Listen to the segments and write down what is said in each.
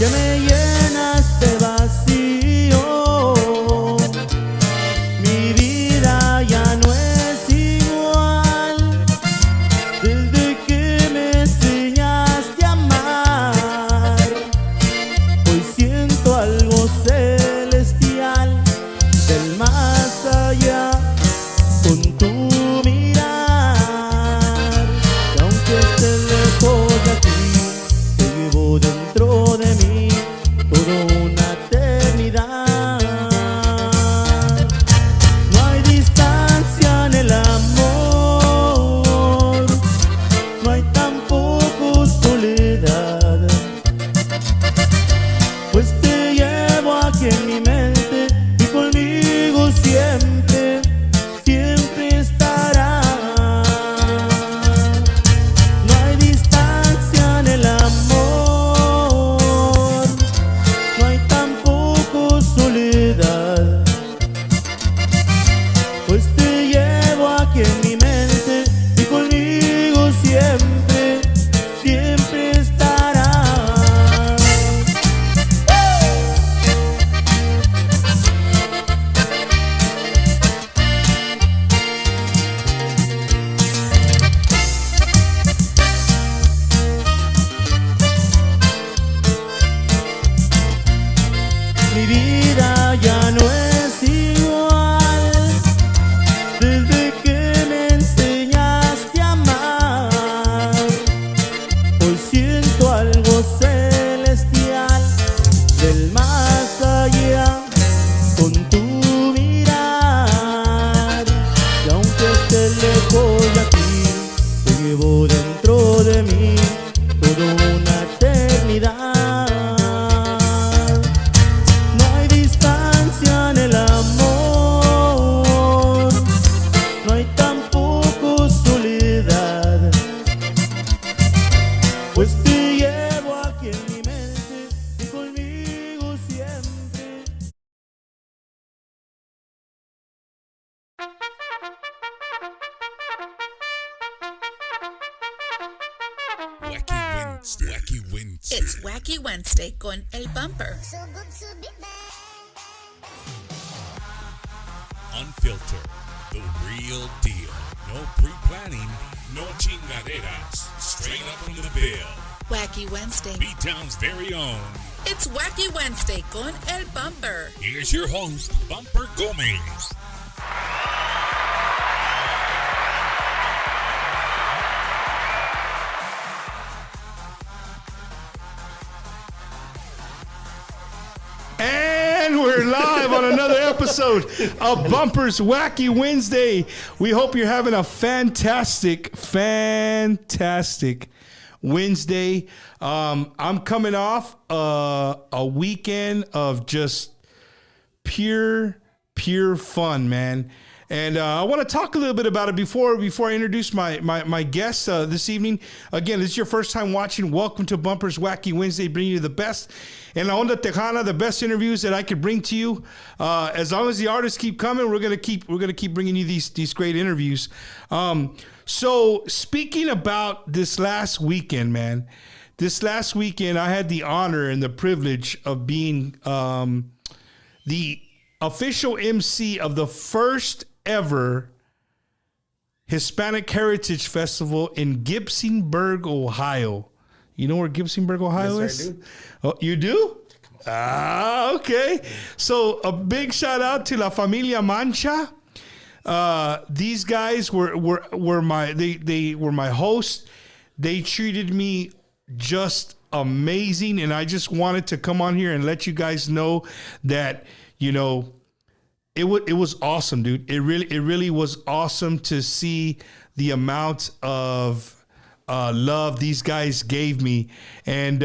Ya me llenas de vacío, mi vida ya no es igual. Desde que me enseñaste a amar, hoy siento algo celestial del más allá con tu mirar. Y aunque estés lejos de aquí, te llevo dentro de mí toda una eternidad. No hay distancia en el amor, no hay tampoco soledad, pues te llevo aquí en mi mente y conmigo siempre, siempre estarás. No hay distancia en el amor, no hay tampoco soledad, pues te llevo aquí en mi mente y conmigo siempre, siempre estarás. Mi vida ya no es igual desde que me enseñaste a amar. Hoy siento algo celestial del más allá con tu mirar. Y aunque estés lejos de aquí, te llevo dentro de mí toda una eternidad. No hay distancia en el amor, no hay tampoco soledad, pues te llevo aquí en mi mente y conmigo siempre. Wacky Wednesday. Wacky Wednesday. It's Wacky Wednesday con El Bumper. Unfiltered. The real deal. No pre-planning. No chingaderas. Straight up from the bill. Wacky Wednesday. B-Town's very own. It's Wacky Wednesday con El Bumper. Here's your host, Bumper Gomez. And we're live on another episode of Bumper's Wacky Wednesday. We hope you're having a fantastic Wednesday. I'm coming off a weekend of just pure fun, man. And I want to talk a little bit about it before I introduce my guest this evening. Again, this is your first time watching. Welcome to Bumper's Wacky Wednesday, bringing you the best and la onda Tejana, the best interviews that I could bring to you. As long as the artists keep coming, we're gonna keep bringing you these great interviews. So speaking about this last weekend, man, I had the honor and the privilege of being the official MC of the first ever Hispanic Heritage Festival in Gibsonburg, Ohio. You know where Gibsonburg, Ohio Yes, is? sir, I do. Oh, you do? Okay. So a big shout out to La Familia Mancha. These guys were my hosts. They treated me just amazing, and I just wanted to come on here and let you guys know that, you know, it was awesome, dude. It really was awesome to see the amount of love these guys gave me, and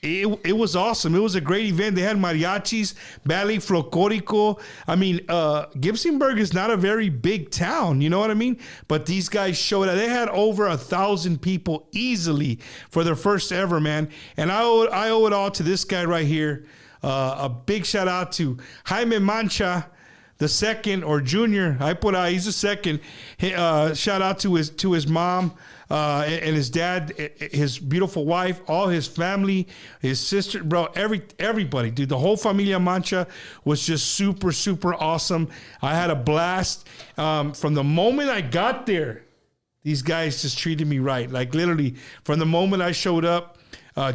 it was awesome. It was a great event. They had mariachis, ballet folklorico. I mean, Gibsonburg is not a very big town, you know what I mean? But these guys showed up. They had over 1,000 people easily for their first ever, man. And I owe it all to this guy right here. A big shout out to Jaime Mancha, the second, or junior. He's the second. Shout out to his mom, and his dad, his beautiful wife, all his family, his sister, bro, everybody, dude. The whole Familia Mancha was just super, super awesome. I had a blast. From the moment I got there, these guys just treated me right. Like literally, from the moment I showed up,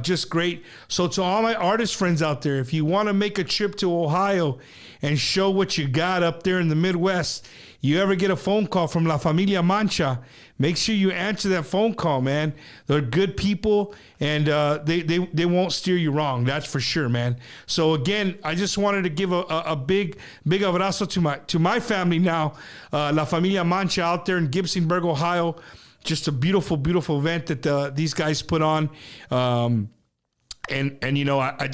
just great. So to all my artist friends out there, if you want to make a trip to Ohio and show what you got up there in the Midwest, you ever get a phone call from La Familia Mancha, make sure you answer that phone call, man. They're good people, and they won't steer you wrong. That's for sure, man. So again, I just wanted to give a big abrazo to my family now, La Familia Mancha out there in Gibsonburg, Ohio. Just a beautiful, beautiful event that these guys put on. And you know, I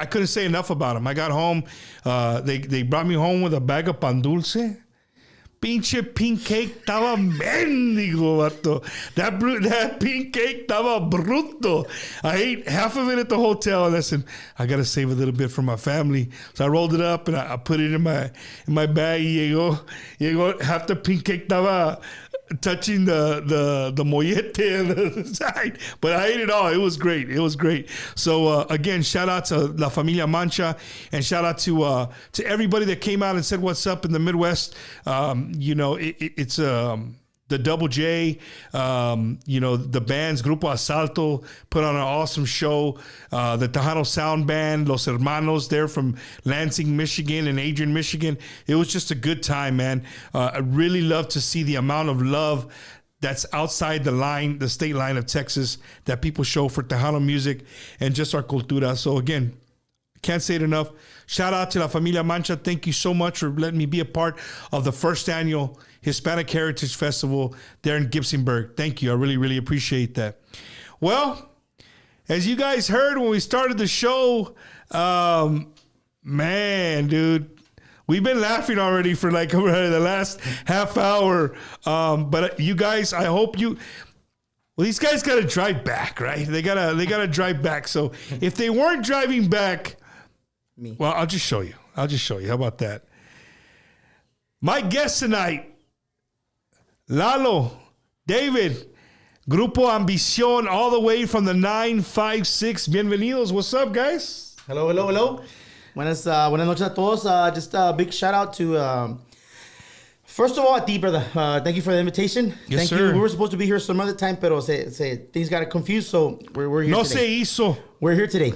couldn't say enough about them. I got home. They brought me home with a bag of pan dulce. Pinche pink cake estaba mendigo, vato. That pink cake estaba bruto. I ate half of it at the hotel, and I said, I got to save a little bit for my family. So I rolled it up, and I put it in my bag. Llegó, half the pink cake estaba touching the mollete on the side, but I ate it all. It was great. It was great. So again, shout out to La Familia Mancha, and shout out to everybody that came out and said what's up in the Midwest. You know, it's the Double J, you know, the bands Grupo Asalto put on an awesome show. The Tejano Sound Band, Los Hermanos, there from Lansing, Michigan, and Adrian, Michigan. It was just a good time, man. I really love to see the amount of love that's outside the state line of Texas, that people show for Tejano music and just our cultura. So again, can't say it enough. Shout out to La Familia Mancha. Thank you so much for letting me be a part of the first annual Hispanic Heritage Festival there in Gibsonburg. Thank you. I really, really appreciate that. Well, as you guys heard when we started the show, man, dude, we've been laughing already for like the last half hour. But you guys, I hope you... Well, these guys got to drive back, right? They gotta drive back. So if they weren't driving back... Well, I'll just show you. How about that? My guest tonight, Lalo, David, Grupo Ambizzion, all the way from the 956. Bienvenidos. What's up, guys? Hello. Buenas noches a todos. Just a big shout out to, first of all, a ti, brother. Thank you for the invitation. Yes, Thank sir. you. We were supposed to be here some other time, pero things got confused, so we're here No today. se hizo. We're here today.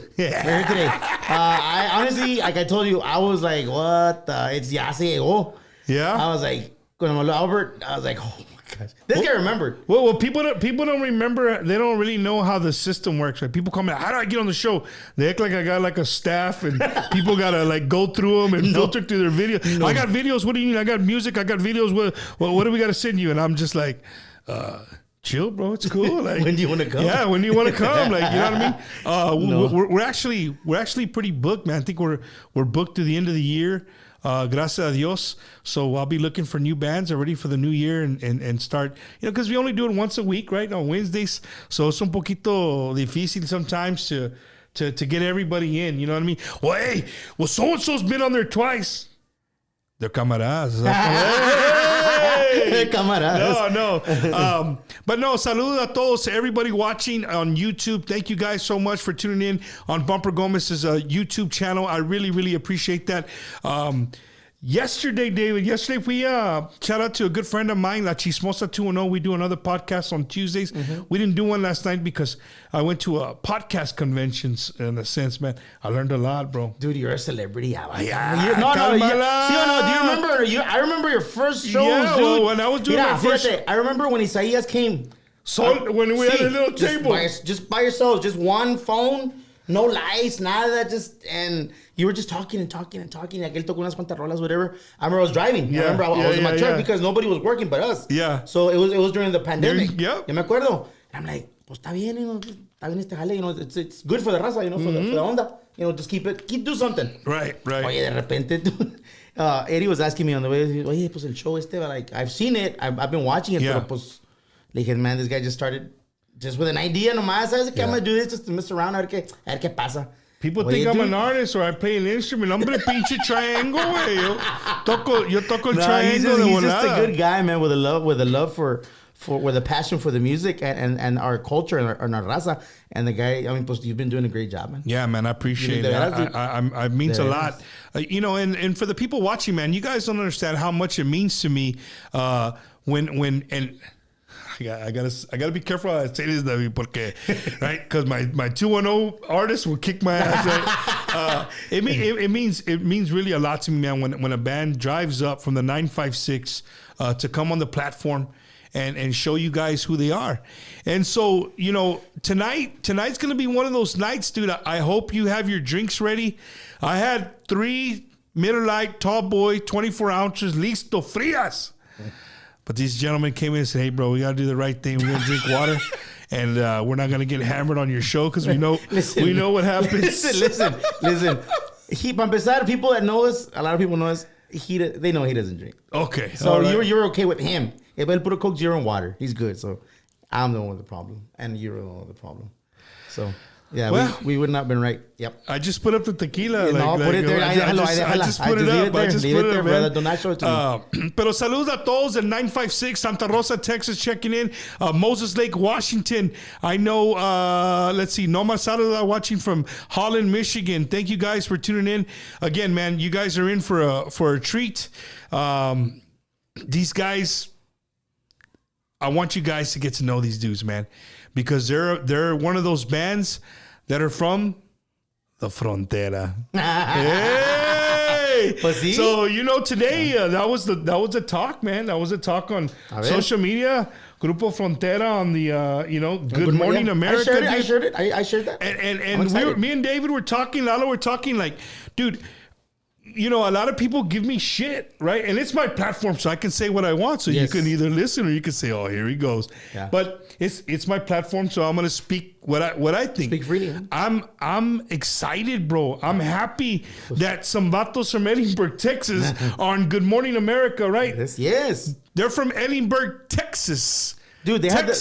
I honestly, like I told you, I was like, what? It's ya se llegó. Yeah. I was like, when I Albert, I was like, oh my gosh. This guy remembered. Well, people don't remember. They don't really know how the system works. Right? People come in, how do I get on the show? They act like I got like a staff, and people gotta like go through them and filter through their videos. I got videos. What do you mean? I got music. I got videos. What do we gotta send you? And I'm just like, chill, bro. It's cool. Like, When do you want to come? Yeah, when do you want to come? Like, you know what I mean? We're actually pretty booked, man. I think we're booked to the end of the year. Gracias a Dios. So I'll be looking for new bands already for the new year and start, because we only do it once a week, right? On Wednesdays. So it's un poquito difícil sometimes to get everybody in. You know what I mean? Well, so-and-so's been on there twice. They're camaradas. Hey! Camaradas. No. But no, saludos a todos, to everybody watching on YouTube. Thank you guys so much for tuning in on Bumper Gomez's YouTube channel. I really, really appreciate that. Yesterday, David, we shout out to a good friend of mine, La Chismosa 210. We do another podcast on Tuesdays. Mm-hmm. We didn't do one last night because I went to a podcast conventions, in a sense, man. I learned a lot, bro. Dude, you're a celebrity. Yeah, Do you remember? I remember your first shows, yeah, dude. well, when I was doing my first show. I remember when Isaías came. So when we had a little table. Just by yourselves, just one phone, no lights, nada of that, and you were just talking. Aquel tocó unas cuantas rolas, whatever. I remember I was driving. Yeah. I remember I was in my truck because nobody was working but us. Yeah. So it was during the pandemic. Yeah. Yo me acuerdo. And I'm like, pues está bien, está bien este jale, it's good for the raza, for the onda. Just do something. Right. Oye, de repente, Eddie was asking me on the way, oye, pues el show like, I've seen it, I've been watching it, pero pues, le dije, man, this guy just started just with an idea nomás, ¿sabes qué? I'm gonna do this just to mess around, a ver qué pasa. People think I'm an artist or I play an instrument. Hombre, pinche triangle, güey. Yo toco el triangle de volada. He's just a good guy, man, with a love with a passion for the music and our culture and our raza. And the guy, I mean, pues, you've been doing a great job, man. Yeah, man, I appreciate it. I means a lot. You know, and for the people watching, man, you guys don't understand how much it means to me when I gotta be careful how I say this, David, porque, right? Because my 210 artists will kick my ass. Right? It means really a lot to me, man. When a band drives up from the 956 to come on the platform and show you guys who they are. And so, you know, tonight's gonna be one of those nights, dude. I hope you have your drinks ready. I had 3 Miller Lite tall boy 24 ounces listo frias. But these gentlemen came in and said, "Hey, bro, we gotta do the right thing. We're gonna drink water, and we're not gonna get hammered on your show because we know what happens." Listen. Para empezar, people that know us, a lot of people know us. They know he doesn't drink. Okay, so you're okay with him. If I put a Coke Zero in water, he's good. So I'm the one with the problem, and you're the one with the problem. So. Yeah, well, we would not have been right. Yep. I just put up the tequila. No, put it there. I just put it up. I just put it up, man. Do not show it to me. Pero saludos a todos in 956 Santa Rosa, Texas, checking in. Moses Lake, Washington. I know, let's see, Noma Salada watching from Holland, Michigan. Thank you guys for tuning in. Again, man, you guys are in for a treat. These guys, I want you guys to get to know these dudes, man. Because they're one of those bands that are from the frontera. Hey! Pues So you know today that was a talk, man. That was a talk on social media. Grupo Frontera on the Good Morning America. I shared it. I shared that. And me and David were talking. Lalo were talking like, dude. You know, a lot of people give me shit, right? And it's my platform, so I can say what I want. So you can either listen or you can say, "Oh, here he goes." Yeah. But it's my platform, so I'm gonna speak what I think. Speak freely. I'm excited, bro. I'm happy that some vatos from Edinburgh, Texas, are on Good Morning America, right? Yes. They're from Edinburgh, Texas. Dude, they had the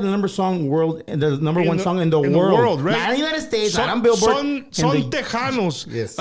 number one song in the world, right? Not in the United States, not on Billboard. Son Tejanos. Yes.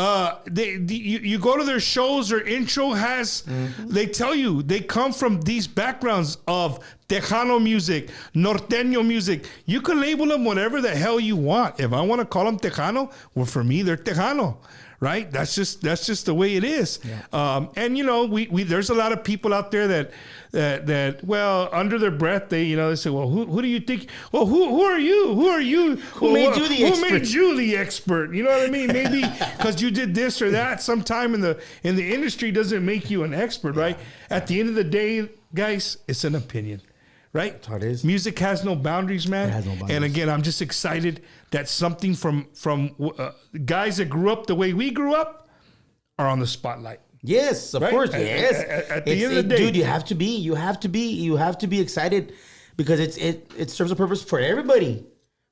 You go to their shows, their intro has, they tell you, they come from these backgrounds of Tejano music, Norteño music. You can label them whatever the hell you want. If I want to call them Tejano, well, for me, they're Tejano. Right, that's just the way it is, and you know, we there's a lot of people out there that well, under their breath they say, well, who do you think? Well, who are you? Who are you? Who made you the expert? Who made you the expert? You know what I mean? Maybe because you did this or that sometime in the industry doesn't make you an expert, right? At the end of the day, guys, it's an opinion. Right? That's how it is. Music has no boundaries, man. It has no boundaries. And again, I'm just excited that something from guys that grew up the way we grew up are on the spotlight. Yes, of course. Yes. At the end of the day, dude, you have to be excited because it serves a purpose for everybody.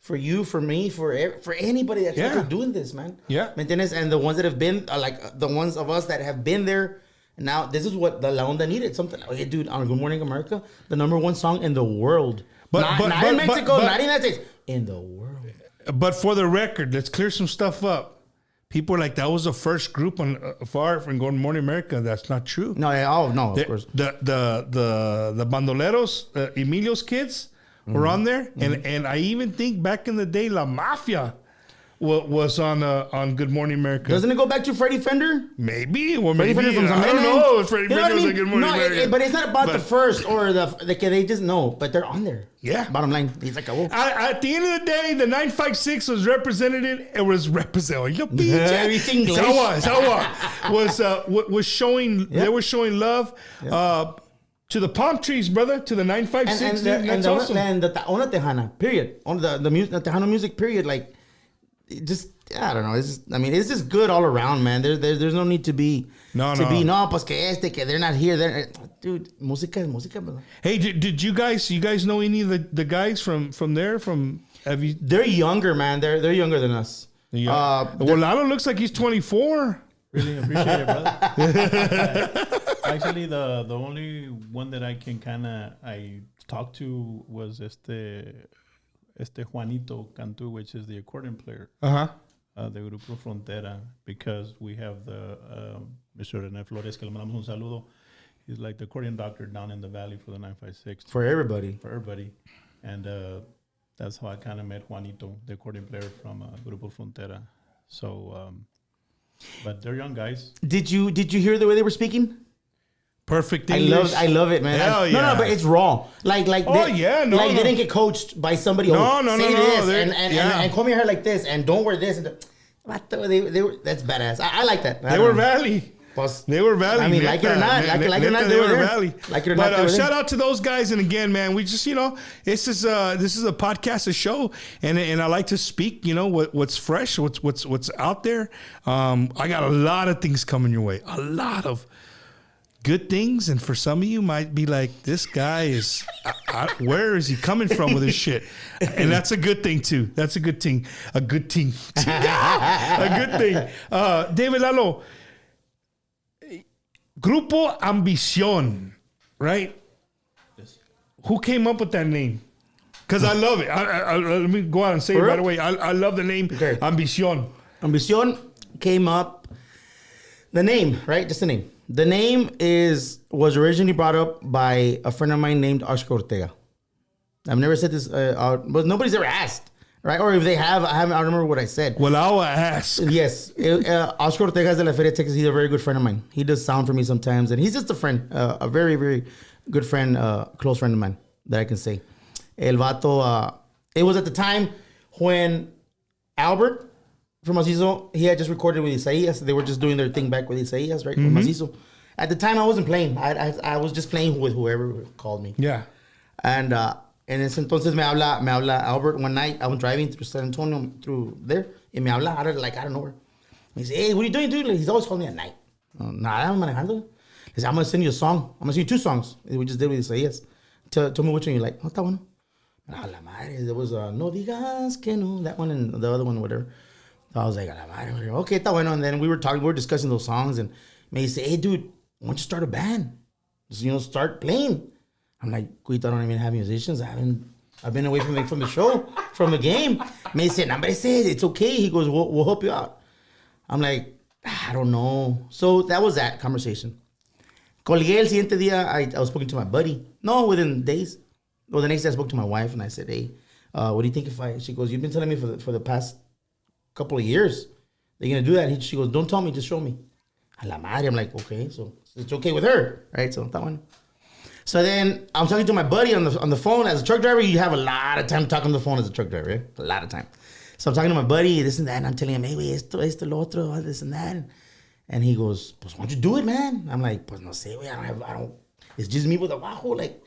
For you, for me, for anybody that's ever doing this, man. Yeah. ¿Me entiendes? And the ones that have been, like the ones of us that have been there. Now, this is what the La Onda needed. Something like, hey, dude, on Good Morning America, the number one song in the world. Not in Mexico, not in the United States. In the world. But for the record, let's clear some stuff up. People are like, that was the first group on far from Good Morning America. That's not true. No, of course. The Bandoleros, Emilio's kids were on there. And I even think back in the day, La Mafia was on Good Morning America. Doesn't it go back to Freddie Fender? Maybe. Or Freddie maybe. Fender from I don't know if Freddie Fender was on Good Morning America. But it's not about the first or they just know. But they're on there. Yeah. Bottom line. He's like, oh. At the end of the day, the 956 was represented. It was representing. Everything English. Was showing. They were showing love. To the palm trees, brother. To the 956. And the Tejana, period. On the Tejano music, period. Like, just I don't know. It's just good all around, man. There's no need to be pues que they're not here. Dude, música es música, brother. Hey, did you guys know any of the guys from there? Have you? They're younger, man. They're younger than us. Well, Lalo looks like he's 24. Really appreciate it, brother. Actually, the only one that I can I talked to was Juanito Cantú, which is the accordion player. The Grupo Frontera, because we have the Mr. René Flores, que le mandamos un saludo. He's like the accordion doctor down in the valley for the 956. For everybody. For everybody. And that's how I kind of met Juanito, the accordion player from Grupo Frontera. So, but they're young guys. Did you hear the way they were speaking? Perfect English. I love it, man. Hell yeah. No, but it's raw. They didn't get coached by somebody. Say this and comb your hair like this and don't wear this. They were that's badass. I like that. They were Valley. They were Valley. I mean, like it or not, they were Valley. Like it or not, but shout out to those guys. And again, man, we just this is a podcast, a show, and I like to speak. What's fresh, what's out there. I got a lot of things coming your way. A lot of good things, and for some of you might be like, this guy is where is he coming from with his shit? And that's a good thing too. That's a good thing. A good thing. David Lalo, Grupo Ambizzion, right? Yes. Who came up with that name? Because I love it. Let me go out and say it right away. I love the name. Okay. Ambicion. Ambicion came up. The name, right? Just the name. The name was originally brought up by a friend of mine named Oscar Ortega. I've never said this, but nobody's ever asked, right? Or if they have, I don't remember what I said. Well, I'll ask. Yes. Oscar Ortega is de la Feria, Texas. He's a very good friend of mine. He does sound for me sometimes, and he's just a friend, a very, very good friend, close friend of mine that I can say. El Vato, it was at the time when Albert from Macizo, he had just recorded with Isaías. They were just doing their thing back with Isaías, right? With Macizo. At the time, I wasn't playing. I was just playing with whoever called me. Yeah. And en ese entonces me habla Albert one night. I was driving through San Antonio, through there. And me habla out of nowhere. He said, hey, what are you doing, dude? He's always calling me at night. Nada, I'm manejando. He said, I'm going to send you a song. I'm going to send you 2 songs. We just did with Isaías. Tell me which one you like. Está bueno. La madre. There was No Digas Que No. That one and the other one, whatever. I was like, la madre. Okay, está bueno. And then we were discussing those songs. And he said, hey, dude, why don't you start a band? Just, start playing. I'm like, Cuito, I don't even have musicians. I've been away from the show, from the game. He said, "Nobody said it's okay." He goes, we'll help you out. I'm like, I don't know. So that was that conversation. Colgué el siguiente día, I was speaking to my buddy. No, within days. Well, the next day I spoke to my wife and I said, hey, what do you think she goes, you've been telling me for the past couple of years that you're going to do that. She goes, don't tell me, just show me. A la madre. I'm like, okay, so it's okay with her, right? So that one. So then I'm talking to my buddy on the phone. As a truck driver, you have a lot of time talking on the phone as a truck driver, right? A lot of time. So I'm talking to my buddy, this and that, and I'm telling him, hey, wait, esto, lo otro, this and that. And he goes, pues, why don't you do it, man? I'm like, pues, no sé, güey, I don't, it's just me with the bajo, like,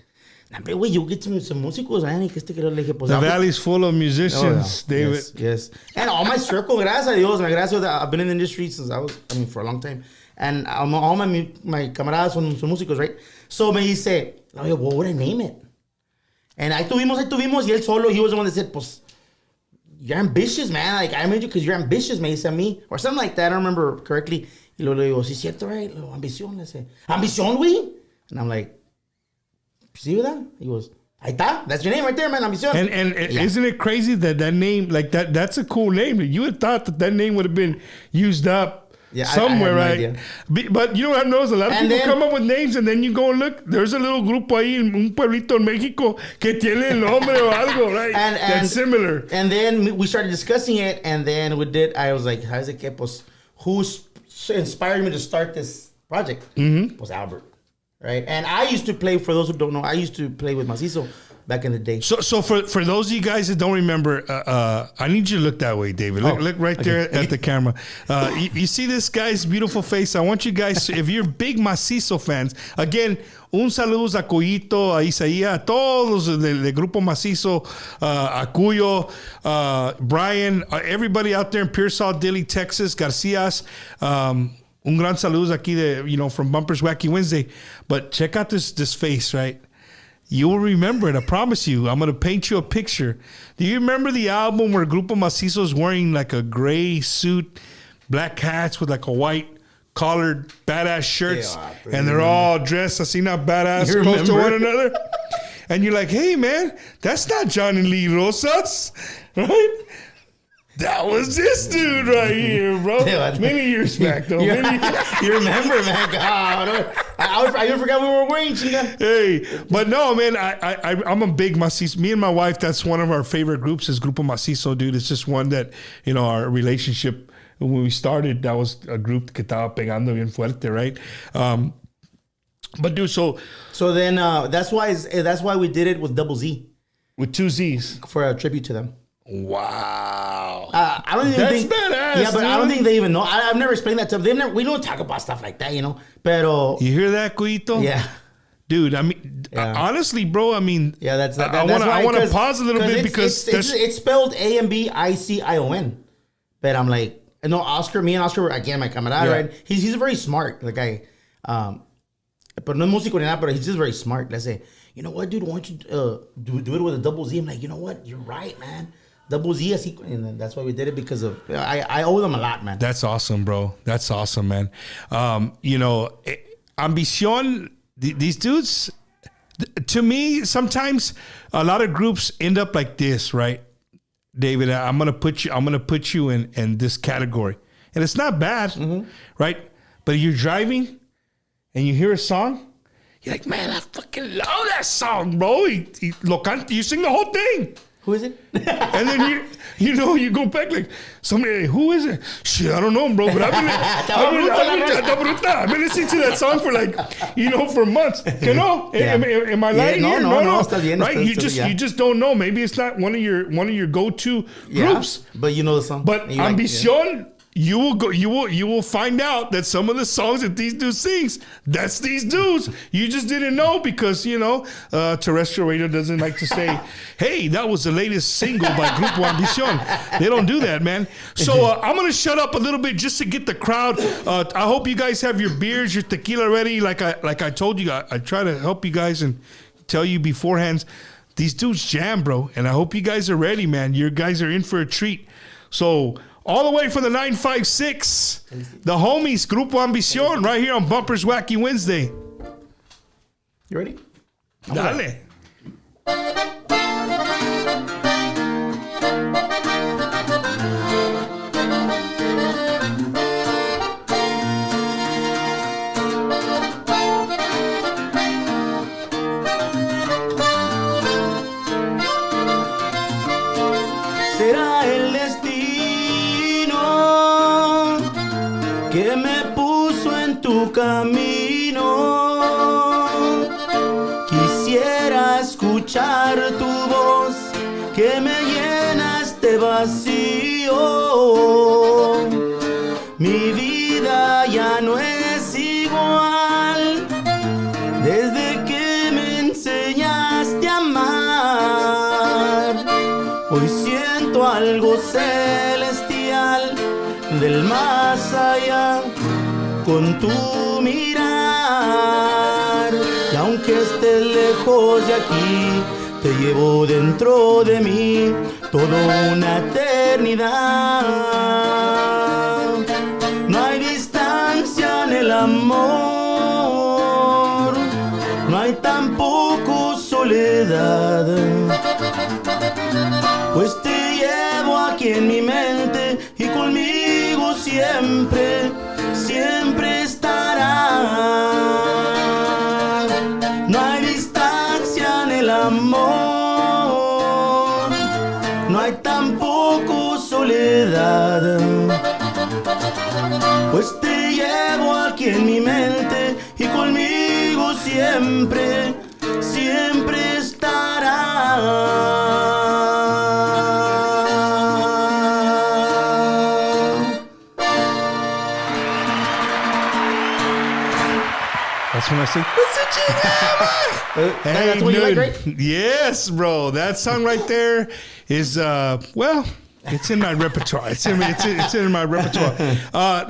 hombre, güey, you get some músicos, man. Le dije, pues, the valley's full of musicians, David. Yes. And all my circle, gracias a Dios, I've been in the industry since for a long time. And all my camaradas son músicos, right? So me dice, what would I name it? And ahí tuvimos, y él solo, he was the one that said, pues, you're ambitious, man. Like, I made you because you're ambitious, me dice a mí. Or something like that, I don't remember correctly. Y luego le digo, sí, cierto, right? Ambicion, le dice, Ambition, güey? And I'm like, see that? He goes, ahí está. That's your name right there, man, Ambition. And yeah. Isn't it crazy that name, like that's a cool name. You would have thought that name would have been used up somewhere, right? But you know what I've noticed? A lot of people come up with names and then you go and look. There's a little grupo ahí, un pueblito en Mexico que tiene el nombre o algo, right? That's similar. And then we started discussing it, and then I was like, how's it que, pues, who inspired me to start this project? Was Albert, right? And I used to play, for those who don't know, I used to play with Macizo back in the day. So for those of you guys that don't remember, I need you to look that way, David. Look right there at the camera. You see this guy's beautiful face. I want you guys, if you're big Macizo fans, again, un saludo a Cuyito, a Isaías, a todos del Grupo Macizo, a Cuyo, Brian, everybody out there in Pearsall, Dilley, Texas, Garcias. Un gran saludo aquí from Bumpers Wacky Wednesday. But check out this face, right? You will remember it. I promise you. I'm going to paint you a picture. Do you remember the album where Grupo Macizo's wearing like a gray suit, black hats with like a white collared badass shirts, and they're all dressed así not badass, close to one another? And you're like, hey, man, that's not Johnny Lee Rosas, right? That was this dude right here, bro. Many years back, though. You remember, man? God, I forgot we were wearing chinga. Hey, but no, man, I'm a big Macizo. Me and my wife, that's one of our favorite groups is Grupo Macizo, dude. It's just one that, our relationship, when we started, that was a group que estaba pegando bien fuerte, right? But dude, so then that's why we did it with double Z. With 2 Z's. For a tribute to them. Wow. I don't even think. That's badass. Yeah, but dude. I don't think they even know. I've never explained that to them. We don't talk about stuff like that, Pero. You hear that, Cuito? Yeah. Dude, I mean, honestly, bro, I mean. Yeah, that's I want to pause a little bit because. It's spelled Ambicion. But I'm like, no, Oscar, me and Oscar were, again, my camarada, right? He's very smart, the guy. But no músico ni nada, but he's just very smart. Let's say, you know what, dude, why don't you do it with a double Z? I'm like, you know what, you're right, man. Double Z, así, and then that's why we did it because of, I owe them a lot, man. That's awesome, bro. That's awesome, man. Ambicion, these dudes, to me, sometimes a lot of groups end up like this, right? David, I'm gonna put you in this category. And it's not bad, right? But you're driving and you hear a song, you're like, man, I fucking love that song, bro. You sing the whole thing. Who is it? And then you go back like, somebody, who is it? Shit, I don't know, bro. But I've been listening to that song for for months. You know? Yeah. Am I lying here? No, está bien. Right? You just don't know. Maybe it's not one of your go-to groups. But you know the song. But Ambicion, you will find out that some of the songs that these dudes sings, that's these dudes. You just didn't know because terrestrial radio doesn't like to say, hey, that was the latest single by Grupo Ambizzion. They don't do that, man. So I'm gonna shut up a little bit just to get the crowd. I hope you guys have your beers, your tequila ready. Like I told you, I try to help you guys and tell you beforehand. These dudes jam, bro, and I hope you guys are ready, man. You guys are in for a treat. So. All the way from the 956, the homies, Grupo Ambizzion, right here on Bumper's Wacky Wednesday. You ready? Dale. Será el destino que me puso en tu camino. Quisiera escuchar tu voz que me llena este vacío. Mi vida ya no es igual desde que me enseñaste a amar. Hoy siento algo celestial del más allá con tu mirar. Y aunque estés lejos de aquí, te llevo dentro de mí toda una eternidad. No hay distancia en el amor, no hay tampoco soledad. Pues te llevo aquí en mi mente y conmigo siempre, siempre estará. No hay distancia en el amor, no hay tampoco soledad. Pues te llevo aquí en mi mente y conmigo siempre, siempre estará. That's when I say, hey, that's what you like, right? Yes, bro. That song right there is, it's in my repertoire. It's in my repertoire.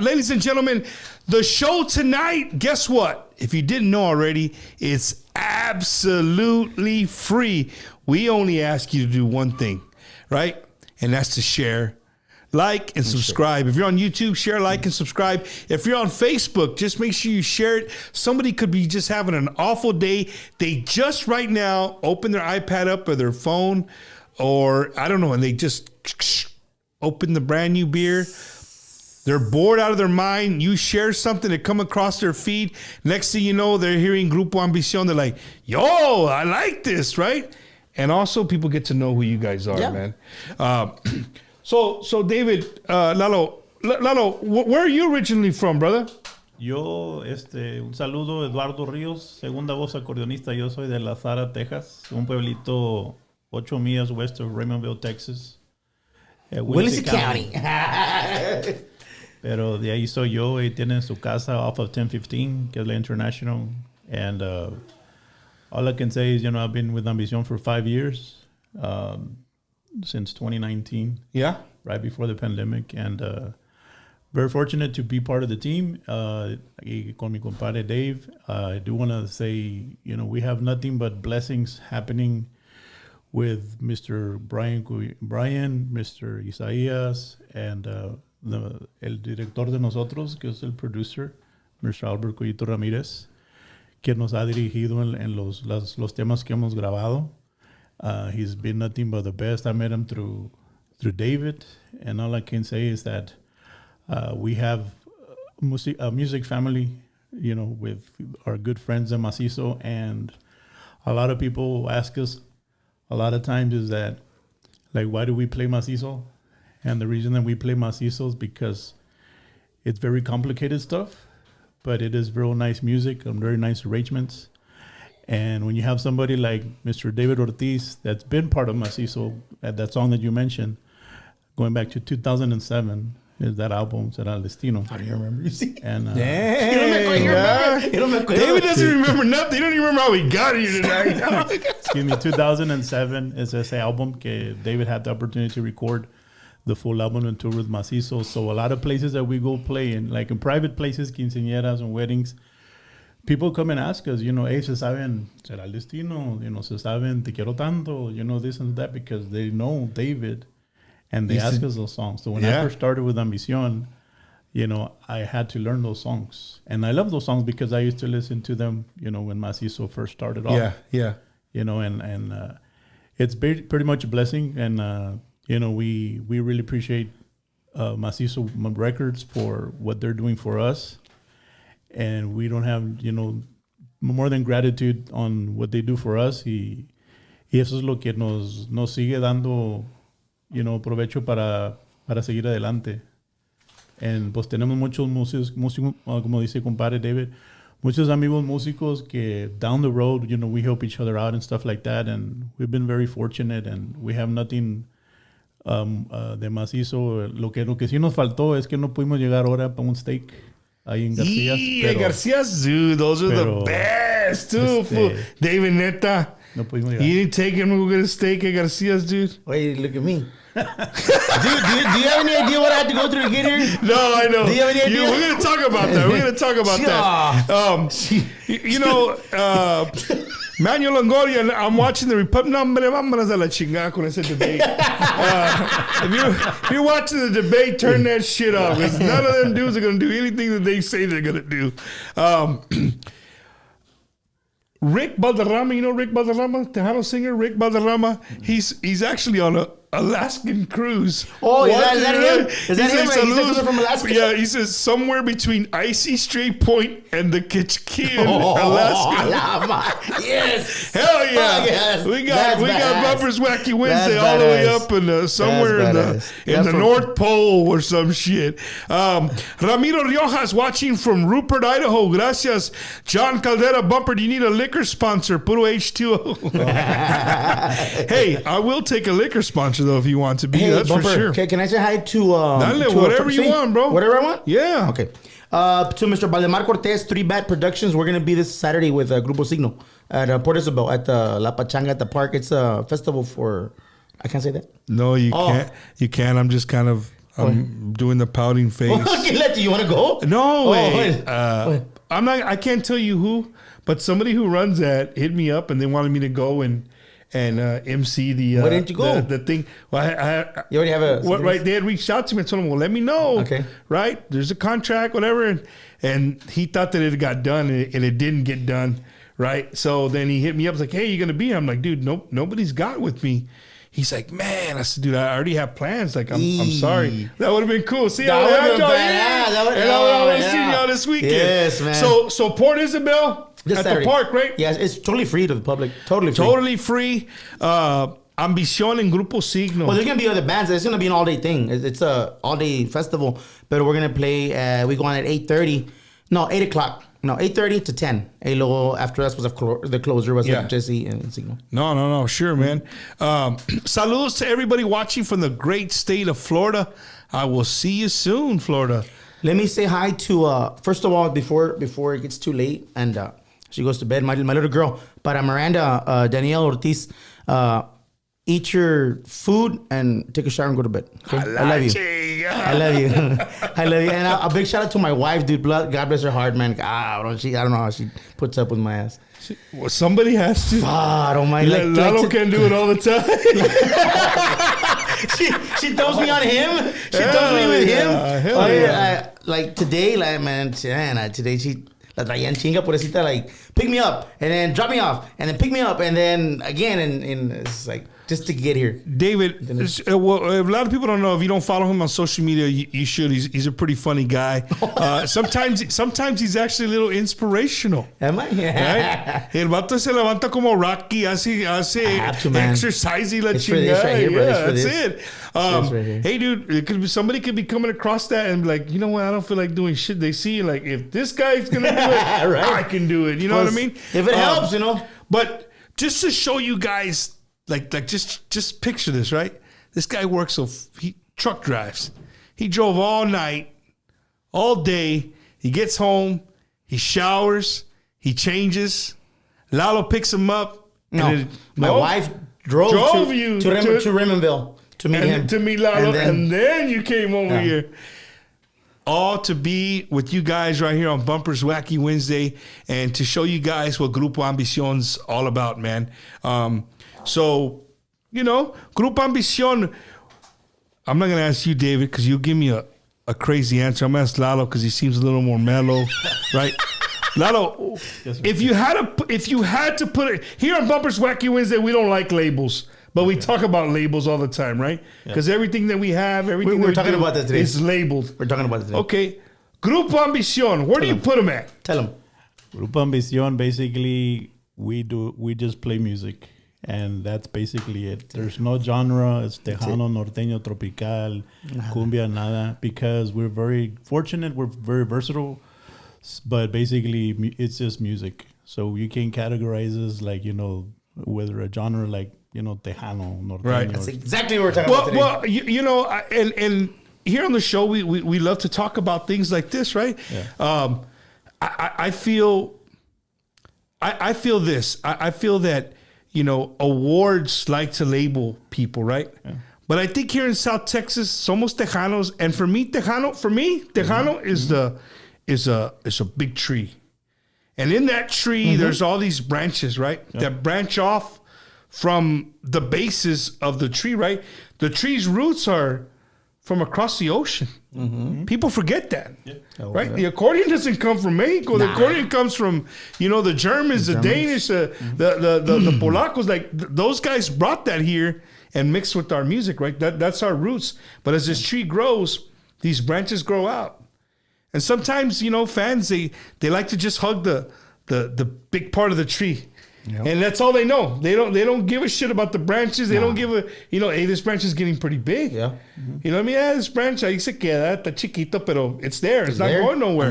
Ladies and gentlemen, the show tonight, guess what? If you didn't know already, it's absolutely free. We only ask you to do one thing, right? And that's to share, like, and subscribe. If you're on YouTube, share, like, and subscribe. If you're on Facebook, just make sure you share it. Somebody could be just having an awful day. They just right now open their iPad up or their phone or I don't know, and they just open the brand new beer. They're bored out of their mind. You share something that come across their feed. Next thing you know, they're hearing Grupo Ambizzion. They're like, yo, I like this, right? And also people get to know who you guys are, man. So David, Lalo, where are you originally from, brother? Yo, un saludo, Eduardo Ríos, segunda voz acordeonista. Yo soy de La Zara, Texas, un pueblito 8 millas west of Raymondville, Texas. Willis County. Pero de ahí soy yo y tienen su casa off of 1015, que es la International. And all I can say is, I've been with Ambicion for 5 years, since 2019. Yeah. Right before the pandemic. And very fortunate to be part of the team. Con mi compadre Dave, I do want to say, we have nothing but blessings happening with Mr. Brian, Mr. Isaías, and el director de nosotros, que es el producer, Mr. Albert Collito Ramírez, que nos ha dirigido en los temas que hemos grabado. He's been nothing but the best. I met him through David, and all I can say is that we have a music family, with our good friends in Macizo, and a lot of people ask us a lot of times is that, like, why do we play Macizo? And the reason that we play Macizo is because it's very complicated stuff, but it is real nice music and very nice arrangements. And when you have somebody like Mr. David Ortiz that's been part of Macizo, that song that you mentioned, going back to 2007, is that album, Será el Destino. How do you remember? You see? And David doesn't remember nothing. He don't even remember how we got here tonight. Excuse me, 2007 is ese album que David had the opportunity to record the full album and tour with Macizo. So a lot of places that we go play in, like in private places, quinceañeras and weddings, people come and ask us, hey, se saben Será el Destino, se saben Te Quiero Tanto, this and that, because they know David. And they ask us those songs. So when I first started with Ambicion, I had to learn those songs. And I love those songs because I used to listen to them, when Macizo first started off. Yeah. And it's pretty much a blessing. And, we really appreciate Macizo Records for what they're doing for us. And we don't have, more than gratitude on what they do for us. Y eso es lo que nos sigue dando, provecho para seguir adelante. And pues tenemos muchos músicos, como dice compadre David, muchos amigos músicos que down the road, we help each other out and stuff like that. And we've been very fortunate, and we have nothing de Macizo. Lo que sí nos faltó es que no pudimos llegar ahora para un steak ahí en Garcías. Yeah, Garcías, dude, those are the best, too. David, neta. No pudimos llegar. You didn't take him to get a steak at Garcías, dude? Wait, look at me. do you have any idea what I had to go through to get here? No, I know. Do you have any idea? We're going to talk about that. Manuel Longoria, I'm watching the Republic. Vámonos a la chingada con ese debate. If you're watching the debate, turn that shit off. Because none of them dudes are going to do anything that they say they're going to do. Rick Balderrama, Rick Balderrama, Tejano singer, Rick Balderrama. He's actually on a Alaskan cruise. Oh, is that him? Is that him? He said from Alaska? Yeah, he says somewhere between Icy Strait Point and the Kitchikian, Alaska. Yes. Hell yeah. Yes. We got Bumpers Wacky Wednesday all the way up in somewhere in the North Pole or some shit. Ramiro Riojas watching from Rupert, Idaho. Gracias. John Caldera, Bumper, do you need a liquor sponsor? Puro H2O. Hey, I will take a liquor sponsor though if you want to be. That's Bumper, for sure. Okay, can I say hi to whatever you want, bro? Whatever I want? Yeah. Okay. To Mr. Valdemar Cortez, 3 Bat Productions. We're gonna be this Saturday with Grupo Signo at Port Isabel at La Pachanga at the park. It's a festival for. I can't say that. No, you can't. You can't. I'm just kind of. I'm doing the pouting face. You want to go? No way. I'm not. I can't tell you who, but somebody who runs that hit me up and they wanted me to go and MC the. Why didn't you go? The thing. Well, you already have a. Right, they had reached out to me and told them, "Well, let me know." Okay. Right, there's a contract, whatever, and he thought that it got done and it didn't get done. Right, so then he hit me up, like, "Hey, you gonna be here?" I'm like, "Dude, nope, nobody's got with me." He's like, man, I said, dude, I already have plans. Like, I'm sorry. That would have been cool. See, that would have been badass. I would have seen y'all this weekend. Yes, man. So Port Isabel This at Saturday. the park, right? Yes, it's totally free to the public. Totally free. Totally free. Ambicion and Grupo Signo. Well, there's going to be other bands. It's going to be an all-day thing. It's a all-day festival. But we're going to play, we go on at 8:30. No, 8 o'clock. No, 8:30 to 10. And luego after that was the closer was Jesse and Signo. No. Sure, man. Saludos to everybody watching from the great state of Florida. I will see you soon, Florida. Let me say hi to, first of all, before it gets too late and she goes to bed, my little girl. But Miranda, Danielle Ortiz, eat your food and take a shower and go to bed. Okay? I love you. I love you. I love you. And a big shout out to my wife, dude. God bless her heart, man. I don't know how she puts up with my ass. Well, somebody has to. I don't mind. Lalo can do it all the time. she throws me on him. She throws me with him. Like today, like man, today she la traía en chinga, pobrecita, like pick me up and then drop me off and then pick me up and then again and it's like just to get here. David, well, a lot of people don't know. If you don't follow him on social media, you should. He's a pretty funny guy. Sometimes he's actually a little inspirational. Am I? Right? El vato se levanta como Rocky, hace exercise y la chingada. Right here, bro. That's it. Right hey, dude, somebody could be coming across that and be like, you know what? I don't feel like doing shit. They see you like, if this guy's gonna do it, right. I can do it. You know what I mean? If it helps, you know. But just to show you guys. Like just picture this, right? This guy works, he truck drives. He drove all night, all day. He gets home, he showers, he changes. Lalo picks him up. My wife drove you to Raymondville to meet him. To meet Lalo, and then you came over here. All to be with you guys right here on Bumper's Wacky Wednesday and to show you guys what Grupo Ambizion's all about, man. So, Grupo Ambizzion, I'm not going to ask you, David, because you'll give me a crazy answer. I'm going to ask Lalo because he seems a little more mellow, right? Lalo, if you had to put it, here on Bumper's Wacky Wednesday, we don't like labels, but we talk about labels all the time, right? Because everything that we have, everything we're talking about that today. Is labeled. We're talking about it today. Okay. Grupo Ambizzion, where do you put them at? Tell them. Grupo Ambizzion, basically, we just play music. And that's basically it. There's no genre. It's Tejano, Norteño, Tropical, Cumbia, nada. Because we're very fortunate. We're very versatile. But basically, it's just music. So you can categorize us like, whether a genre like, Tejano, Norteño. Right. That's exactly what we're talking about today. Well, and here on the show, we love to talk about things like this, right? Yeah. I feel this. I feel that, awards like to label people, right? Yeah. But I think here in South Texas, somos Tejanos, and for me, Tejano is a big tree, and in that tree, there's all these branches, right? Yeah. That branch off from the bases of the tree, right? The tree's roots are from across the ocean. Mm-hmm. People forget that, right? Yeah. The accordion doesn't come from Mexico. The accordion comes from, the Germans, the Danish, the Polacos. Like those guys brought that here and mixed with our music, right? That's our roots. But as this tree grows, these branches grow out. And sometimes, fans, they like to just hug the big part of the tree. Yep. And that's all they know. They don't give a shit about the branches. They don't give a, hey, this branch is getting pretty big. Yeah. Mm-hmm. You know what I mean? Yeah, this branch, ahí se queda, está chiquito, pero it's there. It's not going nowhere.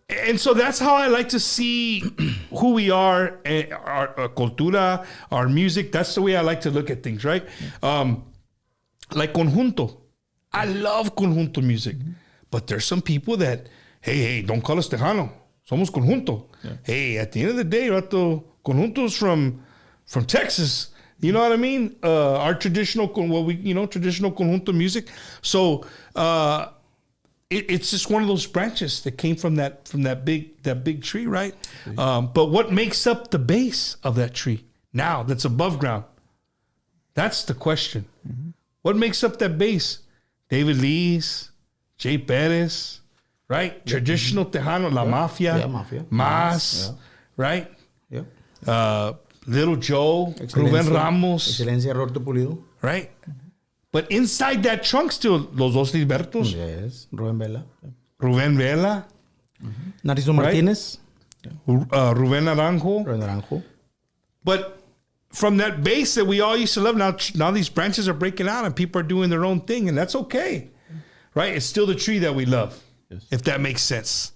And so that's how I like to see who we are, our cultura, our music. That's the way I like to look at things, right? Like conjunto. I love conjunto music. Mm-hmm. But there's some people that, hey, don't call us Tejano. Somos conjunto. Yeah. Hey, at the end of the day, Rato, conjunto's from Texas. You know what I mean? Our traditional, traditional conjunto music. So it's just one of those branches that came from that big tree, right? But what makes up the base of that tree now that's above ground? That's the question. Mm-hmm. What makes up that base? David Lee's, Jay Perez, right? Yep. Traditional Tejano, La Mafia, Mas, right? Yep. Little Joe, Rubén Ramos. Excelencia Roberto Pulido. Right? But inside that trunk still, los dos Libertos. Yes, Rubén Vela. Rubén Vela. Narciso Martínez. Rubén Naranjo. Rubén Naranjo. But from that base that we all used to love, now these branches are breaking out and people are doing their own thing, and that's okay. Right? It's still the tree that we love, if that makes sense.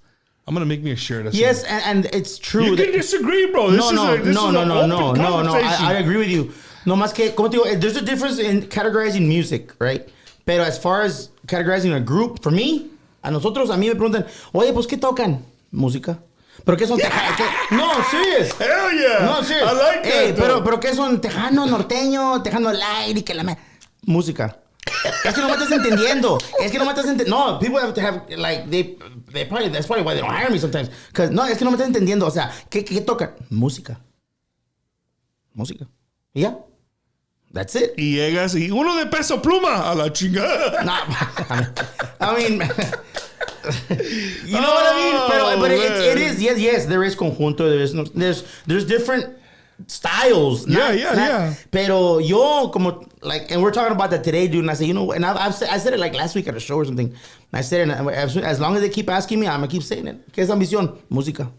I'm going to make me a shirt. Yes, and it's true. You can disagree, bro. This is an open conversation. I agree with you. No más que, como te digo, there's a difference in categorizing music, right? Pero as far as categorizing a group, for me, a mí me preguntan, oye, pues, ¿qué tocan? Música. ¿Pero qué son tejanos? No, serious. Hell yeah. No, serious. I like that. Pero ¿qué son tejano, norteño, tejano light y que la... Música. Es que no me estás entendiendo. No, people have to have, like, they probably, that's probably why they don't hire me sometimes. Because, no, es que no me estás entendiendo. O sea, ¿qué tocan? Música. ¿Y ya? That's it. Y llegas y uno de Peso Pluma a la chingada. Nah, I mean, you know what I mean? But it is, yes, there is conjunto, there's different styles. Yeah. Pero yo, como, like, and we're talking about that today, dude, and I say, you know, and I said it like last week at a show or something. I said it, as long as they keep asking me, I'm going to keep saying it. ¿Qué es Ambicion? Música.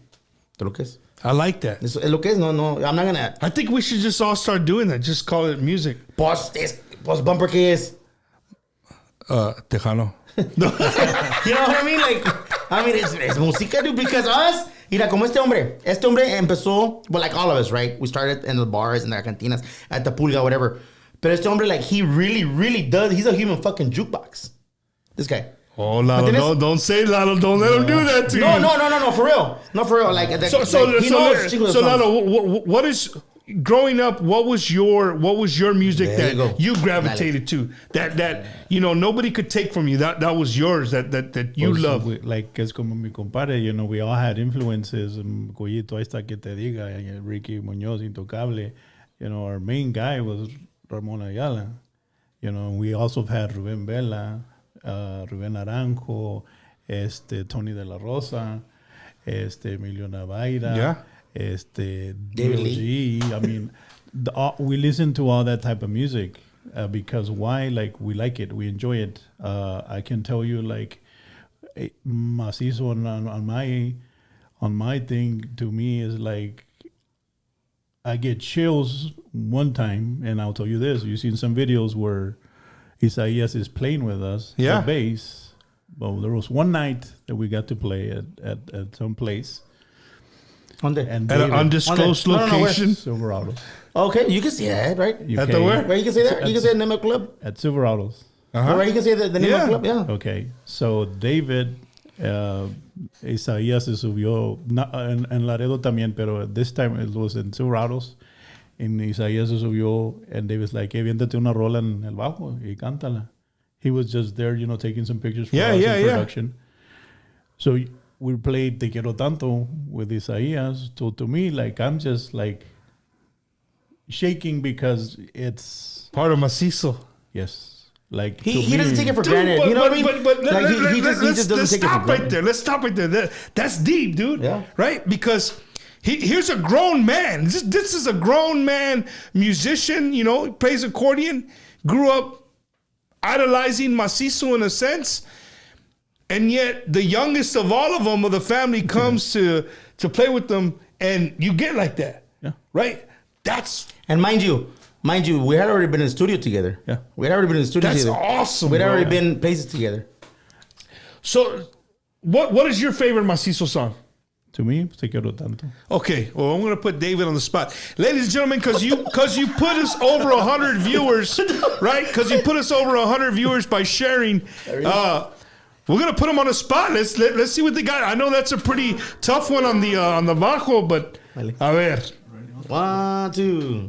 ¿Qué lo que es? I like that. Es lo que es, no, I'm not going to. I think we should just all start doing that. Just call it music. Pues bumper, ¿qué es? Tejano. You know what I mean? Like, it's música, dude, because us, mira, como este hombre empezó, well, like all of us, right? We started in the bars and the cantinas, at the pulga, whatever. Pero este hombre, like, he really, really does, he's a human fucking jukebox. This guy. Oh, Lalo, don't say Lalo. Don't let him do that to you. No, for real. No, for real. Like, so Lalo, what is... Growing up, what was your music that you gravitated to? That you know nobody could take from you. That was yours. That you love. Like es como mi compadre. You know, we all had influences. Collito, ahí está que te diga. Ricky Muñoz, Intocable. You know, our main guy was Ramon Ayala. You know, we also had Rubén Vela, Rubén Naranjo, Tony de la Rosa, Emilio Navaira. Yeah. David Lee. I mean, we listen to all that type of music because why? Like, we like it, we enjoy it. I can tell you, like, macizo on my thing to me is like, I get chills one time, and I'll tell you this: you've seen some videos where Isaías is playing with us, the bass. Well, there was one night that we got to play at some place. At an undisclosed location. Silverados. Okay, you can say that, right? At the where? Right, you can say that. You can say the name of the club. At Silverados. Right, you can say the name of the club. Yeah. Okay, so David, Isaías se subió en Laredo también, pero this time it was in Silverados. And Isaías se subió, and David's like, hey, viéntate una rola en el bajo y cántala. He was just there, you know, taking some pictures for us in production. So we played Te Quiero Tanto with Isaías. So to me, like, I'm just like shaking because it's part of Macizo. Yes. Like he doesn't take it for granted. You know what I mean? But he just doesn't take it for granted. Let's stop right there. That's deep, dude. Yeah. Right? Because here's a grown man. This is a grown man musician, you know, plays accordion, grew up idolizing Macizo in a sense. And yet, the youngest of all of them of the family comes to play with them, and you get like that, right? And mind you, we had already been in the studio together. Yeah, we had already been in the studio together. That's awesome. We'd already been places together. So, what is your favorite Macizo song? To me, Te Quiero Tanto. Okay, well, I'm going to put David on the spot. Ladies and gentlemen, because you put us over 100 viewers, right? Because you put us over 100 viewers by sharing. We're gonna put them on the spot. Let's see what they got. I know that's a pretty tough one on the bajo, but a ver. 1, 2.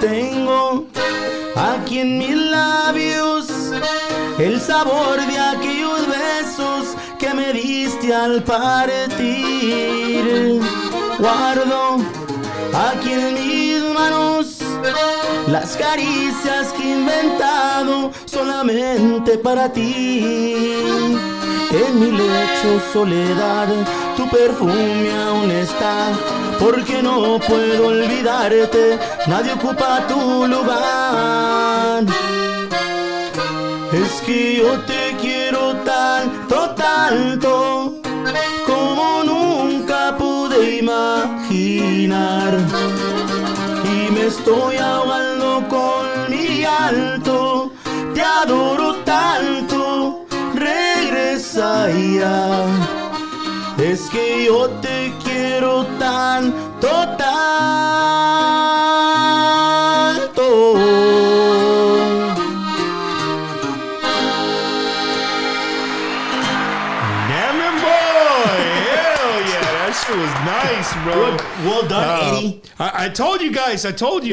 Tengo aquí en mis labios el sabor de aquellos besos que me diste al partir. Guardo aquí en mis manos las caricias que he inventado solamente para ti. En mi lecho soledad tu perfume aún está, porque no puedo olvidarte, nadie ocupa tu lugar. Es que yo te quiero tanto, tanto, como nunca pude imaginar. Y me estoy ahogando con mi llanto, te adoro tanto, regresa ya. Es que yo te quiero tanto, tanto. Damn boy! Hell yeah, that shit was nice, bro. Well done, Eddie. I told you guys,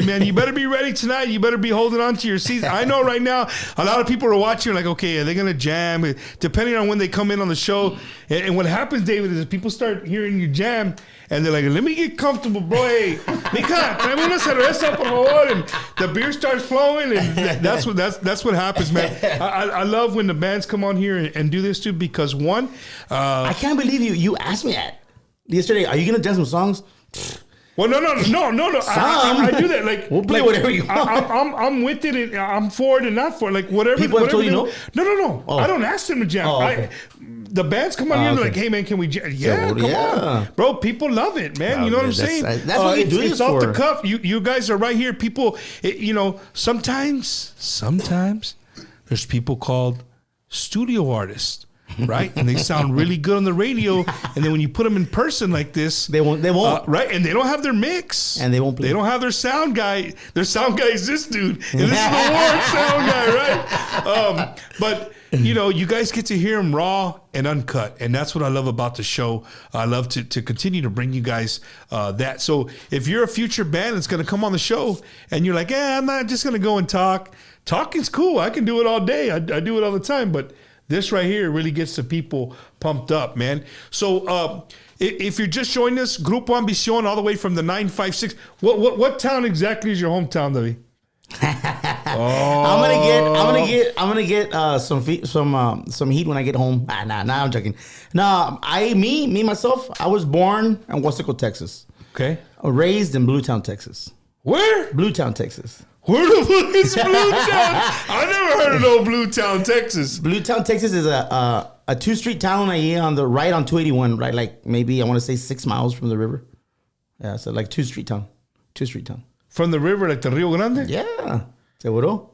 man, you better be ready tonight. You better be holding on to your seats. I know right now, a lot of people are watching, like, okay, are they going to jam? Depending on when they come in on the show. And what happens, David, is people start hearing you jam, and they're like, let me get comfortable, bro. Hey, mija, tráeme una cerveza, por favor. And the beer starts flowing, and that's what happens, man. I love when the bands come on here and do this, too, because one... I can't believe you asked me that yesterday. Are you going to jam some songs? Well, no. I do that. Like, we'll play whatever you want. I'm with it. And I'm for it and not for it. Like, whatever. People have told you no? No. Oh. I don't ask them to jam. Oh, okay. The bands come on here and they're like, hey, man, can we jam? Yeah, come on. Bro, people love it, man. You know what I'm saying? That's what you do it's this off for. the cuff. You guys are right here. People, sometimes there's people called studio artists. Right, and they sound really good on the radio, and then when you put them in person like this, they won't. Right, and they don't have their mix, and they won't play. They don't have their sound guy. Their sound guy is this dude, and this is the Warren sound guy, right? But you guys get to hear them raw and uncut, and that's what I love about the show. I love to continue to bring you guys that. So if you're a future band that's going to come on the show, and you're like, I'm not just going to go and talk. Talking's cool. I can do it all day. I do it all the time, but this right here really gets the people pumped up, man. So if you're just joining us, Grupo Ambizzion, all the way from the 956. What town exactly is your hometown, David? I'm gonna get some heat when I get home. Nah, I'm joking. No, myself, I was born in Waco, Texas. Okay. Raised in Bluetown, Texas. Where? Bluetown, Texas. Where the fuck is Bluetown? I never heard of no Bluetown, Texas. Bluetown, Texas is a 2-street town on 281, right? Like maybe I want to say 6 miles from the river. Yeah, so like 2-street town. From the river, like the Rio Grande? Yeah, seguro.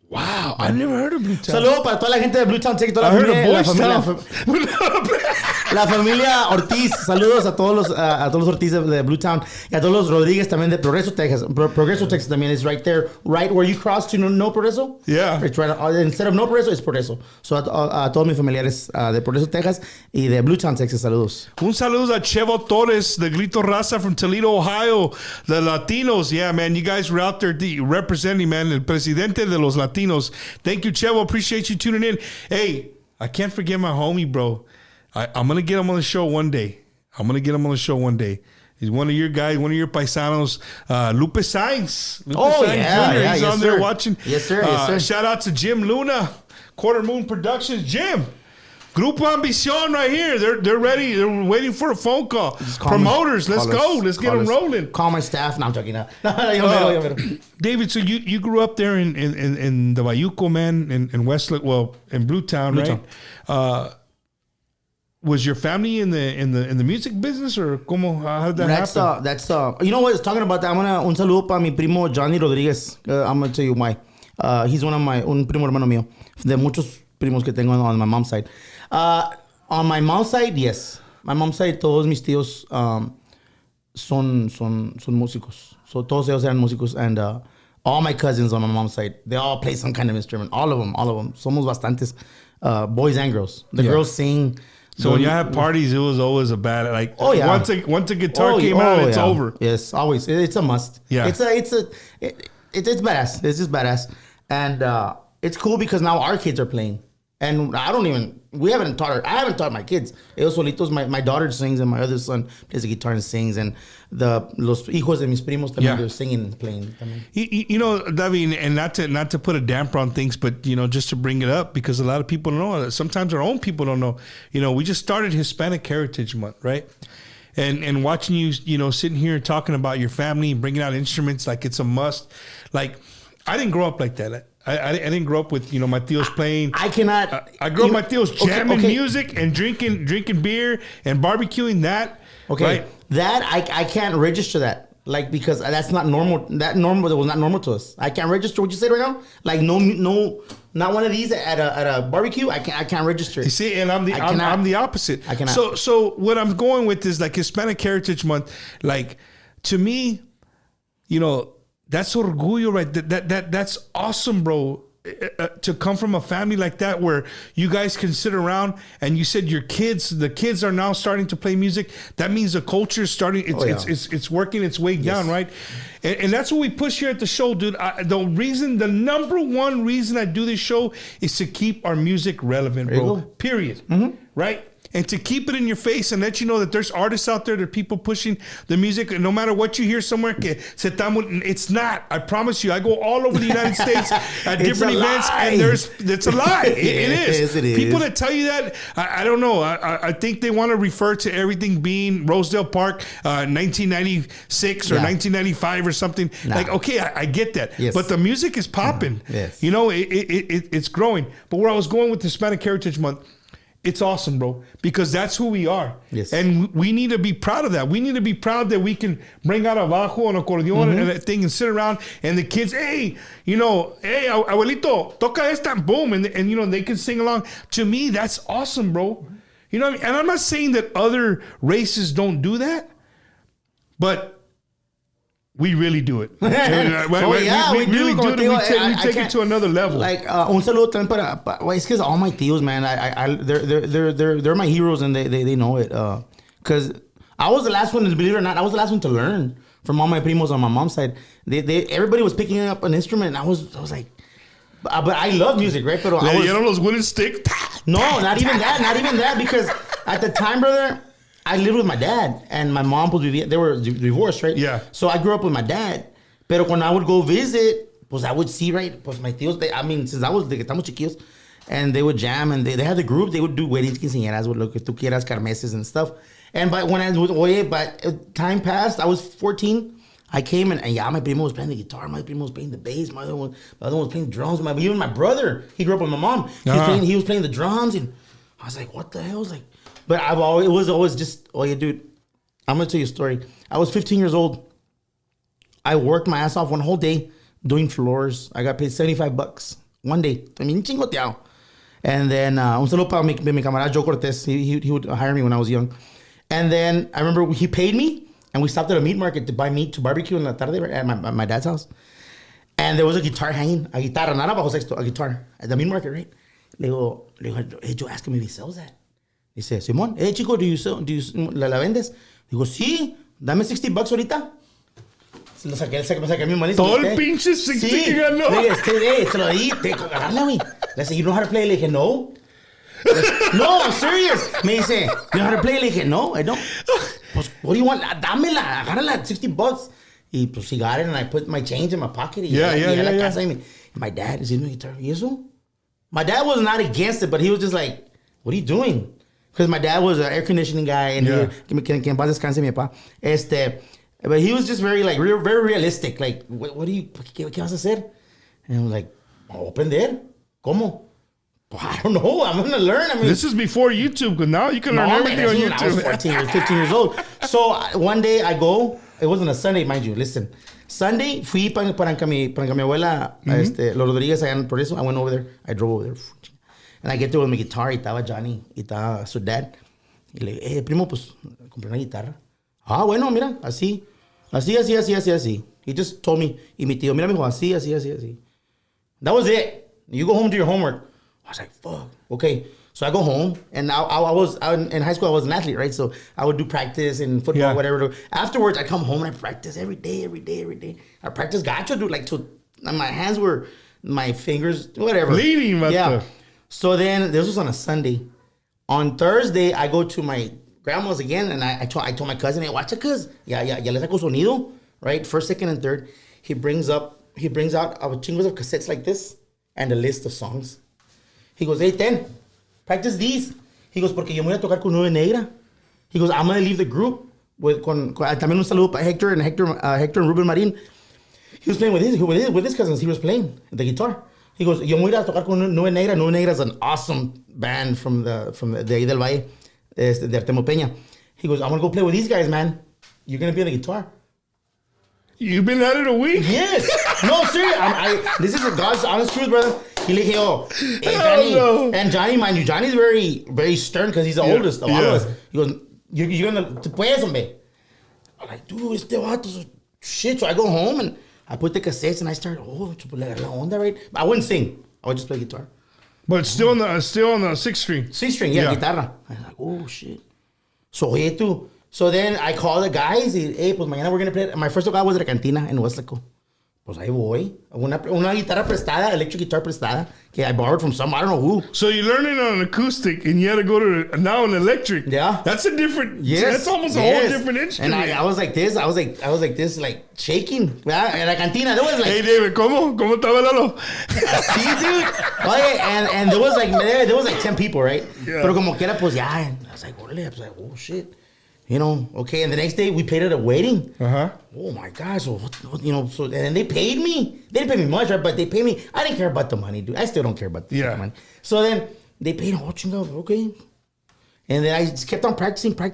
Wow, I never heard of Bluetown. Saludos para toda la gente de Bluetown, Texas, toda la familia Ortiz. Saludos a todos los Ortiz de Bluetown y a todos los Rodríguez también de Progreso, Texas. Progreso, Texas también is right there, right where you cross to No Progreso. Yeah. It's right, instead of No Progreso, it's Progreso. So a todos mis familiares de Progreso, Texas y de Bluetown, Texas, saludos. Un saludo a Chevo Torres, the Grito Raza from Toledo, Ohio, the Latinos. Yeah, man, you guys were out there representing, man, el presidente de los Latinos. Thank you, Chevo. Appreciate you tuning in. Hey, I can't forget my homie, bro. I'm going to get him on the show one day. He's one of your guys, one of your paisanos, Lupe Sainz. He's on there watching. Yes, sir. Shout out to Jim Luna, Quarter Moon Productions. Jim, Grupo Ambizzion right here. They're ready. They're waiting for a phone call. Promoters, let's go. Let's get them rolling. Call my staff. No, I'm joking. David, so you grew up there in the Bayuco, man, in Westland, in Bluetown, right? Was your family in the music business, or how did that happen? That's you know what? Talking about that, un saludo para mi primo Johnny Rodriguez. I'm gonna tell you why. He's un primo hermano mío. De muchos primos que tengo on my mom's side. On my mom's side, yes. My mom's side, todos mis tíos son músicos. So todos ellos eran músicos, and all my cousins on my mom's side, they all play some kind of instrument. All of them. Somos bastantes, boys and girls. The girls sing. So when you have parties, it was always a bad, like, once a guitar came out, it's over. Yes, always. It's a must. Yeah. It's badass. It's just badass. And it's cool because now our kids are playing. And we haven't taught her. I haven't taught my kids. Ellos solitos, my daughter sings and my other son plays the guitar and sings. And los hijos de mis primos también, they're singing and playing. You know, David, and not to put a damper on things, but, you know, just to bring it up, because a lot of people don't know. Sometimes our own people don't know. You know, we just started Hispanic Heritage Month, right? And watching you, you know, sitting here talking about your family and bringing out instruments like it's a must. Like, I didn't grow up like that. I didn't grow up with, you know, my tios playing. I cannot. I grew up my tios jamming music and drinking beer and barbecuing that. Okay, right? That I can't register that. Like, because that's not normal. That was not normal to us. I can't register what you said right now. Like, no, not one of these at a barbecue. I can't register it. You see, and I'm the opposite. I cannot. So what I'm going with is like Hispanic Heritage Month. Like, to me, you know, that's orgullo, right? That's awesome, bro. To come from a family like that where you guys can sit around and you said the kids are now starting to play music. That means the culture is starting. It's working its way down, right? And that's what we push here at the show, dude. The number one reason I do this show is to keep our music relevant, bro. Period. Mm-hmm. Right? And to keep it in your face and let you know that there's artists out there, that are people pushing the music, and no matter what you hear somewhere, it's not. I promise you, I go all over the United States at different events, and it's a lie. It is. It is. People that tell you that, I don't know. I think they want to refer to everything being Rosedale Park, 1996 or 1995 or something. Nah. Like, okay, I get that. Yes. But the music is popping. Yes. You know, it's growing. But where I was going with Hispanic Heritage Month, it's awesome, bro, because that's who we are. Yes. And we need to be proud of that. We need to be proud that we can bring out a bajo and accordion and that thing and sit around and the kids, hey, abuelito, toca esta, boom. And you know, they can sing along. To me, that's awesome, bro. You know what I mean? And I'm not saying that other races don't do that, but we really do it. We do. We take it to another level. Like, un saludo también para es que all my tios, man. They're my heroes, and they know it. Because I was the last one, believe it or not, I was the last one to learn from all my primos on my mom's side. Everybody was picking up an instrument, and I was like, but I love music, right? Pero you know those wooden sticks? No, not even that. Because at the time, brother, I lived with my dad, and my mom they were divorced, right? Yeah. So I grew up with my dad. Pero when I would go visit, pues I would see, right? Pues my tíos, since I was de que estamos chiquillos, and they would jam, and they had the group, they would do weddings, quinceañeras, lo que tú quieras, kermeses and stuff. And but time passed, I was 14. I came and my primo was playing the guitar, my primo was playing the bass, my other one was playing drums. Even my brother, he grew up with my mom. He was playing the drums, and I was like, what the hell? But it was always just, dude, I'm going to tell you a story. I was 15 years old. I worked my ass off one whole day doing floors. I got paid $75 one day. I mean, chingoteado. And then, un saludo para mi camarada Joe Cortez. He would hire me when I was young. And then I remember he paid me, and we stopped at a meat market to buy meat to barbecue in la tarde at my dad's house. And there was a guitar hanging, a guitarra, not bajo sexto, a guitar at the meat market, right? Le digo, hey, Joe, ask him if he sells that. Dice, Simón, chico, do you la vendes? Digo, sí, dame $60 ahorita. Me saqué mi manito. Todo el pinche 60 que ganó. Le dije, se lo di, agarrala, güey. Le dije, you know how to play? Le dije, no. No, I'm serious. Me dice, you know how to play? Le dije, no, I don't. Pues, what do you want? Dámela, agárrala, $60. Y pues he got it, and I put my change in my pocket. Yeah. My dad is in the guitar. ¿Y eso? My dad was not against it, but he was just like, what are you doing? Because my dad was an air conditioning guy, and que en paz descanse mi papá. But he was just very very realistic. Like, what do you, ¿qué vas a hacer? And I was like, ¿voy a aprender? ¿Cómo? Well, I don't know. I'm going to learn. I mean, this is before YouTube, because now you can learn everything on YouTube. I was 14 or 15 years old. So one day I go, it wasn't a Sunday, mind you. Listen, Sunday, fui para que mi abuela, los Rodríguez, allá por eso. I went over there. I drove over there. And I get there with my guitar, y estaba Johnny, y estaba su dad. Y le digo, primo, pues, compré una guitarra. Ah, bueno, mira, así. He just told me, y mi tío, mira, mijo, así. That was it. You go home, do your homework. I was like, fuck. Okay. So I go home, and in high school, I was an athlete, right? So I would do practice and football, whatever. Afterwards, I come home and I practice every day. I practice gacho, dude, like, till my hands were, my fingers, whatever. Bleeding, yeah. So then, this was on a Sunday. On Thursday, I go to my grandma's again, and I told my cousin, hey, watch it, cuz. Ya le saco sonido, right? First, second, and third. He brings out a chingos of cassettes like this and a list of songs. He goes, hey, Ten, practice these. He goes, porque yo me voy a tocar con Nube Negra. He goes, I'm going to leave the group con también un saludo para Hector and Ruben Marin. He was playing with his cousins. He was playing the guitar. He goes, yo me voy a tocar con Nube Negra. Nube Negra is an awesome band from the de ahí del Valle, de Artemo Peña. He goes, I'm going to go play with these guys, man. You're going to be on the guitar. You've been at it a week? Yes. No, seriously. This is a God's honest truth, brother. Y le dije, hey, Johnny. No. And Johnny, mind you, Johnny's very, very stern because he's the oldest of all of us. He goes, you're going to, puedes, hombre. I'm like, dude, este vato, shit. So I go home and I put the cassettes and I start, la onda, right? But I wouldn't sing. I would just play guitar. But still on the sixth string. Sixth string, yeah. Guitarra. I was like, oh, shit. So, oye, tú. So then I call the guys. Y, hey, pues mañana we're going to play. My first tocar was at a cantina in Westlaco. Pues ahí voy. Una guitarra prestada, electric guitar prestada, que I borrowed from some, I don't know who. So you're learning on an acoustic and you had to go to now an electric. Yeah. That's a different, that's almost a whole different instrument. And I was like this, I was like this, like shaking. Yeah, in la cantina, there was like. Hey, David, ¿cómo estaba Lalo? See, dude. Oye, and there was like 10 people, right? Yeah. Pero como quiera, pues ya. I was like, oh shit. You know, okay. And the next day we played at a wedding. Uh-huh. Oh my God. So, so and they paid me. They didn't pay me much, right? But they paid me. I didn't care about the money, dude. I still don't care about the money. So then they paid, okay. And then I just kept on practicing. From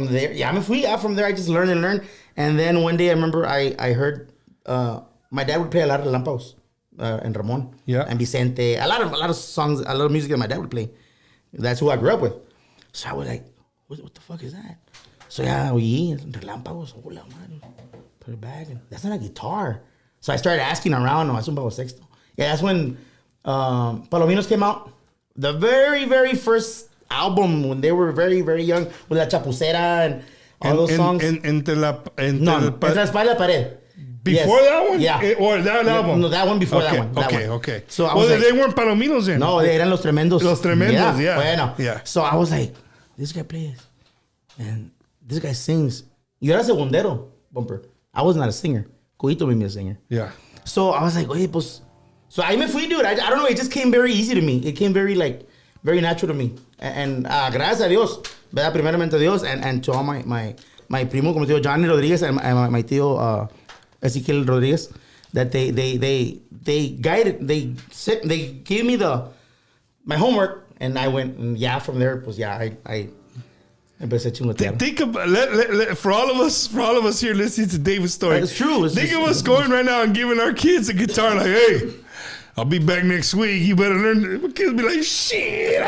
there, from there I just learned and learned. And then one day I remember I heard my dad would play a lot of Lampaos and Ramon. Yeah. And Vicente. A lot of songs, a lot of music that my dad would play. That's who I grew up with. So I was like, what the fuck is that? So yeah, relámpagos, hola, man. Put it back. That's not a guitar. So I started asking around. No, es un bajo sexto. Yeah, that's when Palominos came out. The very, very first album when they were very, very young with La Chapucera and all those songs. Entre la Espalda y la Pared. Before that one? Yeah. Or that album? No, that one before that one. Okay. So I was they weren't Palominos then? No, they eran Los Tremendos. Los Tremendos, yeah. Bueno. Yeah. So I was like, this guy plays. And this guy sings. Yo era segundero, Bumper. I was not a singer. Coito made me a singer. Yeah. So I was like, oye, pues. So ahí me fui, dude. I don't know. It just came very easy to me. It came very natural to me. And gracias a Dios, ¿verdad? Primeramente a Dios. And to all my primo, como tío Johnny Rodriguez, and my tío Ezequiel Rodriguez, that they guided, they gave me my homework. And I went, and from there, pues I empecé a chingotear. Think about for all of us here listening to David's story. It's true. Think of us going right now and giving our kids a guitar like, hey, I'll be back next week. You better learn. My kids be like, shit.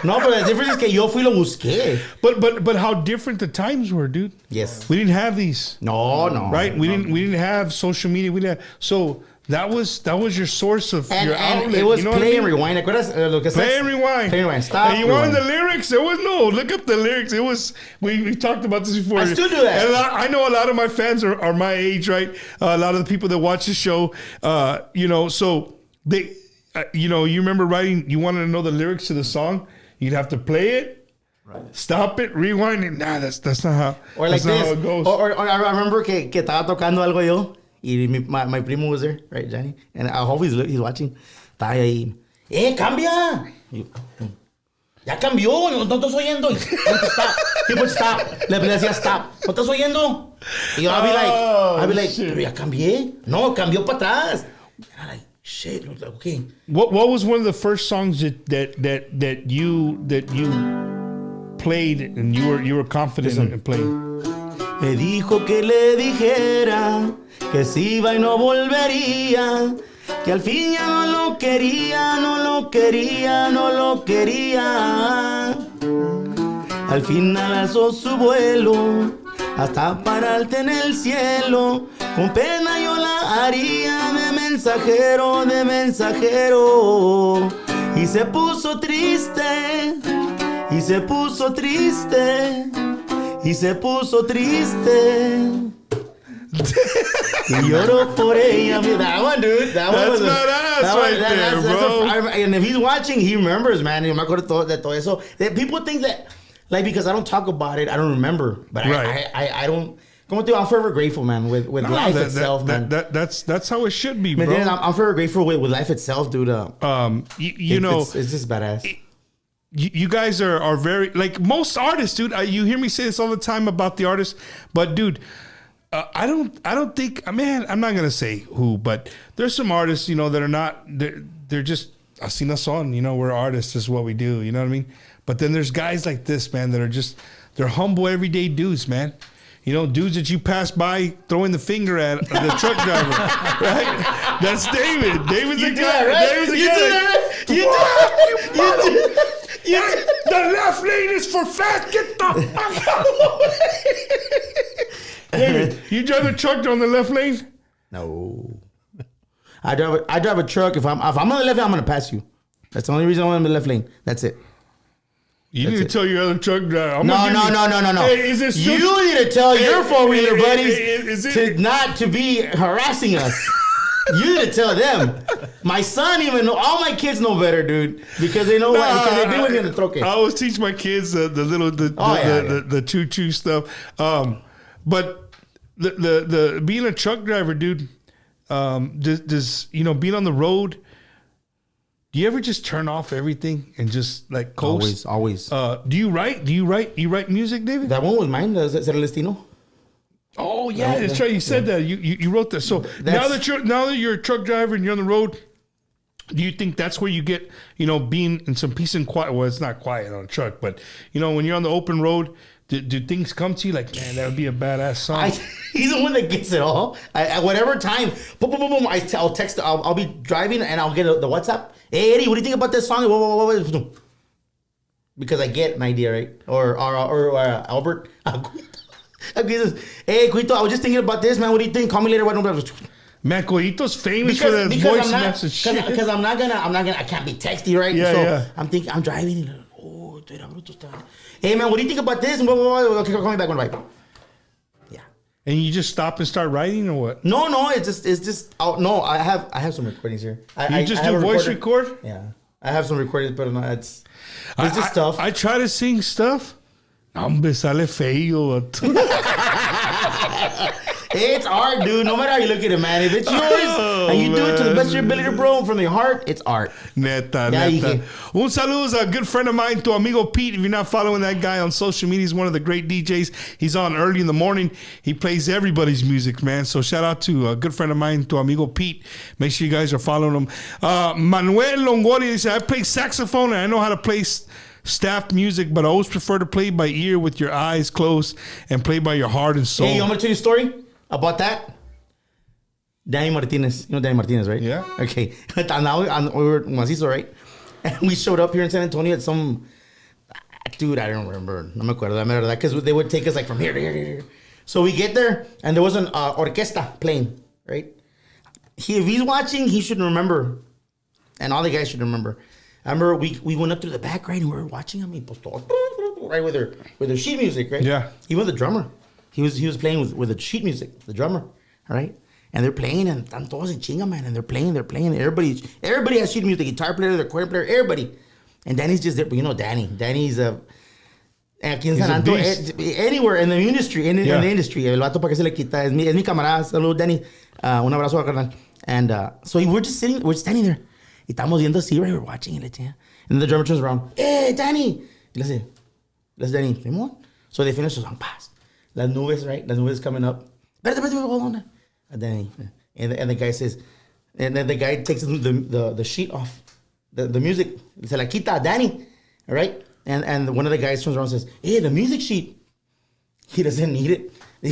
No, but the difference is que yo fui lo busqué. But how different the times were, dude. Yes. We didn't have these. No. Right? We didn't have social media. We didn't have, so that was your source of your outlet. It was you know play and I mean? rewind. Play and rewind. Play and rewind. Stop. And you wanted the lyrics? There was no. Look up the lyrics. It was. We talked about this before. I still do that. And I know a lot of my fans are my age, right? A lot of the people that watch the show, so they, you remember writing. You wanted to know the lyrics to the song. You'd have to play it. Right. Stop it, rewind it. Nah, that's not how. Or like that's not this. how it goes. Or I remember que estaba tocando algo yo. Y my primo was there, right, Johnny? And I hope he's watching. Está ahí. ¡Cambia! Ya cambió, no estás oyendo. Stop. He would stop. Le decía stop. ¿No estás oyendo? Y yo, I'll be like, pero ya cambié. No, cambió para atrás. And I'm like, shit, okay. What was one of the first songs that you played and you were confident in playing? Me dijo que le dijera que se iba y no volvería, que al fin ya no lo quería. Al final alzó su vuelo hasta pararte en el cielo. Con pena yo la haría de mensajero. Y se puso triste. Lloro por ella. That one, dude. That one was badass right there, bro. And if he's watching, he remembers, man. Yo me acuerdo de todo eso. People think that, like, because I don't talk about it, I don't remember. But right. I don't. Como te digo, I'm forever grateful, man, with life itself, man. That's how it should be, bro. I'm forever grateful with life itself, dude. You know, it's just badass. You guys are very, like, most artists, dude. You hear me say this all the time about the artists, but dude, I don't think, man, I'm not gonna say who, but there's some artists, you know, that are not. They're just así no son. You know, we're artists. This is what we do. You know what I mean? But then there's guys like this, man, that are just, they're humble, everyday dudes, man. You know, dudes that you pass by throwing the finger at the truck driver, right? That's David. David's a guy. Right? David's a You guy. do that, right? You do. The left lane is for fast. Get the fuck out. David, you drive the truck on the left lane? No. I drive a truck. If I'm on the left lane, I'm gonna pass you. That's the only reason I'm in the left lane. That's it. You need to tell your other truck driver. No. Hey, is this you need to tell your four-wheeler buddies to to be harassing us. You need to tell them. My son even know. All my kids know better, dude, because they know what. Because they've been with me in the troque. I always teach my kids the choo-choo stuff. But the being a truck driver, dude, does you know, being on the road, do you ever just turn off everything and just like coast? Always. Do you write? You write music, David? That one was mine. Ser el destino. Oh yeah, that's right. You said that. You wrote that. So now that you're a truck driver and you're on the road, do you think that's where you get, you know, being in some peace and quiet? Well, it's not quiet on a truck, but you know, when you're on the open road, do things come to you like, man, that would be a badass song? He's the one that gets it all. At whatever time, boom, boom, boom, boom. I'll text. I'll be driving and I'll get the WhatsApp. Hey Eddie, what do you think about this song? Because I get an idea, right? Or Albert. Hey, Cuito, I was just thinking about this, man. What do you think? Call me later. Man, Coito's famous for that voice message shit. Because I'm not gonna. I can't be texty, right? Yeah. I'm thinking. I'm driving. Hey, man, what do you think about this? Okay, call me back when I write. Yeah. And you just stop and start writing, or what? No. It's just. Oh, no, I have some recordings here. You just do voice record? Yeah, I have some recordings, but no, it's just stuff. I try to sing stuff. Hombre, sale feo. It's art, dude. No matter how you look at it, man. If it's yours and you do it to the best of your ability, bro, from your heart, it's art. Neta. Un saludo is a good friend of mine, tu amigo Pete. If you're not following that guy on social media, he's one of the great DJs. He's on early in the morning. He plays everybody's music, man. So shout out to a good friend of mine, tu amigo Pete. Make sure you guys are following him. Manuel Longori said, I play saxophone and I know how to play staff music, but I always prefer to play by ear with your eyes closed and play by your heart and soul. Hey, you want me to tell you a story about that? Danny Martinez. You know Danny Martinez, right? Yeah. Okay. Now we were macizo, right? And we showed up here in San Antonio at some... Dude, I don't remember. No me acuerdo. Because they would take us like from here to here to here. So we get there, and there was an orquesta playing, right? If he's watching, he should remember. And all the guys should remember. I remember we went up through the back, right, and we were watching him. Right with their sheet music, right? Yeah. He was the drummer. He was playing with the sheet music, the drummer, all right? And they're playing, and están todos en chinga, man. And they're playing. Everybody has sheet music, the guitar player, the accordion player, everybody. And Danny's just there. But you know Danny. Danny's aquí en San Antonio, anywhere in the industry, in the industry. El vato pa' que se le quita. Es mi camarada. Saludos, Danny. Un abrazo, carnal. And so we're standing there. Y estamos viendo así, right? We're watching it. And then the drummer turns around. Hey, Danny. Y let's Danny. So they finish the song. Pass. Las nubes, right? Las nubes coming up. Espérate, hold on. And then the guy says, and then the guy takes the sheet off, the music. Se la quita, Danny. All right? And one of the guys turns around and says, hey, the music sheet. He doesn't need it. They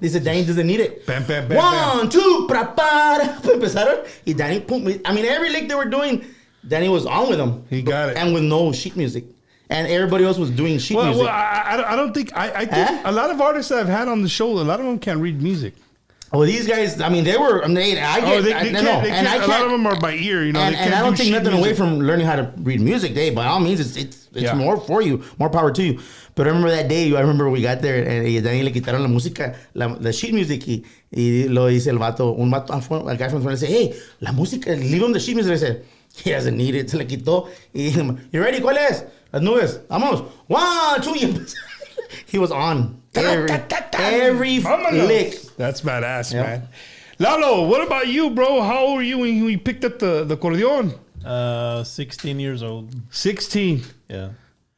said Danny doesn't need it. Bam, 1, 2, para. Empezaron. Y Danny, I mean, every lick they were doing, Danny was on with them. He got it. And with no sheet music. And everybody else was doing sheet music. Well, I don't think, I think a lot of artists that I've had on the show, a lot of them can't read music. Well, these guys, I mean, they were. I mean, I get. They I can't. A lot of can't. them are by ear, you know. And, they can't I don't do take sheet nothing away music. from learning how to read music. Hey, by all means, it's Yeah. more for you, more power to you. But I remember that day. I remember we got there and Daniel le quitaron la música, the sheet music, y lo dice el vato, un vato, a guy from the front, say, hey, la música, leave him the sheet music. I said, he doesn't need it. Se le quitó. Y, you ready? ¿Cuál es? Las nubes. Vámonos. 1, 2. Y he was on every lick. That's badass, Yep. man. Lalo, what about you, bro? How old were you when you picked up the acordeon? 16 years old. 16. Yeah.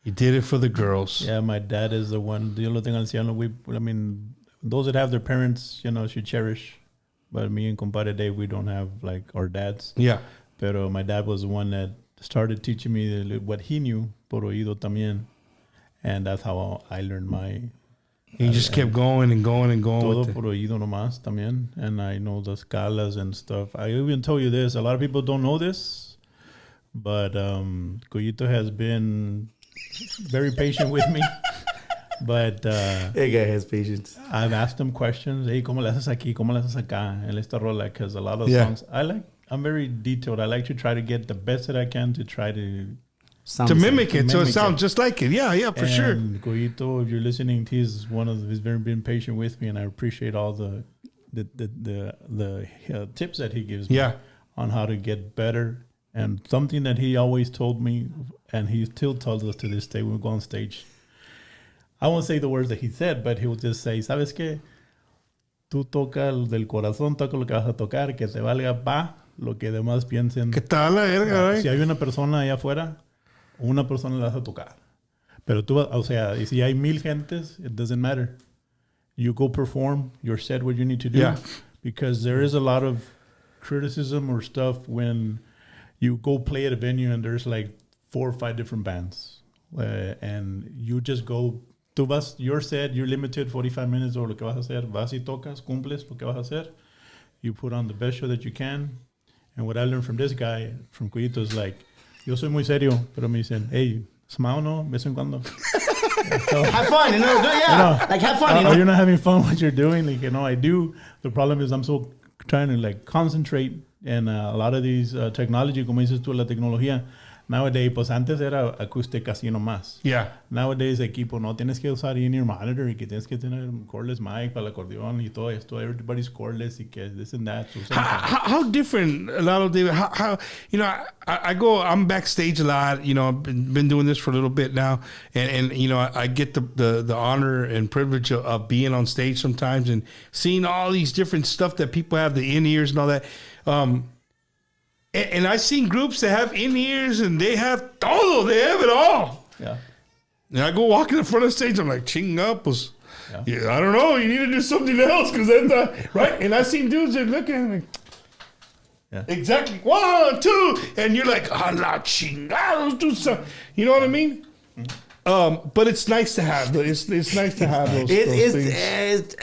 You did it for the girls. Yeah, my dad is the one. The only thing anciano, I mean, those that have their parents, should cherish. But me and compadre Dave, we don't have like our dads. Yeah. Pero my dad was the one that started teaching me what he knew, por oído también. And that's how I learned my... He just kept going and going and going Todo with it. por oído nomás también. And I know the scalas and stuff. I even told you this. A lot of people don't know this. But Coyito has been very patient with me. But That guy has patience. I've asked him questions. Hey, ¿cómo le haces aquí? ¿Cómo le haces acá? En esta rola. Because a lot of Yeah. songs, I'm very detailed. I like to try to get the best that I can to try to... Sounds To the same. mimic it, so it Mimic sounds it. just like it. Yeah, for sure. And Goyito, if you're listening, he's very been patient with me, and I appreciate all the tips that he gives me Yeah. on how to get better. And something that he always told me, and he still tells us to this day when we go on stage. I won't say the words that he said, but he will just say, ¿sabes qué? Tú toca del corazón, toca lo que vas a tocar, que te valga pa lo que demás piensen. ¿Qué tal la verga, right? Si hay una persona allá afuera, una persona la vas a tocar. Pero tú, o sea, y si hay 1000 gentes, it doesn't matter. You go perform, you're said what you need to do. Yeah. Because there is a lot of criticism or stuff when you go play at a venue and there's like 4 or 5 different bands. And you just go, tú vas, you're set, you're limited 45 minutes o lo que vas a hacer. Vas y tocas, cumples lo que vas a hacer. You put on the best show that you can. And what I learned from this guy, from Cuyito, is like, yo soy muy serio, pero me dicen, hey, smile, no, vez en cuando. So, Have fun, like have fun, Are you not having fun what you're doing? Like, I do. The problem is I'm so trying to like concentrate, and a lot of these technology, como dices tú, la tecnología, nowadays, pues antes era acústica así nomás. Yeah. Nowadays, equipo, no tienes que usar in-ear monitor y que tienes que tener cordless mic para el acordeón y todo esto. Everybody's cordless y que this and that. So How different, Lalo, David? How I'm backstage a lot. I've been doing this for a little bit now, and I get the honor and privilege of being on stage sometimes and seeing all these different stuff that people have, the in-ears and all that. And I've seen groups that have in-ears and they have todo. They have it all. yeah. And I go walk in the front of the stage. I'm like, ching up. Yeah. I don't know. You need to do something else because that's not right. And I've seen dudes that look at me like, Yeah. exactly 1, 2, and you're like, a la chingados, do something. You know what I mean? But it's nice to have. It's nice to have those things.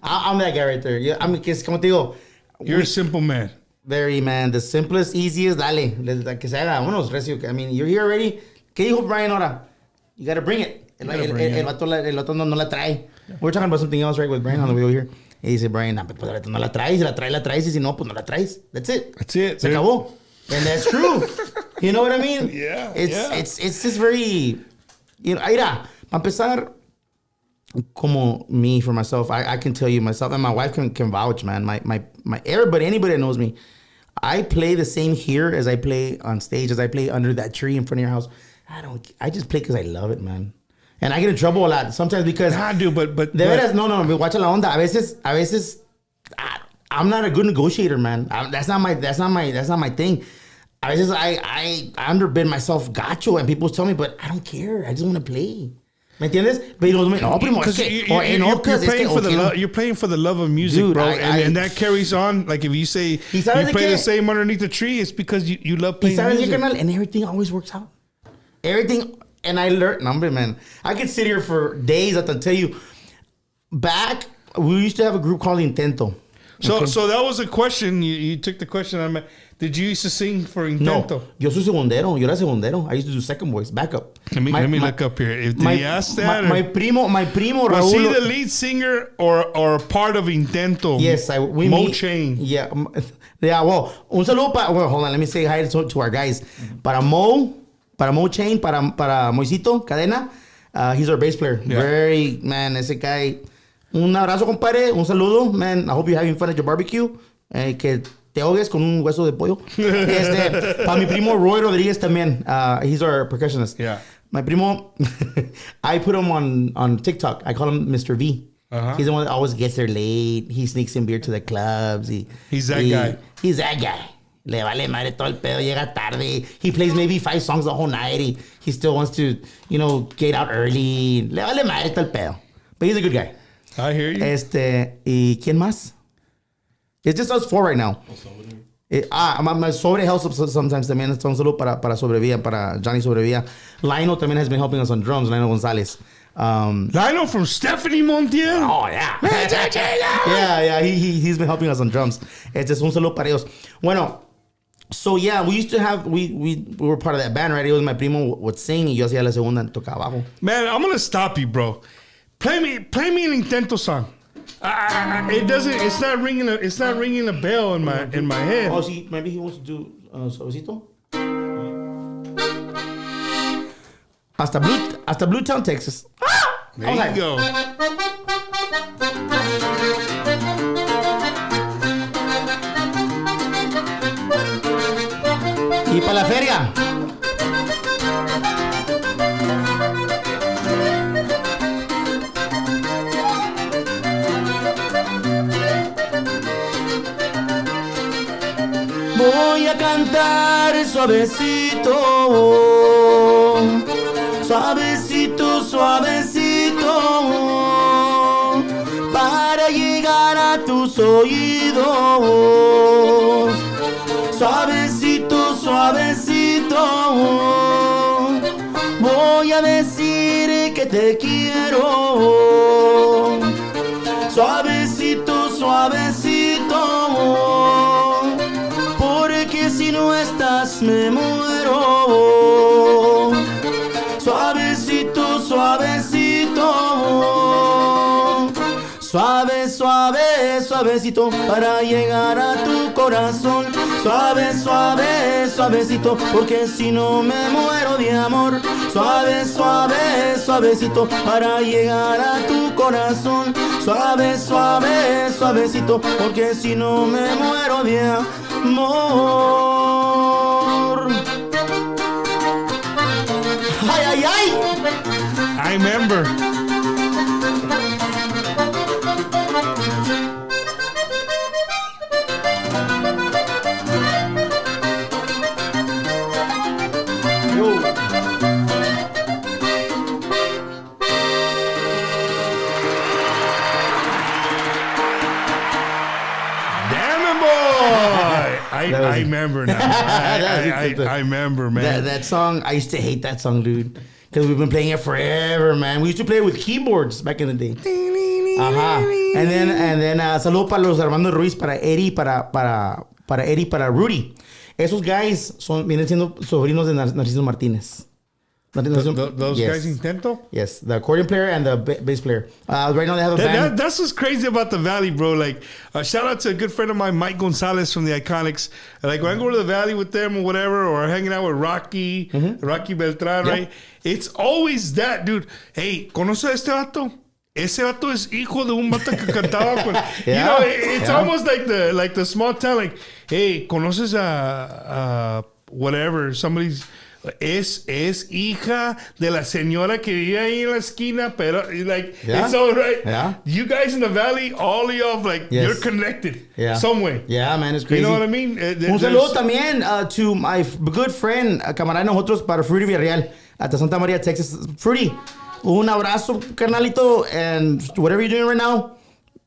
I'm that guy right there. Yeah, I mean, como te digo, You're a simple man. very, man. The simplest, easiest, dale. Que se haga. Vámonos, recio. I mean, you're here already. ¿Qué dijo Brian ahora? You gotta bring it. El vato no la trae. We're talking about something else, right, with Brian on the way over here. Y dice Brian, no, pues la traes. La traes. Y si no, pues no la traes. That's it. That's it. Se acabó. And that's true. You know what I mean? Yeah, It's just very... Mira, para empezar... Como me, for myself, I can tell you myself, and my wife can vouch, man. My everybody, anybody that knows me, I play the same here as I play on stage, as I play under that tree in front of your house. I just play because I love it, man. And I get in trouble a lot sometimes because I do, but de veras, no, watch la onda. A veces, I'm not a good negotiator, man. That's not my thing. A veces I underbid myself gacho, and people tell me, but I don't care. I just want to play. ¿Me entiendes? Pero no, primo, es que... You're playing for the love of music, Dude, bro. And that carries on. Like if you say you play the same underneath the tree, it's because you love playing music. And everything always works out. Everything... And I learned... Number, man. I could sit here for days and tell you... Back, we used to have a group called Intento. So that was a question. You took the question. Did you used to sing for No, Intento? yo soy segundero. Yo era segundero. I used to do second voice, backup. Let me look up here. Did he ask that? My primo Raúl. Was he the lead singer or part of Intento? Yes, Mo Chain. Yeah, well, un saludo hold on, let me say hi to our guys. Para Mo Chain, para Moisito Cadena, he's our bass player. Yeah. Very, man, ese guy. Un abrazo, compadre, un saludo, man. I hope you're having fun at your barbecue. Que te ahogues con un hueso de pollo. Para mi primo Roy Rodríguez también. He's our percussionist. Yeah. My primo, I put him on TikTok. I call him Mr. V. Uh-huh. He's the one that always gets there late. He sneaks in beer to the clubs. He's that guy. He's that guy. Le vale madre todo el pedo. Llega tarde. He plays maybe 5 songs the whole night. He still wants to, get out early. Le vale madre todo el pedo. But he's a good guy. I hear you. ¿Y quién más? It's just us 4 right now. My sobre helps sometimes también. Un saludo para Sobrevía, para Johnny Sobrevía. Lionel también has been helping us on drums. Lionel Gonzalez. Lionel from Stephanie Montiel. Oh, yeah. Yeah, he's been helping us on drums. Este es un saludo para ellos. Bueno, so yeah, we used to have, we were part of that band, right? It was my primo would sing y yo hacía la segunda, tocaba bajo. Man, I'm gonna stop you, bro. Play me an Intento song. It's not ringing a bell in my head. Oh, see, maybe he wants to do Suavecito. Hasta Bluetown, Texas. There you go. Y para la feria. Voy a cantar suavecito, suavecito, suavecito, para llegar a tus oídos. Suavecito, suavecito, voy a decir que te quiero. Suavecito, suavecito, porque si no estás me muero. Suavecito, suavecito, suave, suave, suavecito, para llegar a tu corazón. Suave, suave, suavecito, porque si no me muero de amor. Suave, suave, suavecito, para llegar a tu corazón. Suave, suave, suavecito, porque si no me muero de amor. Ay, ay, ay. I remember. I remember now. I remember, man. That song, I used to hate that song, dude. Because we've been playing it forever, man. We used to play it with keyboards back in the day. And then saludo para los Armando Ruiz, para Eddie, para Eddie, para Rudy. Esos guys vienen siendo sobrinos de Narciso Martínez. Those guys Intento? Yes, the accordion player and the bass player. Right now they have a band. That's what's crazy about the Valley, bro. Like, shout out to a good friend of mine, Mike Gonzalez from the Iconics. Like, when I go to the Valley with them or whatever, or hanging out with Rocky, Rocky Beltran, right? It's always that, dude. Hey, ¿conoces a este vato? Ese vato es hijo de un vato que cantaba con... You know, it's almost like the small town, like, hey, ¿conoces a whatever, somebody's... Es hija de la señora que vive ahí en la esquina, pero like it's all right. Yeah. You guys in the Valley, all of y'all, like you're connected some way. Yeah, man, it's crazy. You know what I mean? Un saludo también to my good friend, camarada de nosotros, para Fruity Villarreal, hasta Santa Maria, Texas. Fruity, un abrazo, carnalito, and whatever you're doing right now,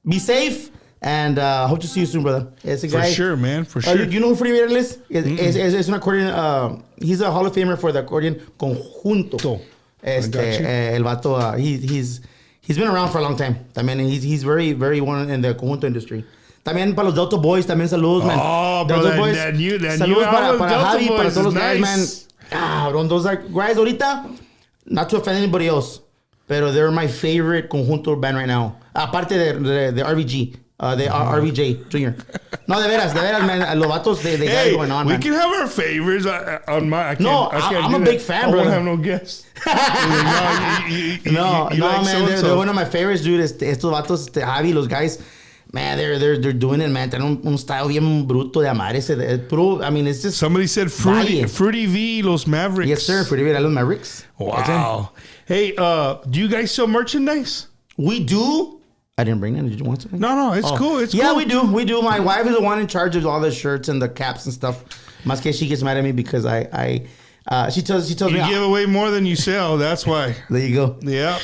be safe. And hope to see you soon, brother. It's a guy. For sure, man. For sure. You know who Fruity Villarreal is? Es un accordion. He's a Hall of Famer for the accordion conjunto. El vato, he's been around for a long time. I mean, he's very, very one in the conjunto industry. También para los Delta Boys, también saludos, man. Oh, Delta bro, Boys. that new Saludos album, para Delta Javi, para Boys todos los is guys, man. nice. Bro, those are guys ahorita, not to offend anybody else, pero they're my favorite conjunto band right now. Aparte de RVG. The RVJ Jr. No, de veras, man. Los vatos, they got it going on, we man. can have our favorites on my. I can't, No, I can't I'm do a that. big fan, I bro. won't have no guests. No, you like man. so-and-so. They're one of my favorites, dude. Estos vatos, Javi, los guys, man, they're doing it, man. Tienen un style bien bruto de amar ese. I mean, it's just. Somebody said Valle. Fruity V, Los Mavericks. Yes, sir. Pretty good. I love Mavericks. Wow. Hey, do you guys sell merchandise? We do. I didn't bring that. Did you want something? No, it's cool. It's yeah, cool. we do. My wife is the one in charge of all the shirts and the caps and stuff. Más que she gets mad at me because she tells You me. give away more than you sell. That's why. There you go. Yeah.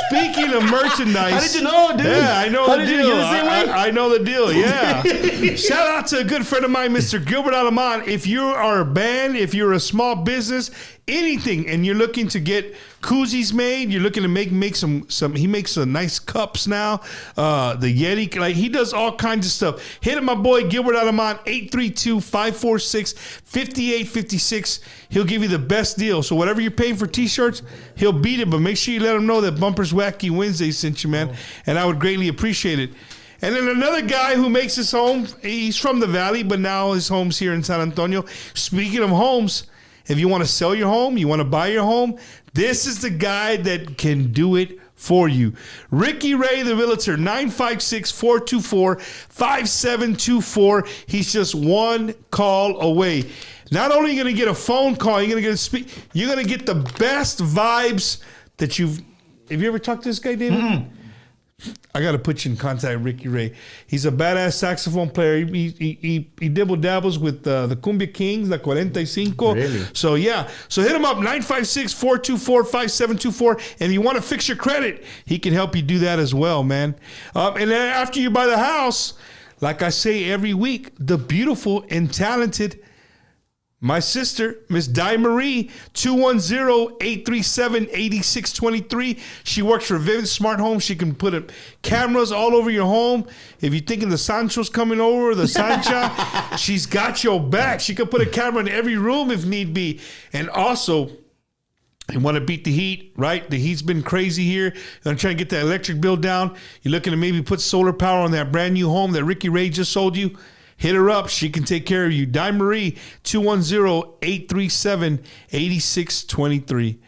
Speaking of merchandise. How did you know, dude? Yeah, I know How the did you deal. get the same way? I know the deal. Yeah. Shout out to a good friend of mine, Mr. Gilbert Alamán. If you are a band, if you're a small business, anything, and you're looking to get koozies made, you're looking to make some. He makes some nice cups now. The Yeti, like he does all kinds of stuff. Hit my boy Gilbert Alamán, 832-546-5856. He'll give you the best deal. So whatever you're paying for t-shirts, he'll beat it. But make sure you let him know that Bumper's Wacky Wednesday sent you, man. And I would greatly appreciate it. And then another guy who makes his home, he's from the Valley, but now his home's here in San Antonio. Speaking of homes, if you want to sell your home, you want to buy your home, this is the guy that can do it for you. Ricky Ray, the realtor, 956-424-5724. He's just one call away. Not only are you going to get a phone call, you're going to get the best vibes that you've. Have you ever talked to this guy, David? Mm-hmm. I got to put you in contact with Ricky Ray. He's a badass saxophone player. He dibble dabbles with the Cumbia Kings, the 45. Really? So, yeah. So hit him up, 956-424-5724. And if you want to fix your credit, he can help you do that as well, man. And then after you buy the house, like I say every week, the beautiful and talented my sister, Miss Di Marie, 210-837-8623. She works for Vivid Smart Home. She can put cameras all over your home. If you're thinking the Sancho's coming over, the Sancha, she's got your back. She can put a camera in every room if need be. And also, you want to beat the heat, right? The heat's been crazy here. I'm trying to get that electric bill down. You're looking to maybe put solar power on that brand new home that Ricky Ray just sold you. Hit her up. She can take care of you. Di Marie, 210-837-8623.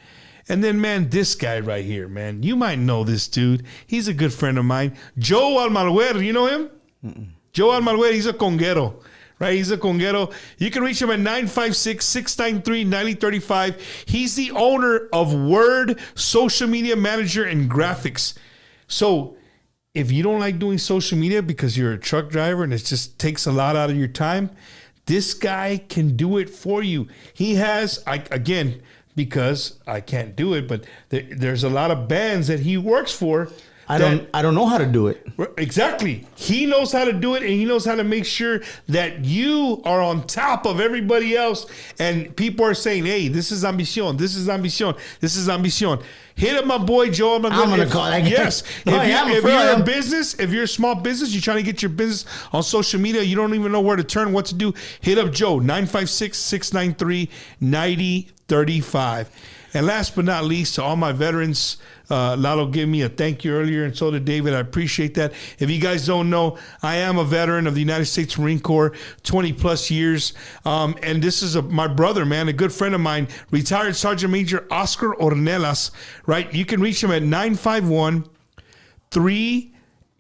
And then, man, this guy right here, man. You might know this dude. He's a good friend of mine. Joe Almaguer. You know him? Mm-mm. Joe Almaguer, he's a conguero. Right? He's a conguero. You can reach him at 956-693-9035. He's the owner of Word Social Media Manager and Graphics. So, if you don't like doing social media because you're a truck driver and it just takes a lot out of your time, this guy can do it for you. He has, again, because I can't do it, but there's a lot of bands that he works for. I don't know how to do it. Exactly. He knows how to do it, and he knows how to make sure that you are on top of everybody else. And people are saying, hey, this is Ambicion. This is Ambicion. This is Ambicion. Hit up my boy Joe. I'm going to call that guy. Yes. If you're a business, if you're a small business, you're trying to get your business on social media, you don't even know where to turn, what to do, hit up Joe, 956-693-9035. And last but not least, to all my veterans, Lalo gave me a thank you earlier, and so did David. I appreciate that. If you guys don't know, I am a veteran of the United States Marine Corps, 20 plus years. And this is my brother, man, a good friend of mine, retired Sergeant Major Oscar Ornelas, right? You can reach him at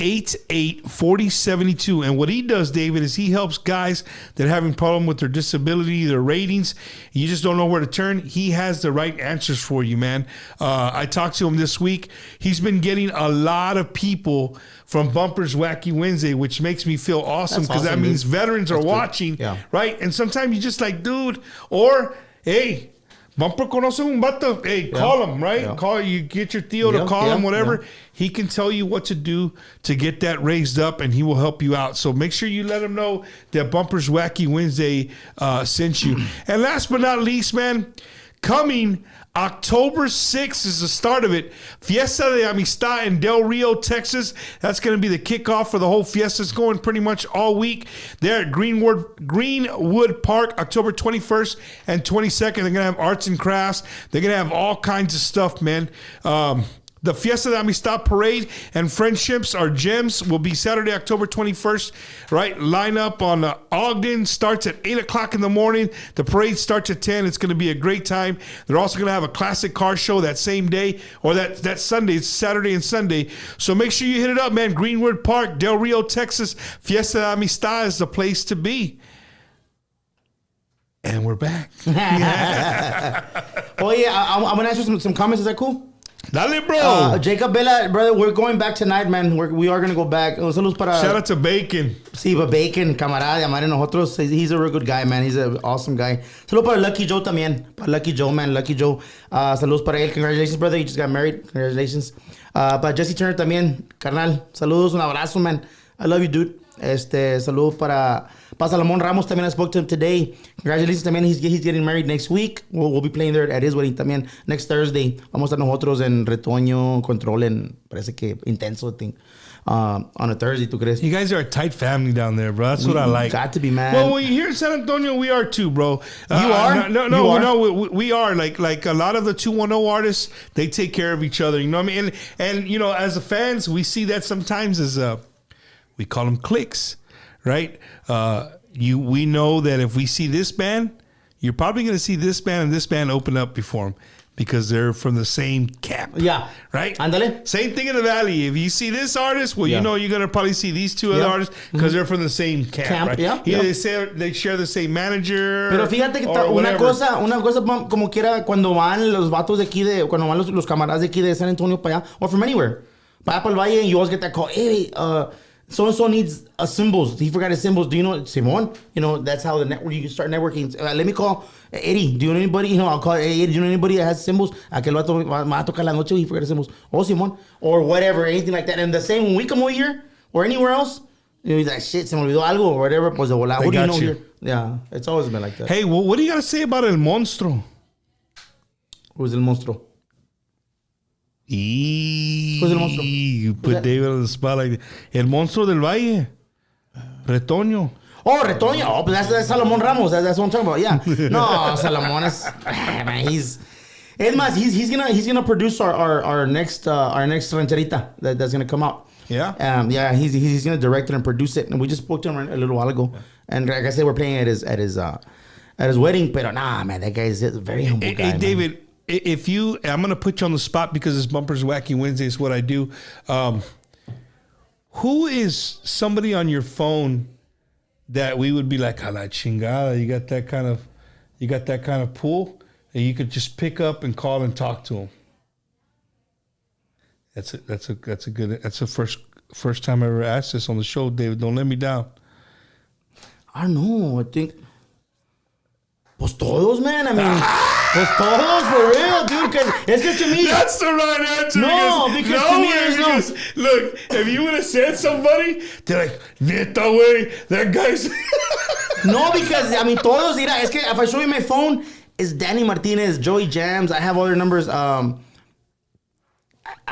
951-388-4072. And what he does, David, is he helps guys that are having problem with their disability, their ratings. You just don't know where to turn. He has the right answers for you, man. I talked to him this week. He's been getting a lot of people from Bumper's Wacky Wednesday, which makes me feel awesome because that means veterans are watching, right? And sometimes you just like, dude, or, hey, Bumper conoce un vato. Hey, call him, right? Yeah. Call you, get your tío to call him, whatever. Yeah. He can tell you what to do to get that raised up, and he will help you out. So make sure you let him know that Bumper's Wacky Wednesday sent you. And last but not least, man, coming October 6th is the start of it. Fiesta de Amistad in Del Rio, Texas. That's going to be the kickoff for the whole fiesta. It's going pretty much all week. They're at Greenwood Park, October 21st and 22nd. They're going to have arts and crafts. They're going to have all kinds of stuff, man. The Fiesta de Amistad Parade and Friendships Are Gems will be Saturday, October 21st, right? Line up on Ogden. Starts at 8 o'clock in the morning. The parade starts at 10. It's going to be a great time. They're also going to have a classic car show that same day, or that Sunday. It's Saturday and Sunday. So make sure you hit it up, man. Greenwood Park, Del Rio, Texas. Fiesta de Amistad is the place to be. And we're back. Oh, yeah. I'm going to answer some comments. Is that cool? Dale, bro. Jacob Vela, brother, we're going back tonight, man. We are going to go back. Saludos para... Shout out to Bacon. Sí, but Bacon, camarada, llamar en nosotros. He's a real good guy, man. He's an awesome guy. Saludos para Lucky Joe también. Para Lucky Joe, man. Lucky Joe. Saludos para él. Congratulations, brother. You just got married. Congratulations. Para Jesse Turner también. Carnal, saludos. Un abrazo, man. I love you, dude. Saludos para Salomón Ramos también. I spoke to him today. Congratulations también. He's getting married next week. We'll be playing there at his wedding también. Next Thursday. Vamos a estar nosotros en Retoño, Control, en parece que Intenso thing. On a Thursday, ¿tú crees? You guys are a tight family down there, bro. That's what I like. Got to be, man. Well, here in San Antonio, we are too, bro. You are? No, we are. Like a lot of the 210 artists, they take care of each other. You know what I mean? And you know, as the fans, we see that sometimes as we call them cliques, right? We know that if we see this band, you're probably going to see this band and this band open up before them because they're from the same camp. Yeah. Right? Ándale. Same thing in the Valley. If you see this artist, well, you know you're going to probably see these two other artists because they're from the same camp, right? Yeah. They share the same manager. Pero fíjate que una cosa como quiera cuando van los vatos de aquí, cuando van los camaradas de aquí de San Antonio para allá, or from anywhere, para allá para el Valle, and you always get that call, hey, so-and-so needs symbols. He forgot his symbols. Do you know Simon? You know, that's how the network, you can start networking. Let me call Eddie. Do you know anybody? You know, I'll call Eddie. Do you know anybody that has symbols? Aquel vato va a tocar la noche, he forgot his symbols. Oh, Simon. Or whatever, anything like that. And the same when we come over here or anywhere else, you know, he's like, shit, se me olvidó algo or whatever. Pues de volada. What do you know here? Yeah, it's always been like that. Hey, well, what do you got to say about El Monstruo? Who's El Monstruo? Who's El Monstruo? You put David on the spot like that. El Monstruo del Valle. Retoño. Oh, Retoño. Oh, but that's Salomón Ramos. That's what I'm talking about. Yeah. No, Salomón is... Man, he's gonna produce our next rancherita that's gonna come out. Yeah. Yeah. He's gonna direct it and produce it. And we just spoke to him a little while ago. And like I said, we're playing at his wedding. But nah, man, that guy is a very humble guy. Hey, David. I'm going to put you on the spot because this Bumper's Wacky Wednesday is what I do. Who is somebody on your phone that we would be like, a la chingada, you got that kind of pull, and you could just pick up and call and talk to him? That's the first time I ever asked this on the show, David. Don't let me down. I don't know. I think, pues todos, man. I mean. Pues todos, for real, dude. It's just to me. That's the right answer. No, because to me, there's no. Look, if you would have said somebody, they're like, neta, way, that guy's. No, because, I mean, todos, mira, es que if I show you my phone, it's Danny Martinez, Joey Jams. I have other numbers. I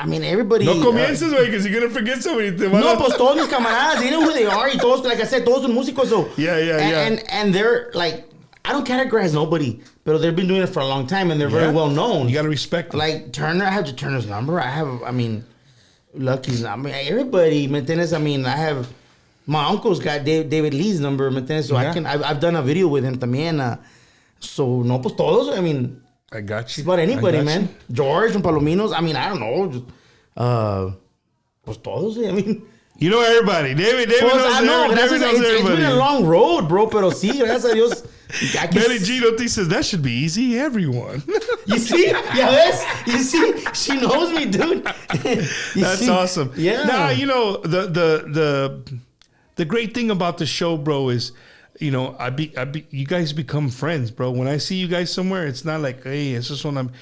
mean, everybody. No comiences, güey, because you're going to forget somebody. No, pues todos mis camaradas, they know who they are. Y todos, like I said, todos son músicos. So. Yeah. And they're like, I don't categorize nobody, but they've been doing it for a long time and they're very well known. You got to respect them. Like Turner, I have Turner's number. Lucky's number. Everybody, ¿me entiendes? I mean, I have, my uncle's got David Lee's number, ¿me entiendes? So I've done a video with him también. So, no, pues todos, I mean. I got you. About anybody, man. George from Palominos, I mean, I don't know. Pues todos, I mean. You know everybody. David knows everybody. It's been a long road, bro, pero sí, gracias a Dios. Melly Gino says that should be easy. Everyone. You see? Yes. You see? She knows me, dude. That's awesome. Yeah. Now, you know, the great thing about the show, bro, is, you know, you guys become friends, bro. When I see you guys somewhere, it's not like, hey, it's just when I'm.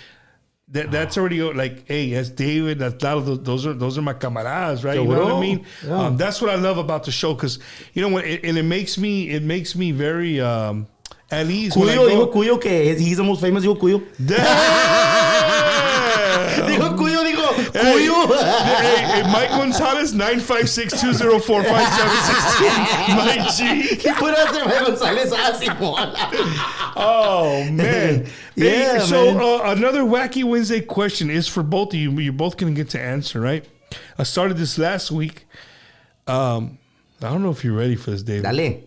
That's already like, hey, that's David, that's Lalo, those are my camaradas, right? You know what I mean? Yeah. That's what I love about the show, because you know what, and it makes me very at ease. Cuyo, dijo Cuyo que he's the most famous. Dijo Cuyo. tuyo. Hey, Mike Gonzalez, 956-204-5762. My G. He put out there, Mike Gonzalez. Oh, man. Yeah, so man. another Wacky Wednesday question is for both of you. You're both going to get to answer, right? I started this last week. I don't know if you're ready for this, David. Dale.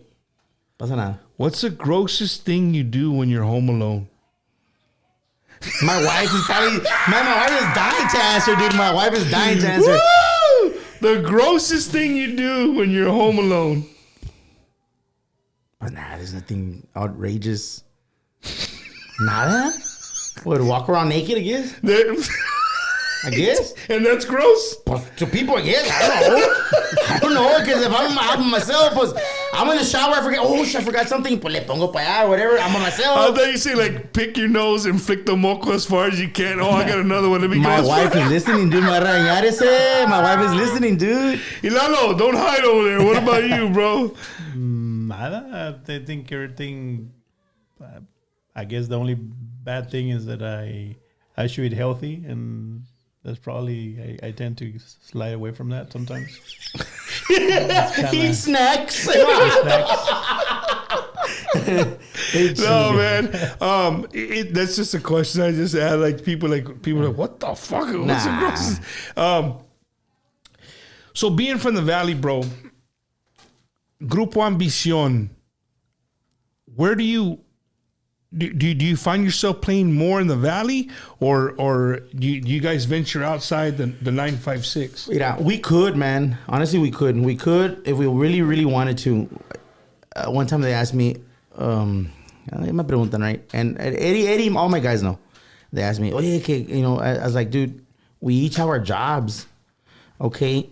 Pasa nada. What's the grossest thing you do when you're home alone? My wife is probably... Man, my wife is dying to answer, dude. My wife is dying to answer. Woo! The grossest thing you do when you're home alone. But nah, there's nothing outrageous. Nada? What, walk around naked, I guess? I guess. And that's gross? Pues, to people, I guess. I don't know. I don't know, because if I'm myself, pues, I'm in the shower, I forget, I forgot something, pues le pongo para allá or whatever. I'm on myself. I thought you say, like, pick your nose and flick the moco as far as you can. Oh, I got another one. Let me go. My wife is listening, dude. My wife is listening, dude. Ilalo, don't hide over there. What about you, bro? Nada. I think everything. I guess the only bad thing is that I should eat healthy, and that's probably I tend to slide away from that sometimes. Eat snacks. No, man. That's just a question I just had. Like people are like, what the fuck? What's the grossest? So being from the Valley, bro, Grupo Ambizzion, where do you find yourself playing more in the Valley, or do you guys venture outside the 956? Yeah, we could, man. Honestly, we could. We could if we really, really wanted to. One time they asked me, me preguntan, right? And Eddie, all my guys know. They asked me, oye, que, I was like, dude, we each have our jobs, okay?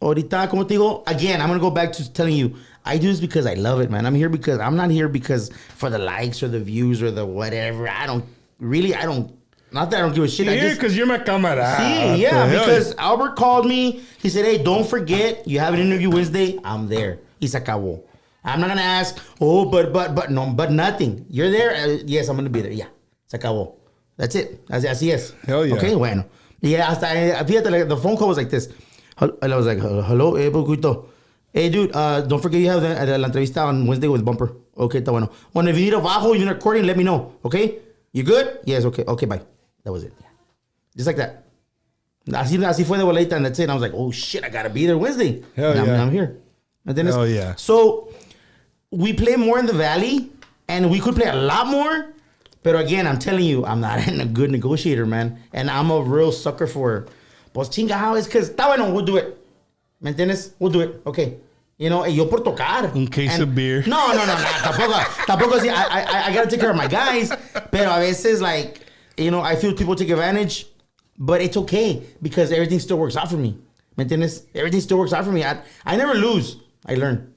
Ahorita, como te digo, again, I'm going to go back to telling you, I do this because I love it, man. I'm not here because for the likes or the views or the whatever. Not that I don't give a shit. You're here because you're my camarada. See, yeah, because Albert called me. He said, hey, don't forget, you have an interview Wednesday. I'm there. Y se acabó. I'm not going to ask, but nothing. You're there? Yes, I'm going to be there. Yeah, se acabó. That's it. Así es. Hell yeah. Okay, bueno. Yeah, fíjate, the phone call was like this. I was like, hello, poquito. Hey, dude, don't forget you have la entrevista on Wednesday with Bumper. Okay, está bueno. When if you need a bajo, you're recording, let me know. Okay? You good? Yes, okay. Okay, bye. That was it. Yeah. Just like that. Así fue de boleta, and that's it. And I was like, oh, shit, I got to be there Wednesday. Hell yeah. I'm here. Hell yeah. So, we play more in the Valley, and we could play a lot more. But again, I'm telling you, I'm not a good negotiator, man. And I'm a real sucker for, pues chinga, how is, because está bueno, we'll do it. ¿Me entiendes? We'll do it. Okay. Yo por tocar. Un case of beer. No. Tampoco. See, I got to take care of my guys. Pero a veces, like, I feel people take advantage. But it's okay because everything still works out for me. ¿Me entiendes? Everything still works out for me. I never lose. I learn.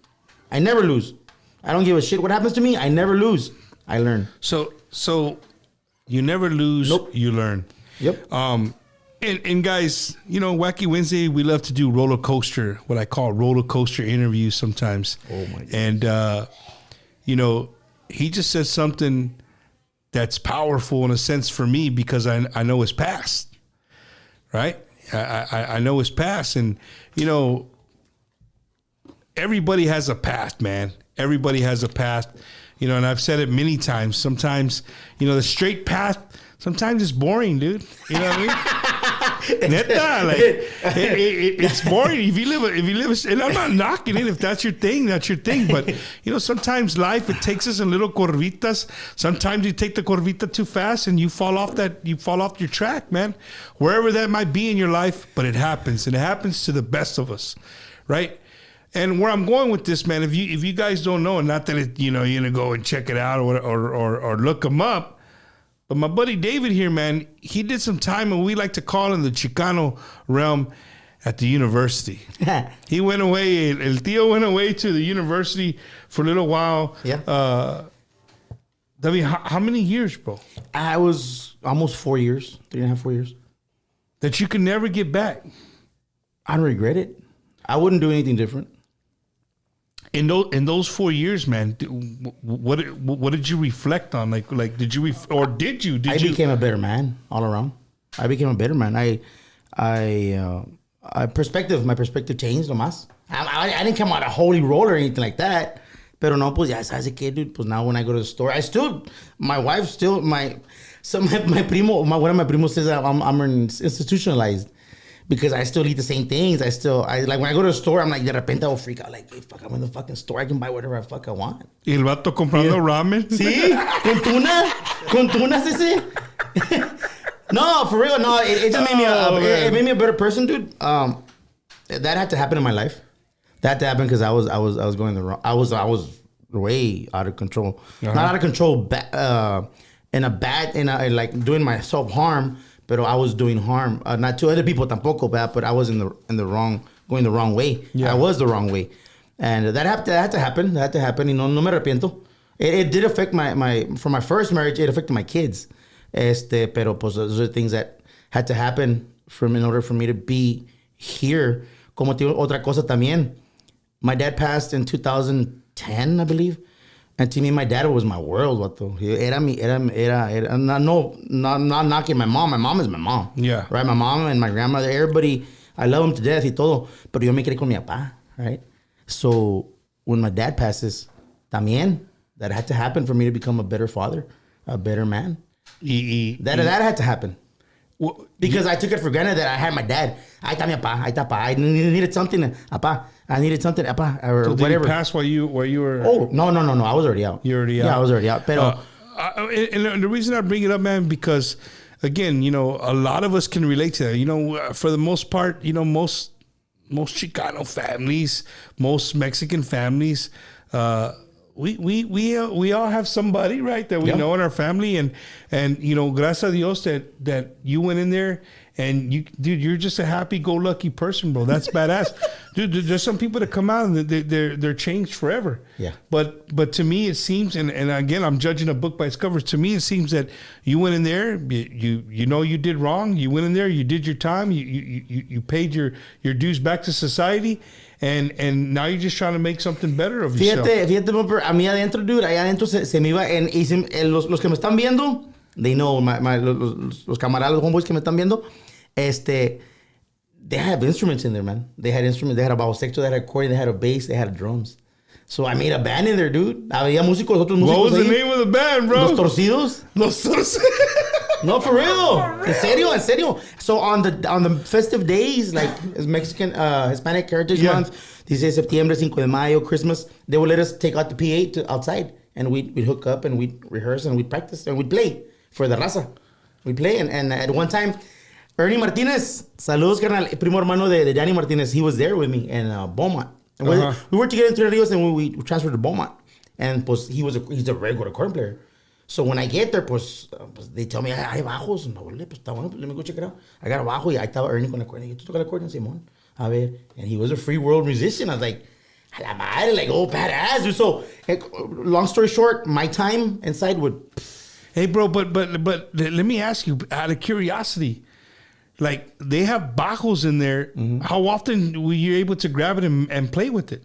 I never lose. I don't give a shit what happens to me. I never lose. I learn. So you never lose. Nope. You learn. Yep. And guys, Wacky Wednesday, we love to do what I call roller coaster interviews sometimes. Oh my God. And, he just said something that's powerful in a sense for me because I know his past, right? I know his past, and, everybody has a past, man. Everybody has a past, and I've said it many times. Sometimes, the straight path, sometimes it's boring, dude. You know what I mean? Neta, like it's boring if you live. And I'm not knocking it. If that's your thing, that's your thing. But sometimes life, it takes us in little curvitas. Sometimes you take the curvita too fast and you fall off your track, man. Wherever that might be in your life, but it happens, and it happens to the best of us, right? And where I'm going with this, man, if you guys don't know, and not that you're gonna go and check it out or look them up. But my buddy David here, man, he did some time, and we like to call in the Chicano realm at the university. He went away. El tío went away to the university for a little while. Yeah. David, how many years, bro? I was almost 4 years, 3.5, 4 years. That you can never get back. I don't regret it. I wouldn't do anything different. In those 4 years, man, what did you reflect on? Like did you? I became a better man all around. I became a better man. my perspective changed nomás. I didn't come out a holy roller or anything like that. Pero no, pues ya sabes qué, dude. Pues now when I go to the store, my wife still, my primo, one of my primos says that I'm institutionalized because I still eat the same things. I like when I go to the store, I'm like, de repente I will freak out like, hey, fuck, I'm in the fucking store. I can buy whatever I want. Y el vato comprando ramen. Sí, con tuna, sí. No, for real, no. It just made me a better person, dude. That had to happen in my life. That had to happen because I was going the wrong. I was way out of control. Not out of control, like doing myself harm. But I was doing harm, not to other people tampoco, but I was going the wrong way. Yeah. I was the wrong way, and that had to happen. That had to happen. No me arrepiento. It did affect for my first marriage. It affected my kids. Pero pues those are things that had to happen in order for me to be here. Como te digo, otra cosa también. My dad passed in 2010, I believe. And to me, my dad was my world, vato. Not knocking my mom. My mom is my mom. Yeah. Right? My mom and my grandmother, everybody, I love them to death y todo. Pero yo me quedé con mi papá, right? So when my dad passes, también, that had to happen for me to become a better father, a better man. That had to happen. Because I took it for granted that I had my dad. Ahí está mi papá. Ahí está papá. I needed something. Papá. I needed something. Papá. Or so whatever. Did you pass while you were... Oh, no. I was already out. You already out? Yeah, I was already out. Pero... and the reason I bring it up, man, because, again, you know, a lot of us can relate to that. You know, for the most part, you know, most Chicano families, most Mexican families, we all have somebody, right, that we know in our family, and you know, gracias a Dios that you went in there and you're just a happy-go-lucky person, bro. That's badass. Dude, there's some people that come out and they're changed forever. Yeah. But to me it seems, and again, I'm judging a book by its cover. To me it seems that you went in there, you know you did wrong. You went in there, you did your time, you paid your dues back to society. And now you're just trying to make something better of yourself. Fíjate, a mí adentro, dude, allá adentro se me iba, los que me están viendo, they know, los camaradas, los homeboys que me están viendo, they have instruments in there, man. They had instruments, they had a bajo sexto, they had a accordion, they had a bass, they had drums. So I made a band in there, dude. Había músicos, otros músicos. What was the name of the band, bro? Los Torcidos. Los Torcidos. No, for real. En serio. So on the festive days, like Mexican, Hispanic Heritage Month, 16 de septiembre, 5 de mayo, Christmas, they would let us take out the PA outside, and we'd hook up and we'd rehearse and we'd practice and we'd play for the raza. We'd play, and at one time, Ernie Martinez, saludos, carnal, primo hermano de Danny Martinez, he was there with me in Beaumont. And we worked together in Tres Rios, and we transferred to Beaumont. And pues he's a regular accordion player. So when I get there, pues they tell me, hay bajos. No, pues está bueno, let me go check it out. I got a bajo, y ahí estaba Ernie con el accordion. ¿Tú tocas el accordion, Simón? A ver. And he was a free world musician. I was like, a la madre, like, oh, badass, dude. So, long story short, my time inside would... Hey, bro, but let me ask you, out of curiosity, like, they have bajos in there. Mm-hmm. How often were you able to grab it and play with it?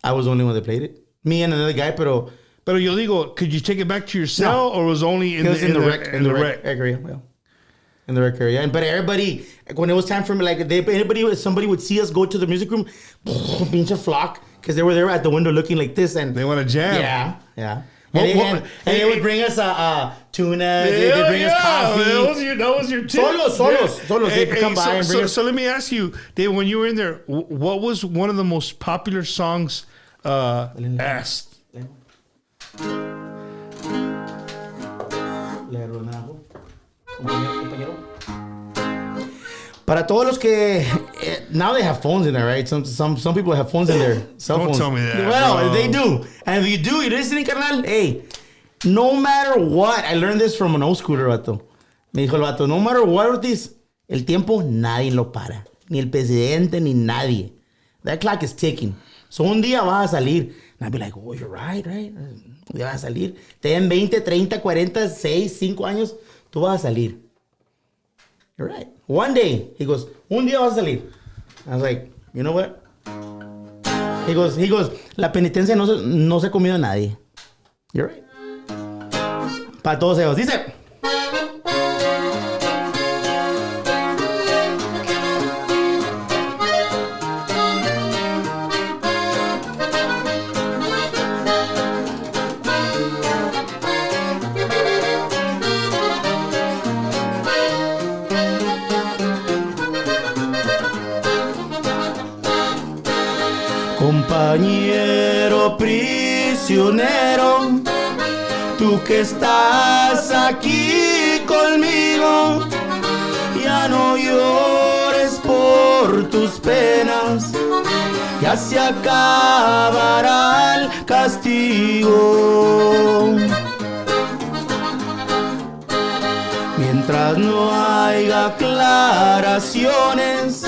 I was the only one that played it. Me and another guy, pero yo digo, could you take it back to your cell, or was only in the rec area? Well, in the rec area. But everybody, when it was time for me, like somebody would see us go to the music room, pinche flock, because they were there at the window looking like this, and they want to jam. Yeah. And they would bring us tuna. They bring us coffee. That was your tip. Solos. They come by and bring us. So let me ask you, Dave, when you were in there, what was one of the most popular songs asked? Para todos los que now they have phones in there, right? Some people have phones in their cell phones. Don't tell me that. Well, bro. they do. And if you do, you're listening, carnal. Hey, no matter what, I learned this from an old schooler, vato. Me dijo el vato, no matter what, Ortiz, el tiempo nadie lo para, ni el presidente ni nadie. That clock is ticking. So un día vas a salir. And I'd be like, oh, you're right. Un día vas a salir. Te den 20, 30, 40, 6, 5 años, tú vas a salir. You're right. One day, he goes, un día vas a salir. I was like, you know what? He goes, la penitencia no se ha comido a nadie. You're right. Para todos ellos. Dice. Compañero prisionero, tú que estás aquí conmigo, ya no llores por tus penas, ya se acabará el castigo. Mientras no haya aclaraciones,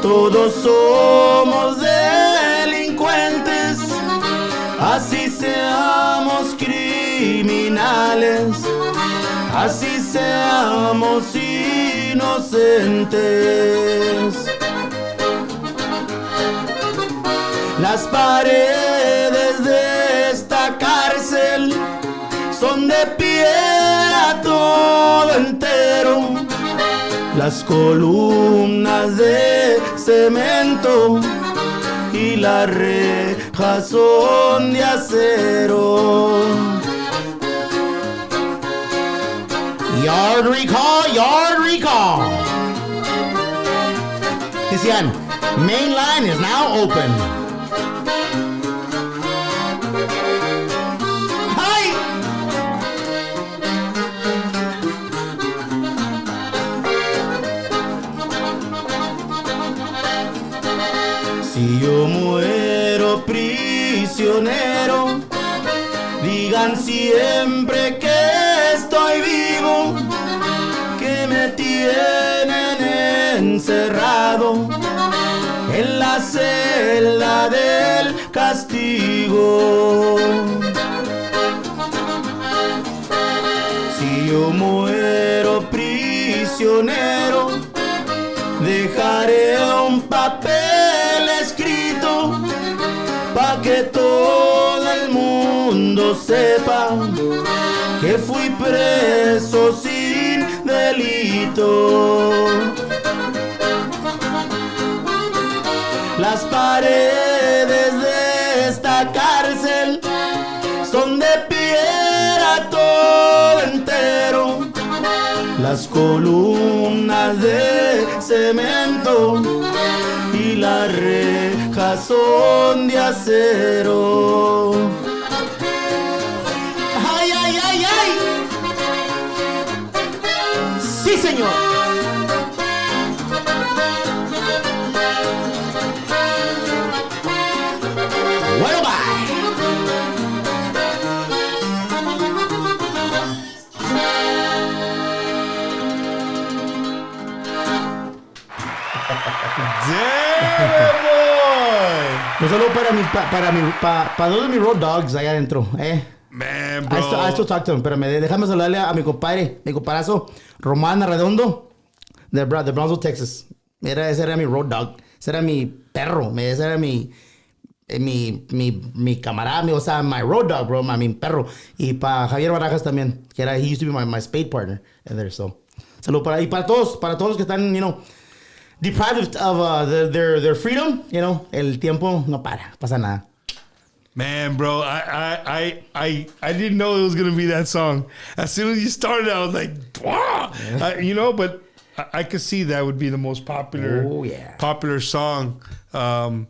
todos somos delincuentes, así seamos criminales, así seamos inocentes. Las paredes de esta cárcel son de piedra todo entero, las columnas de cemento y las rejas son de acero. Yard recall, yard recall. Decían, main line is now open. ¡Ay! Si yo muero prisionero, digan siempre que estoy vivo, que me tienen encerrado en la celda del castigo. Si yo muero prisionero, dejaré un papel escrito pa' que todo el mundo sepa que fui preso sin delito. Las paredes de esta cárcel son de piedra todo entero, las columnas de cemento y las rejas son de acero. ¡Ay, ay, ay, ay! ¡Sí, señor! Bueno, bye. Damn, boy. Un saludo para todos mis road dogs allá adentro, Man, I bro. still talk to him, pero déjame saludarle a mi compadre, mi comparazo Román Arredondo de Brownsville, Texas. Ese era mi road dog, ese era mi perro, ese era mi camarada, o sea, my road dog, bro, mi perro. Y para Javier Barajas también, que era, he used to be my spade partner in there, so. Saludo para todos los que están, deprived of their freedom, el tiempo no pasa nada. Man, bro, I didn't know it was gonna be that song. As soon as you started, I was like, wow. But I could see that would be the most popular, popular song. That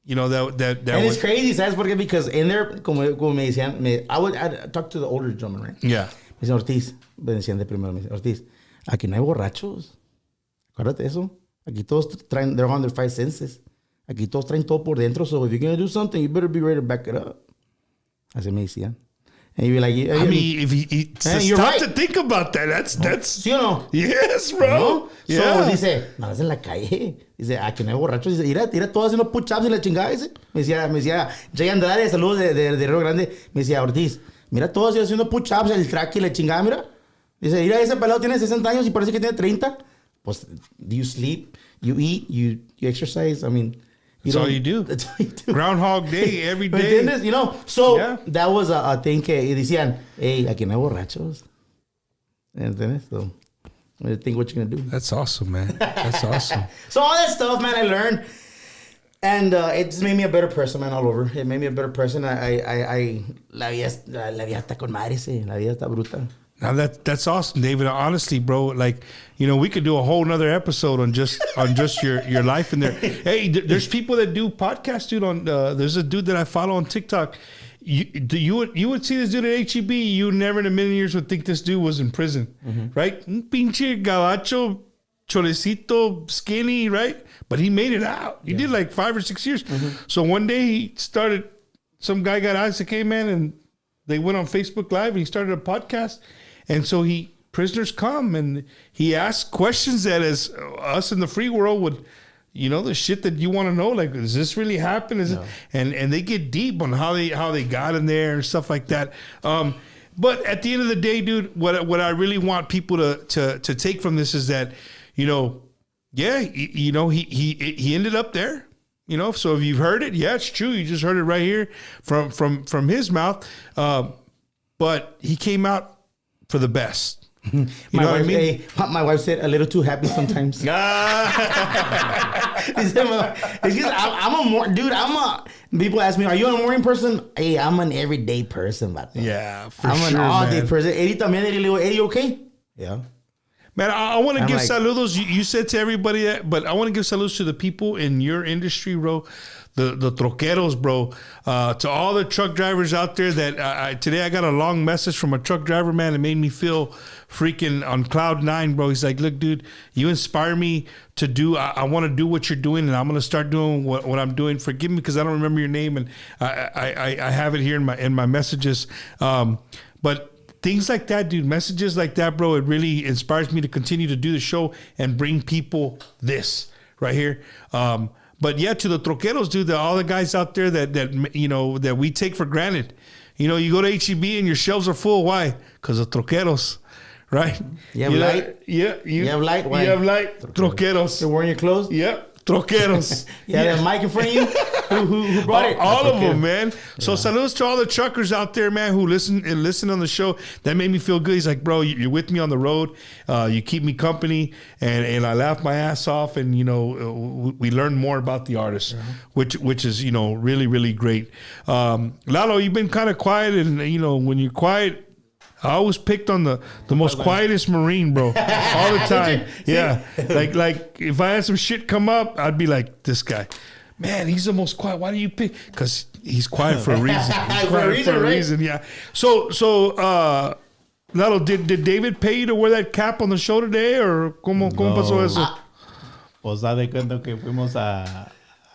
And it's crazy, ¿sabes por qué? Because in there, como me decían, I'd talk to the older gentleman, right? Yeah. Me decían, Ortiz, me decían de primero, me decían, Ortiz, aquí no hay borrachos. Acuérdate de eso. Aquí todos traen, they're on their five senses. Aquí todos traen todo por dentro, so if you're going to do something, you better be ready to back it up. Así me decían. And you'd be like, I mean, if you're stop right. to think about that. That's ¿Sí o no? yes, bro. ¿No? Yeah. So, dice, no, es en la calle. Dice, aquí no hay borrachos. Dice, mira todos haciendo push-ups y la chingada. Dice. Me decía, Jay Andrade, saludos de Río Grande. Me decía, Ortiz, mira todos haciendo push-ups, el track y la chingada, mira. Dice, mira, ese pelado tiene 60 años y parece que tiene 30. Pues, do you sleep? You eat? You exercise? I mean... That's all you do. That's all you do. Groundhog Day, every ¿Me day. entiendes? So, Yeah. that was a thing que decían, hey, aquí no hay borrachos. ¿Entiendes? So, I think what you're going to do. That's awesome, man. That's awesome. So, all that stuff, man, I learned. And it just made me a better person, man, all over. It made me a better person. La vida está con madre, sí. La vida está bruta. Now that's awesome, David. Honestly, bro, like, you know, we could do a whole nother episode on just your life in there. Hey, there's people that do podcasts, dude. There's a dude that I follow on TikTok. You would see this dude at HEB. You never in a million years would think this dude was in prison, right? Un pinche gabacho, cholecito, skinny, right? But he made it out. He did like 5 or 6 years. So one day he started. Some guy got out and said, "Hey, man," and they went on Facebook Live and he started a podcast. And so prisoners come and he asks questions that as us in the free world would, you know, the shit that you want to know, like, does this really happen? And they get deep on how they got in there and stuff like that. But at the end of the day, dude, what I really want people to take from this is that, you know, he ended up there. You know, so if you've heard it, yeah, it's true. You just heard it right here from his mouth. But he came out for the best. You know what I mean? My wife said a little too happy sometimes. People ask me, are you a morning person? Hey, I'm an everyday person. Yeah, I'm an all-day person. Eddie también, Eddie, okay? Yeah. Man, I want to give saludos. You said to everybody that, but I want to give saludos to the people in your industry, bro. The troqueros, bro. To all the truck drivers out there that today I got a long message from a truck driver, man. It made me feel freaking on cloud 9, bro. He's like, look, dude, you inspire me to do. I want to do what you're doing, and I'm going to start doing what I'm doing. Forgive me because I don't remember your name, and I have it here in my messages. But things like that, dude, messages like that, bro, it really inspires me to continue to do the show and bring people this right here. But yeah, to the troqueros, dude, all the guys out there that you know, that we take for granted. You know, you go to HEB and your shelves are full. Why? Because of troqueros, right? You have light? Yeah. You have light? Why? You have light? Troqueros. You're wearing your clothes? Yep. Troqueros. Yeah, that mic in front of you? Who brought it? All of them, man. So saludos to all the truckers out there, man, who listen on the show. That made me feel good. He's like, bro, you're with me on the road. You keep me company, and I laugh my ass off, and, you know, we learn more about the artist, which is, you know, really, really great. Lalo, you've been kind of quiet, and, you know, when you're quiet, I always picked on the most quietest Marine, bro, all the time. Yeah, like if I had some shit come up, I'd be like, this guy, man, he's the most quiet. Why do you pick? Because he's quiet for a reason. He's quiet for a reason, yeah. So, Lalo, did David pay you to wear that cap on the show today, or cómo pasó eso? Pues da de cuenta que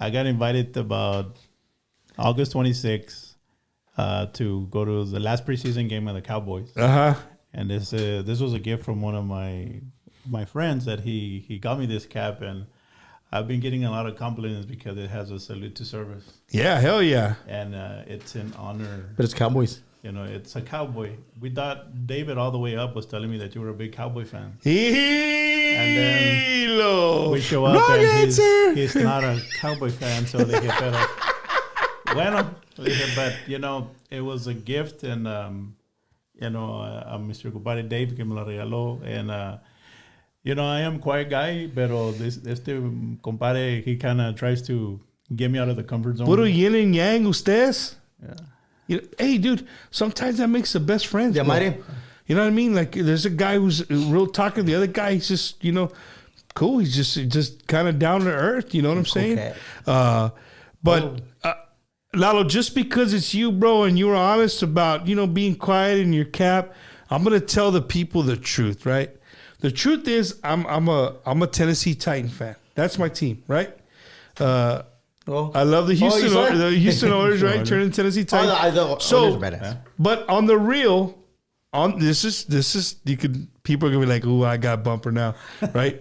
I got invited about August 26th. To go to the last preseason game of the Cowboys. And this was a gift from one of my friends that he got me this cap, and I've been getting a lot of compliments because it has a salute to service. Yeah, hell yeah. And it's an honor. But it's Cowboys. You know, it's a Cowboy. We thought David all the way up was telling me that you were a big Cowboy fan. And then we show up and he's not a Cowboy fan, so they get better. Bueno, but, you know, it was a gift, and, you know, Mr. Compadre Dave que me lo regaló, and, you know, I am a quiet guy, pero este compadre, he kind of tries to get me out of the comfort zone. Puro yin and yang, ustedes. Yeah. You know, hey, dude, sometimes that makes the best friends. Yeah, bro. You know what I mean? Like, there's a guy who's real talkative. The other guy, he's just, you know, cool. He's just kind of down to earth. You know what I'm saying? But... Lalo, just because it's you, bro, and you were honest about, you know, being quiet in your cap, I'm gonna tell the people the truth, right? The truth is, I'm a Tennessee Titan fan. That's my team, right? I love the Houston Oilers, right? Turning Tennessee Titans. But on the real, this is people are gonna be like, "Ooh, I got bumper now," right?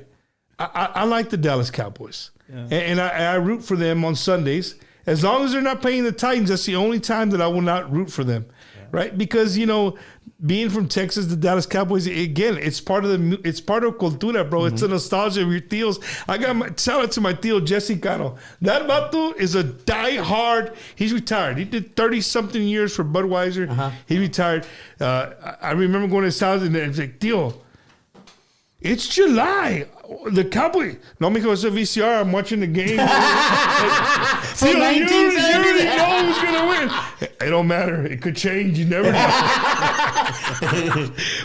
I like the Dallas Cowboys, and I root for them on Sundays. As long as they're not playing the Titans, that's the only time that I will not root for them, right? Because, you know, being from Texas, the Dallas Cowboys, again, it's part of cultura, bro. It's a nostalgia of your tios. I got shout out to my tio Jesse Cano. That vato is a die-hard. He's retired. He did 30-something years for Budweiser. He retired. I remember going to his house and it's like, tio, it's July. The Cowboy. No, mijo, it's a VCR. I'm watching the game. For you already know who's going to win. It don't matter. It could change. You never know.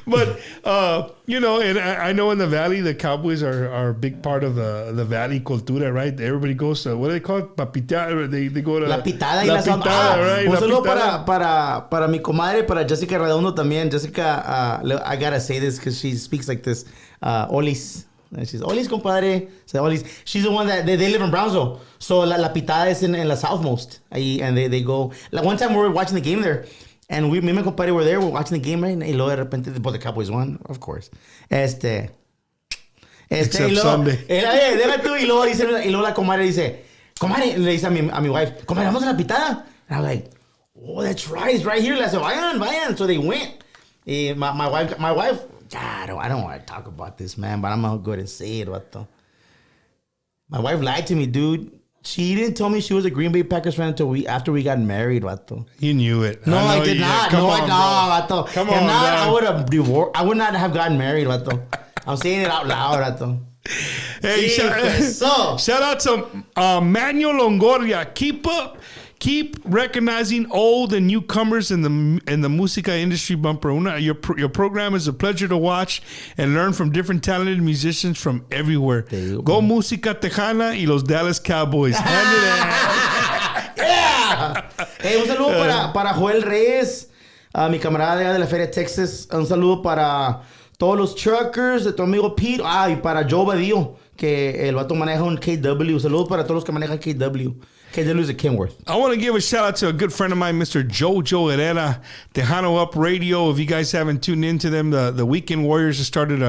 But and I know in the Valley, the Cowboys are a big part of the Valley cultura, right? Everybody goes to, what do they call it? Papitada. They go to La Pitada. La Pitada, right? Un La saludo Pitada. para mi comadre, para Jessica Redondo también. Jessica, I gotta say this because she speaks like this. Olis. She's Olis, compadre. So Olis. She's the one that they live in Brownsville. So La Pitada is in la Southmost. And they go. Like one time we were watching the game there. And me and my compadre were there. We're watching the game, right? Y luego de repente, the Cowboys won, of course. Except y luego, Sunday. Deja tú. Y luego la comadre dice, comadre, le dice a mi wife, comadre, vamos a La Pitada. And I was like, oh, that's right. It's right here. I said, vayan. So they went. My wife, God, I don't want to talk about this, man, but I'm going to go ahead and say it. My wife lied to me, dude. She didn't tell me she was a Green Bay Packers fan until after we got married, vato. You knew it. No, I did not. Come No, on, vato. Come If on, not, dog. I would have divorced. I would not have gotten married, vato. I'm saying it out loud, vato. Hey, shout out to Manuel Longoria. Keep recognizing old and newcomers in the música industry, Bumper. Your program is a pleasure to watch and learn from different talented musicians from everywhere. Go Música Tejana y los Dallas Cowboys. Yeah. Hey, un saludo para Joel Reyes, mi camarada de la Feria de Texas. Un saludo para todos los truckers, de tu amigo Pete. Y para Joe Badillo, que el vato maneja un KW. Un saludo para todos los que manejan KW. KW is a Kenworth. I want to give a shout out to a good friend of mine, Mr. Jojo Herrera, Tejano Up Radio. If you guys haven't tuned into them, the Weekend Warriors has started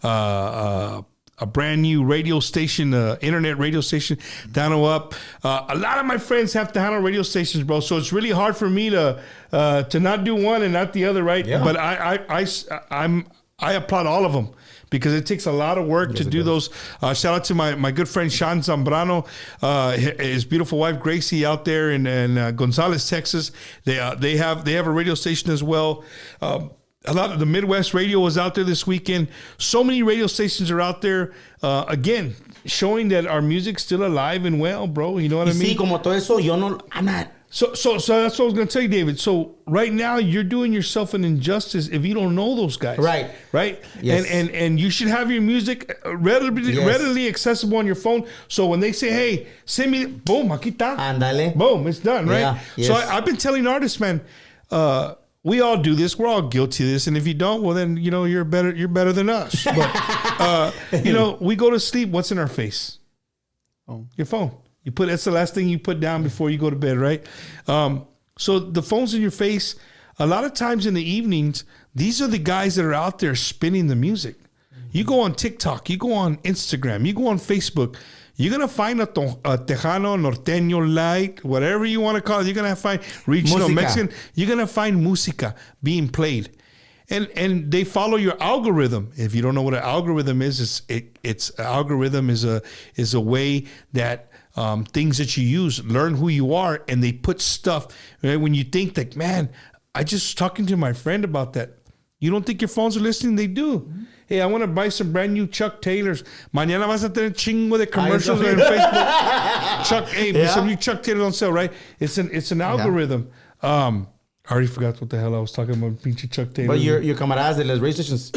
a brand new radio station, internet radio station, Tejano Up. A lot of my friends have Tejano radio stations, bro. So it's really hard for me to not do one and not the other, right? Yeah. But I applaud all of them, because it takes a lot of work to do those. Shout out to my good friend Sean Zambrano, his beautiful wife Gracie out there in Gonzales, Texas. They have a radio station as well. A lot of the Midwest radio was out there this weekend. So many radio stations are out there. Again, showing that our music's still alive and well, bro. You know what I mean? Sí, como todo eso, I'm not. So that's what I was going to tell you, David. So right now you're doing yourself an injustice if you don't know those guys. Right? Yes. And you should have your music readily accessible on your phone. So when they say, hey, send me, boom, aquí está. Ándale. Boom, it's done, right? Yeah, yes. So I've been telling artists, man, we all do this. We're all guilty of this. And if you don't, well, then, you're better than us. But, we go to sleep. What's in our face? Oh. Your phone. That's the last thing you put down before you go to bed, right? So the phone's in your face. A lot of times in the evenings, these are the guys that are out there spinning the music. You go on TikTok, you go on Instagram, you go on Facebook, you're going to find a Tejano, Norteño, Light, whatever you want to call it. You're going to find regional, Música. Mexican. You're going to find música being played. And they follow your algorithm. If you don't know what an algorithm is, algorithm is a way that things that you use, learn who you are, and they put stuff. Right? When you think that, man, I just talking to my friend about that. You don't think your phones are listening? They do. Mm-hmm. Hey, I want to buy some brand new Chuck Taylors. Mañana vas a tener chingo de commercials on Facebook. Some new Chuck Taylors on sale, right? It's an algorithm. I already forgot what the hell I was talking about. Pinche Chuck Taylor. But your camaradas de las radio stations.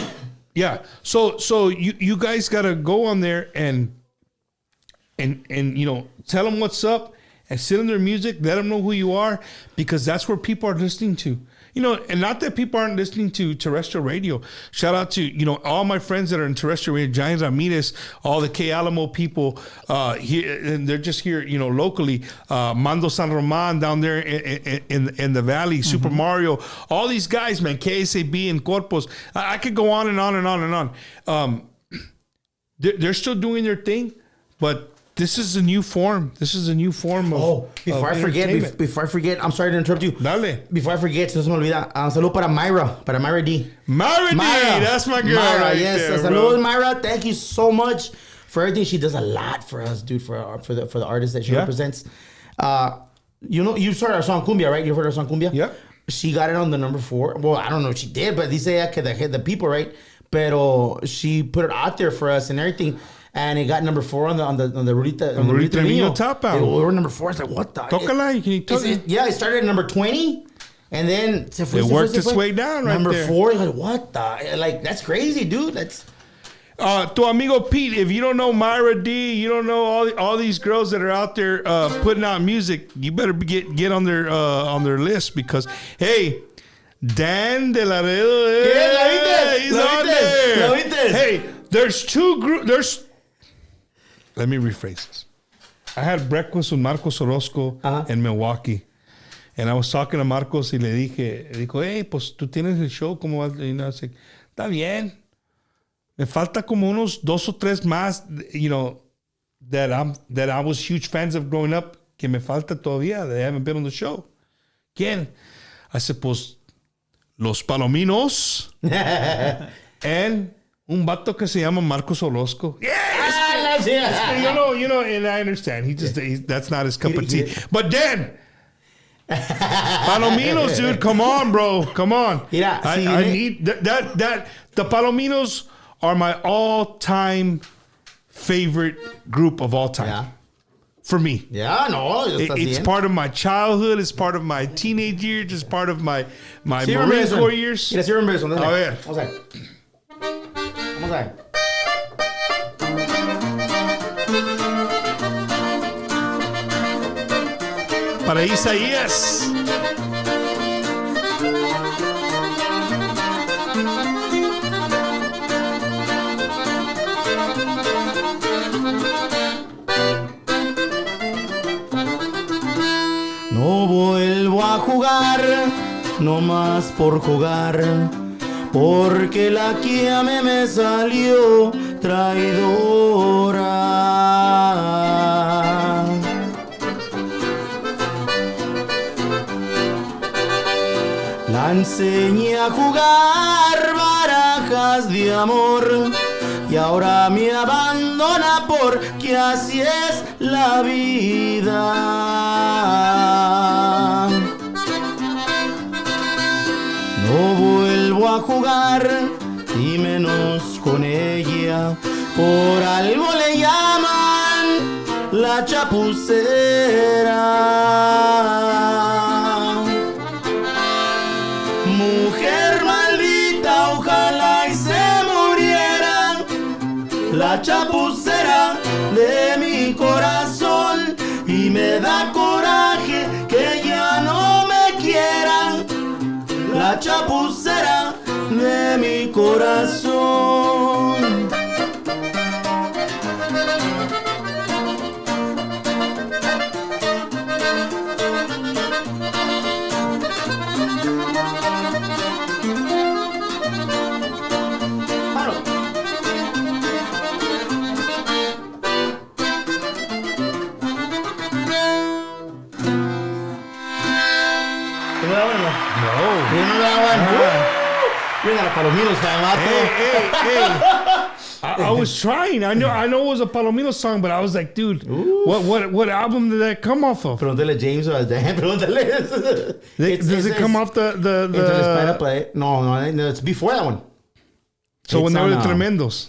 Yeah. So you guys got to go on there and tell them what's up and send them their music, let them know who you are, because that's where people are listening to. And not that people aren't listening to terrestrial radio. Shout out to, all my friends that are in terrestrial radio, Giants Ramirez, all the K Alamo people here, and they're just here, locally. Mando San Roman down there in the valley, Super Mario, all these guys, man, KSAB and Corpus. I could go on and on and on and on. They're still doing their thing, but this is a new form. This is a new form of before I forget, I'm sorry to interrupt you. Dale. Before I forget, no se me olvida. Saludo para Myra D. Myra D, that's my girl. Myra, right yes. there, Saludos, Myra. Thank you so much for everything. She does a lot for us, dude, for the artists that she represents. You started our song Cumbia, right? You heard our song Cumbia? Yeah. She got it on the number 4. Well, I don't know if she did, but dice ella que the people, right? Pero she put it out there for us and everything. And it got number 4 on the Rulita Niño top album. We were number 4. It's like, what the? Tócala. Can you talk? It started at number 20. And then It worked its way down right Number there. 4, like, what the? Like, that's crazy, dude. That's... Tu amigo Pete, if you don't know Myra D, you don't know all these girls that are out there putting out music, you better get on their list because, hey, Dan de Laredo, he's on there. Hey, there's 2 groups. Let me rephrase this. I had breakfast with Marcos Orozco in Milwaukee. And I was talking to Marcos y le dijo, hey, pues tú tienes el show, ¿cómo vas? Y I said, está bien. Me falta como unos 2 o 3 más, you know, that I was huge fans of growing up, que me falta todavía. They haven't been on the show. ¿Quién? I said, pues, Los Palominos and un vato que se llama Marcos Orozco. You know, and I understand. That's not his cup of tea. But Dan, Palominos, dude, come on, bro. Come on. Mira, I need that. The Palominos are my all-time favorite group of all time. Yeah. For me. Yeah, no. It's part of my childhood. It's part of my teenage years. It's part of my Marine Corps years. Mira, sí remember eso. A ver. Vamos a ver. Vamos a ver. Para Isaías. No vuelvo a jugar, no más por jugar, porque la que amé me salió traidora. La enseñé a jugar barajas de amor y ahora me abandona porque así es la vida. No vuelvo a jugar y menos con ella, por algo le llaman la chapucera. Mujer maldita, ojalá y se muriera, la chapucera de mi corazón, y me da coraje que ya no me quieran, la chapucera de mi corazón. Palominos, I was trying. I know it was a Palomino song, but I was like, dude, what album did that come off of? Pregúntale a James or Dan. Pregúntale. Does it come off the No, it's before that one. So when they were the Tremendos.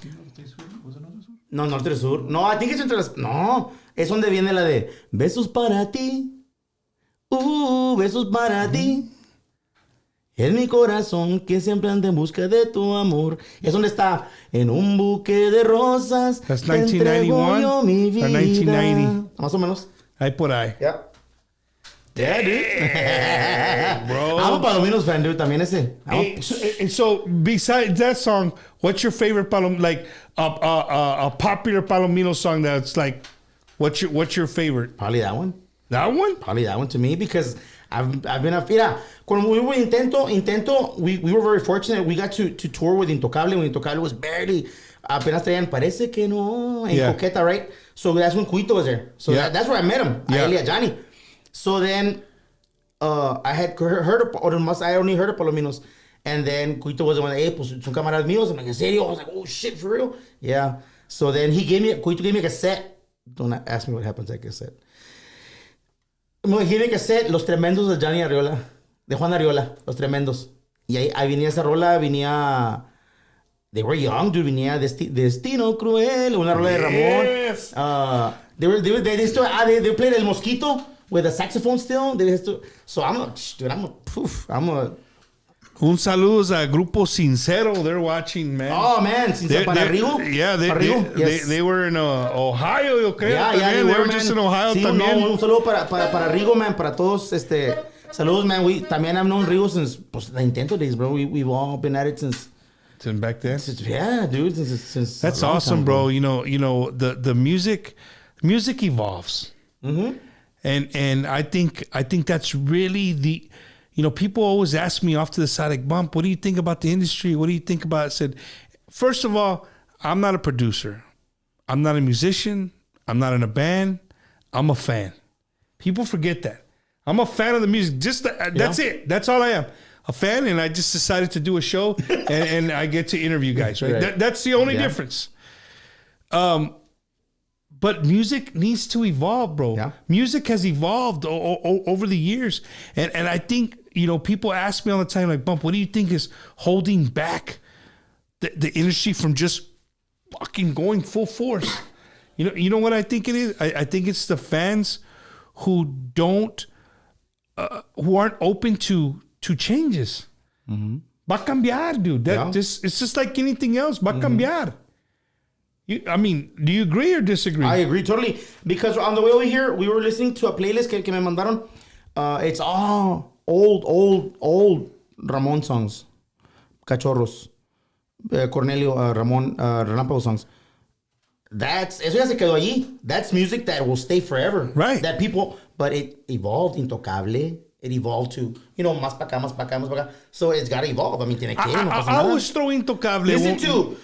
No, Norte Sur. No, I think it's entre las... No, es donde viene la de besos para ti. Besos para ti. En mi corazón que siempre anda en busca de tu amor. Es donde está en un buque de rosas. That's 1991 yo mi vida. or 1990. Más o menos. Ahí por ahí. Yeah. Yeah, dude. Bro. I'm a Palominos fan, dude. También ese. So besides that song, what's your favorite a popular Palomino song that's like, what's your favorite? Probably that one. That one? Probably that one to me because I've been a... Mira, cuando we were Intento, we were very fortunate. We got to tour with Intocable when Intocable was barely... Apenas traían Parece que no en Coqueta, right? So that's when Cuito was there. So that's where I met him. Yeah. A Johnny. So then I had heard of... I only heard of Palominos. And then Cuito was the one, hey, pues son camaradas míos. I'm like, ¿en serio? I was like, oh, shit, for real? Yeah. So then Cuito gave me a cassette. Don't ask me what happened to that cassette. Me gave a cassette, Los Tremendos de Johnny Arriola. De Juan Arriola, Los Tremendos. Y ahí venía esa rola, venía... They were young, dude. Venía Destino Cruel, una rola de Ramón. Yes. They played El Mosquito with a saxophone still. They has to. So I'm a. Un saludos a Grupo Sincero. They're watching, man. Oh man, para Rigo. Yeah, they were in Ohio, yo creo. Yeah, they were just in Ohio también. No, un saludo para Rigo, man, para todos. Saludos, man. We también have known Rigo since the Intento days, bro. We've all been at it since back then. Yeah, dude. Since that's awesome, time, bro. You know the music evolves, and I think that's really the. People always ask me off to the side, like, Bump, what do you think about the industry? What do you think about it? I said, first of all, I'm not a producer. I'm not a musician. I'm not in a band. I'm a fan. People forget that. I'm a fan of the music. That's it. That's all I am. A fan, and I just decided to do a show, and I get to interview guys, right? That's the only difference. But music needs to evolve, bro. Yeah. Music has evolved over the years. And I think, people ask me all the time, like, Bump, what do you think is holding back the industry from just fucking going full force? You know what I think it is? I think it's the fans who aren't open to changes. Va a cambiar, dude. It's just like anything else. Va a cambiar. Do you agree or disagree? I agree totally. Because on the way over here, we were listening to a playlist que me mandaron. It's all old Ramon songs. Cachorros. Cornelio, Ramon, Relámpago songs. Eso ya se quedó allí. That's music that will stay forever. Right. But it evolved. Intocable. It evolved to, más pa' acá, más pa' acá, más pa' acá. So it's got to evolve. Tiene que. I always throw Intocable. Listen to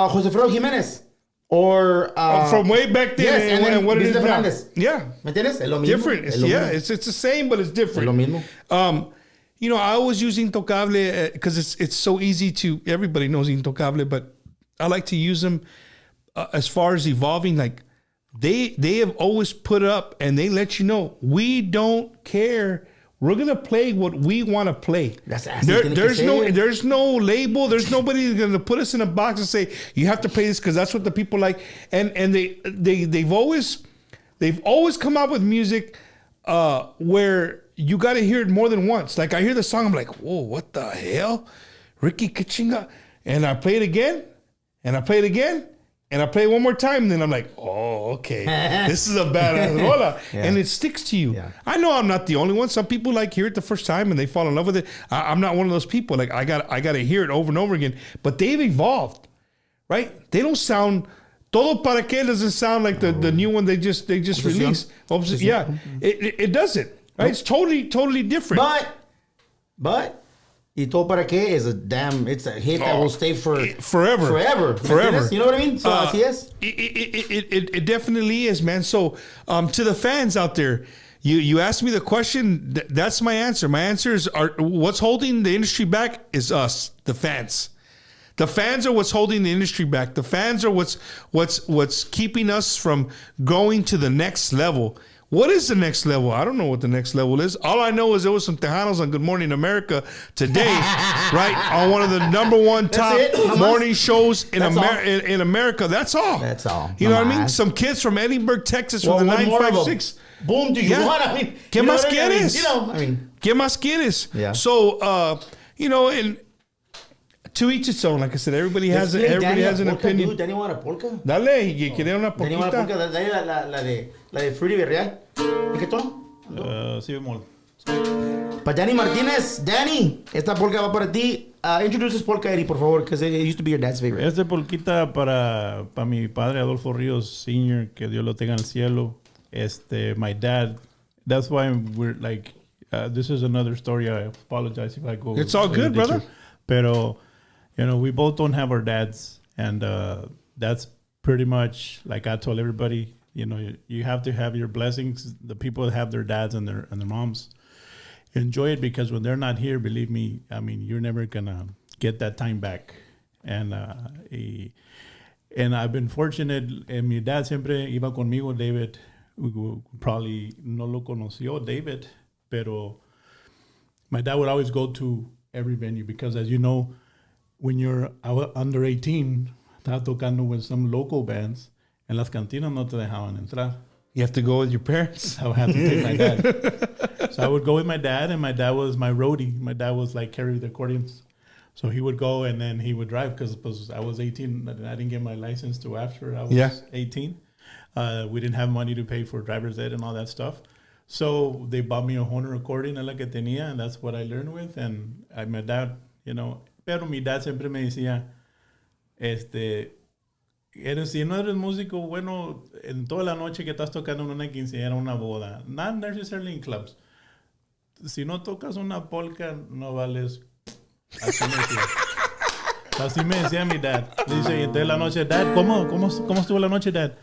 Jose Fredo Jimenez. Or from way back then, yes, and then what it is now. Fernández. Yeah, ¿Me entiendes? Es lo mismo. Different. It's the same, but it's different. Es lo mismo. I always use Intocable because it's so easy to. Everybody knows Intocable, but I like to use them as far as evolving. Like they have always put up, and they let you know we don't care. We're gonna play what we want to play. There's no label. There's nobody gonna put us in a box and say you have to play this because that's what the people like. And they've always come out with music where you got to hear it more than once. Like I hear the song, I'm like, whoa, what the hell, Ricky Kachinga, and I play it again, and I play it again. And I play it one more time, and then I'm like, oh, okay. This is a badass rola. Yeah. And it sticks to you. Yeah. I know I'm not the only one. Some people hear it the first time and they fall in love with it. I'm not one of those people. Like I got to hear it over and over again. But they've evolved, right? They don't sound Todo Para Que doesn't sound like the new one they just released. Yeah. It doesn't. Right? Nope. It's totally different. But Y Todo Para Que is it's a hit that will stay forever. You know what I mean? So así es. It definitely is, man. So to the fans out there, you asked me the question. That's my answer. My answer is what's holding the industry back is us, the fans. The fans are what's holding the industry back. The fans are what's keeping us from going to the next level. What is the next level? I don't know what the next level is. All I know is there was some Tejanos on Good Morning America today, right? On one of the number one top morning shows in America. That's all. That's all. You know what I mean? Some kids from Edinburgh, Texas from the 956. Boom, do you want? I mean, ¿Qué más quieres? ¿Qué más quieres? Yeah. So, and to each its own. Like I said, everybody has an opinion. Dude, Danny want a polka? Dale, ¿quiere una polquita? Danny want a polka. Dale la de Fruity Real. ¿Y qué tono? Sí, amor. Para Danny Martínez. Danny, esta polka va para ti. Introduce this polka, Eddie, por favor, because it used to be your dad's favorite. Esta polquita para mi padre, Adolfo Ríos Sr., que Dios lo tenga en el cielo. My dad, that's why we're like, this is another story. I apologize if I go. It's all good, brother. Pero, we both don't have our dads. And that's pretty much, like I told everybody, you have to have your blessings. The people that have their dads and their moms, enjoy it, because when they're not here, believe me, you're never going to get that time back. And I've been fortunate. Mi dad siempre iba conmigo, David. Probably no lo conoció, David, pero my dad would always go to every venue, because as you know, when you're under 18, estaba tocando with some local bands, en las cantinas no te dejaban entrar. You have to go with your parents. I would have to take my dad. So I would go with my dad, and my dad was my roadie. My dad was like carry the accordions. So he would go, and then he would drive because I was 18. And I didn't get my license till after I was 18. We didn't have money to pay for driver's ed and all that stuff. So they bought me a Horner accordion, la que tenía, and that's what I learned with. And my dad, pero mi dad siempre me decía, si no eres músico bueno, en toda la noche que estás tocando en una quinceañera, una boda, not necessarily in clubs. Si no tocas una polka, no vales. Así me decía mi dad. Dice, y entonces la noche, Dad, ¿cómo estuvo la noche, Dad?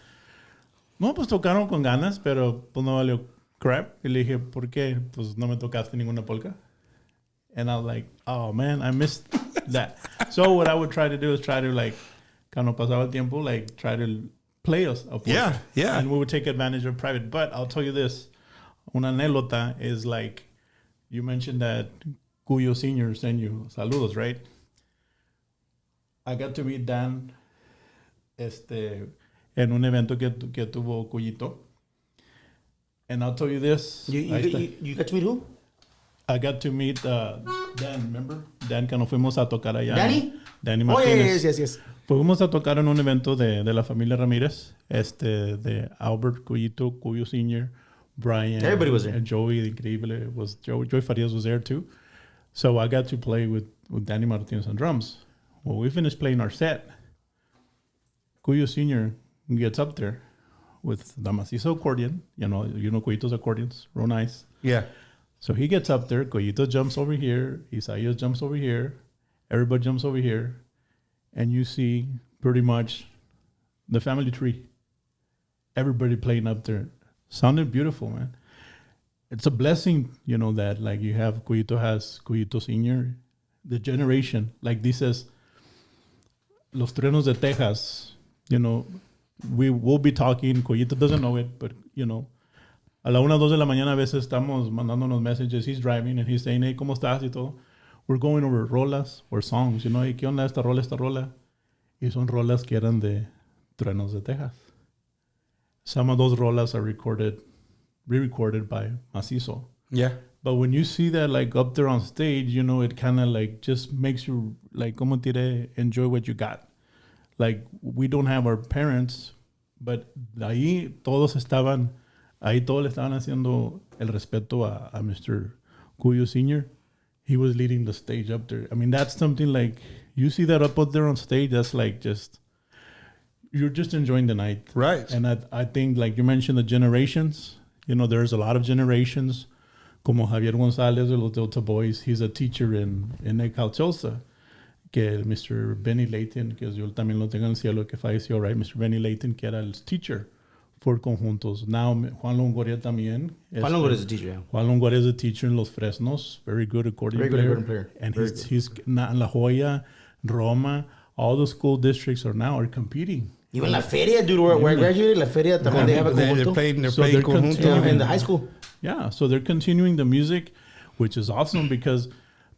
No, pues tocaron con ganas, pero pues no valió crap. Y le dije, ¿por qué? Pues no me tocaste ninguna polka. And I was like, oh man, I missed that. So what I would try to do is cuando pasaba el tiempo, try to play a polka. Yeah. And we would take advantage of private. But I'll tell you this, una anécdota is you mentioned that Cuyo Sr. sent you saludos, right? I got to meet Dan en un evento que tuvo Cuyito. And I'll tell you this. You got to meet who? I got to meet Dan, remember? Dan, que nos fuimos a tocar allá. Danny Martínez. Oh, yes. Fuimos a tocar en un evento de la familia Ramírez, de Albert Cuyito, Cuyo Sr., Brian. Everybody was there. And Joey, increíble. Joey Farias was there too. So I got to play with Danny Martinez on drums. When we finished playing our set, Cuyo Sr. gets up there with the macizo accordion. You know Cuyito's accordions, real nice. Yeah. So he gets up there, Cuyito jumps over here, Isaias jumps over here, everybody jumps over here, and you see pretty much the family tree. Everybody playing up there. Sounded beautiful, man. It's a blessing, that you have Cuyito Sr., the generation. Like this says, Los Truenos de Texas, we will be talking. Cuyito doesn't know it, but, a la 1, 2 de la mañana a veces estamos mandándonos messages. He's driving and he's saying, hey, ¿cómo estás? Y todo. We're going over rolas or songs, y ¿qué onda esta rola? Y son rolas que eran de Truenos de Texas. Some of those rolas are re-recorded by Macizo. Yeah. But when you see that up there on stage, it kind of just makes you como tire, enjoy what you got. We don't have our parents, but ahí todos le estaban haciendo el respeto a Mr. Cuyo Sr. He was leading the stage up there. I mean, that's something you see that up there on stage, that's you're just enjoying the night. Right. And I think, you mentioned the generations, there's a lot of generations. Como Javier González de los Delta Boys, he's a teacher in Ecalchosa. Que Mr. Benny Layton, que yo también lo tengo en el cielo, que falleció, right? Mr. Benny Layton, que era el teacher for conjuntos. Now, Juan Longoria también. Juan Longoria is a teacher, yeah. Juan Longoria is a teacher in Los Fresnos. Very good accordion player. And he's in La Joya, Roma, all the school districts are competing. Even La Feria, dude, where I graduated, La Feria, también they have a conjunto. They're playing conjunto. In the high school. Yeah, so they're continuing the music, which is awesome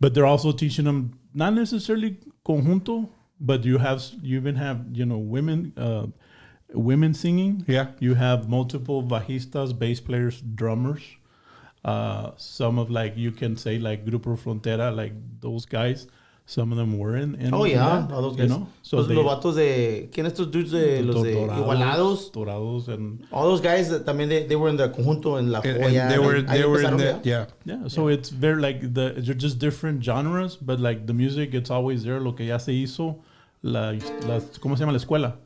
but they're also teaching them not necessarily conjunto, but you even have women singing. Yeah, you have multiple bajistas, bass players, drummers. Some of you can say Grupo Frontera, those guys. Some of them were in all those guys. So los vatos de ¿quién estos dudes de los de Igualados? Dorados and all those guys that también they were in the conjunto en La Joya. They were in the yeah. So it's very they're just different genres, but the music, it's always there. Lo que ya se hizo, ¿cómo se llama la escuela?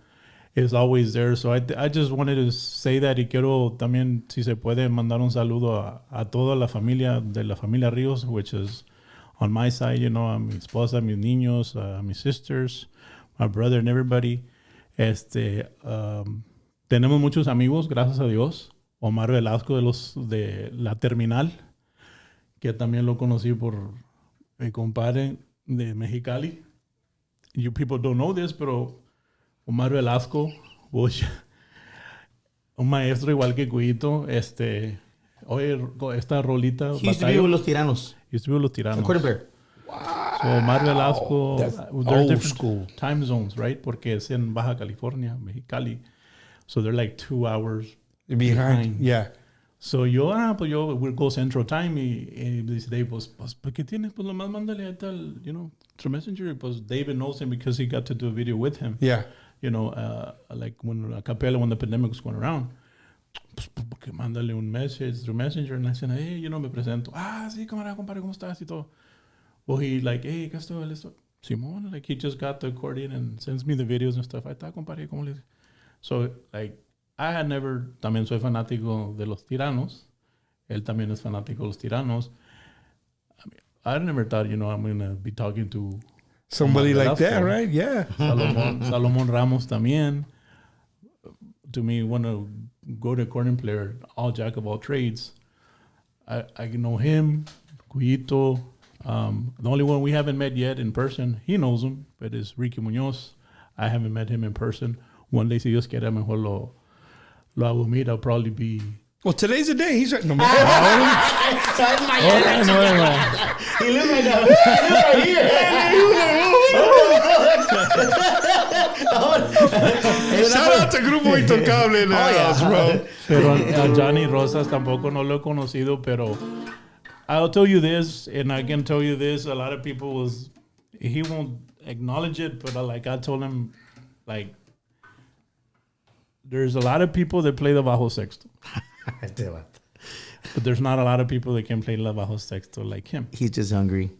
Is always there. So I just wanted to say that, y quiero también, si se puede, mandar un saludo a toda la familia de la familia Ríos, which is on my side, a mi esposa, a mis niños, a mis sisters, my brother, and everybody. Tenemos muchos amigos, gracias a Dios. Omar Velasco de la Terminal, que también lo conocí por mi compadre de Mexicali. You people don't know this, pero Omar Velasco, un maestro igual que Cuyito, oye, esta rolita. He used to be with Los Tiranos. Accordion player. Wow. So Omar Velasco, there's old different school time zones, right? Porque es en Baja California, Mexicali. So they're 2 hours Behind. Yeah. So we'll go Central Time y dice Dave, pues, ¿por qué tienes? Pues nomás mándale a tal, through Messenger. Pues David knows him because he got to do a video with him. Yeah. Like when a capella, when the pandemic was going around. Pues, porque mándale un message through Messenger. And I said, hey, me presento. Sí, compadre, ¿cómo estás? Y todo. Well, he like, hey, ¿qué esto? Simón, like, he just got the accordion and sends me the videos and stuff. Ahí está, compadre, ¿cómo le dice? So, like, también soy fanático de los Tiranos. Él también es fanático de los Tiranos. I never thought, I'm going to be talking to somebody like that, right? Yeah. Salomón Ramos también. To me, want to go to accordion player, all jack of all trades. I know him, Cuyito. The only one we haven't met yet in person, he knows him, but is Ricky Munoz. I haven't met him in person. One day, si Dios quiere, mejor lo hago meet. I'll probably be... Well, today's the day. He's right. No, He lives right now. He lives right here. Shout out to Grupo Intocable in the house, bro. Pero a Johnny Rosas tampoco no lo he conocido, pero I'll tell you this, and I can tell you this, a lot of people he won't acknowledge it, but I told him, like, there's a lot of people that play the bajo sexto. But there's not a lot of people that can play the bajo sexto like him. He's just hungry.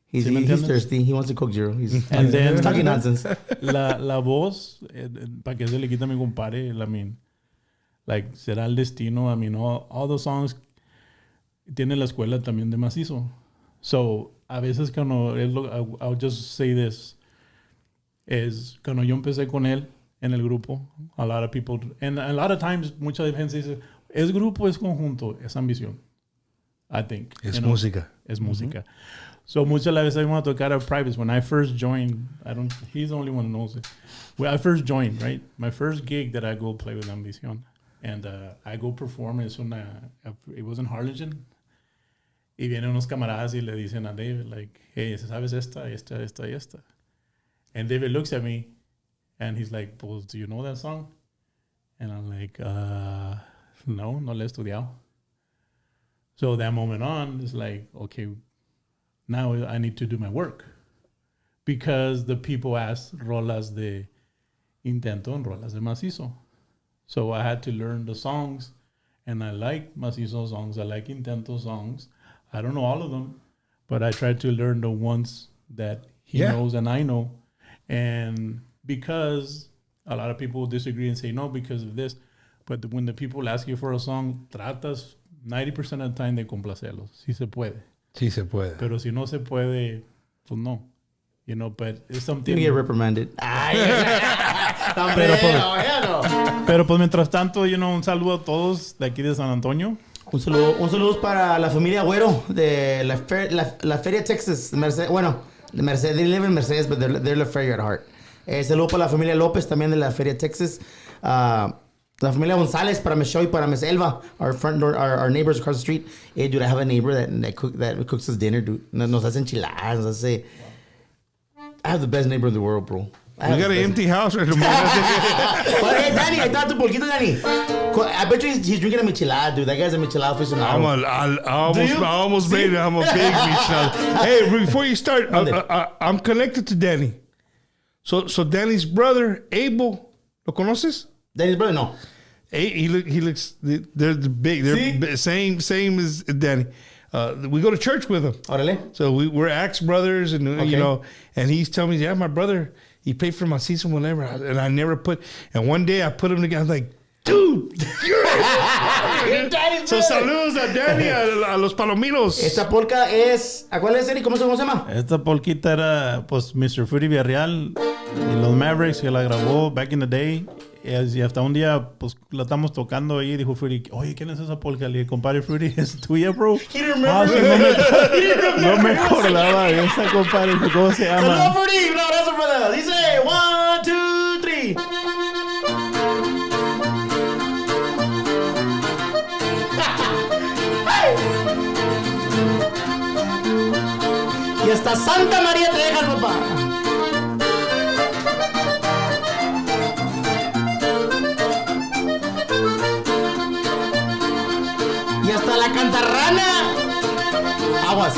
He's thirsty. He wants to Coke Zero. He's talking nonsense. La voz, para que se le quita a mi compadre, I mean, like, será el destino. I mean, all the songs tiene la escuela también de macizo. So, a veces I'll just say this, es cuando yo empecé con él en el grupo, a lot of people, and a lot of times, mucha gente dice, es grupo, es conjunto, es ambición. I think. Es música. Es música. So, muchas veces I want to tocar at privates. When I first joined, he's the only one who knows it. When I first joined, right? My first gig that I go play with Ambicion. And I go perform, it was in Harlingen. Y vienen unos camaradas y le dicen a David, like, hey, ¿sabes esta? And David looks at me and he's like, pues, do you know that song? And I'm like, no le he estudiado. So that moment on, it's like, okay, now I need to do my work. Because the people ask rolas de intento and rolas de macizo. So I had to learn the songs. And I like macizo songs. I like intento songs. I don't know all of them. But I try to learn the ones that he knows and I know. And because a lot of people disagree and say no because of this. But when the people ask you for a song, tratas 90% of the time de complacerlos. Si se puede. Sí se puede. Pero si no se puede, pues no. But it's something... You get reprimanded. Pero pues mientras tanto, un saludo a todos de aquí de San Antonio. Un saludo para la familia Güero de la Feria Texas. Mercedes, they live in Mercedes, but they're La Feria at heart. Saludo para la familia López también de la Feria Texas. La familia González para Michelle y para Miss Elva, our neighbors across the street. Hey, dude, I have a neighbor that cooks us dinner, dude. Nos hace enchiladas, I have the best neighbor in the world, bro. We got an empty house right now. Hey, Danny, I thought to Polquito, Danny. I bet you he's drinking a michelada, dude. That guy's a michelada aficionado. I almost made it. I'm a big michelada. Hey, before you start, I'm connected to Danny. So Danny's brother, Abel, ¿lo conoces? Danny's brother, no. He looks. They're big. They're same as Danny. We go to church with him. Órale. So we're Axe brothers, and and he's telling me, yeah, my brother, he paid for my season whenever, and I never put. And one day I put him together. I was like, dude, you're it. So saludos a Danny, a los palominos. Esta polka es, ¿cuál es, Eric? ¿Cómo se llama? Esta polquita era, pues, Mr. Fruity Villarreal y los Mavericks, que la grabó back in the day. Y hasta un día, pues, la estamos tocando ahí y dijo Fruity, oye, ¿quién es esa polka? Le dije, compadre, Fruity, ¿es tuya, bro? Sí, no me acordaba de esa, compadre. ¿Cómo se llama? Saludos, Fruity. Un abrazo, brother. Dice, 1, 2, 3. Y hasta Santa María te deja el papá. Matarrana. Aguas.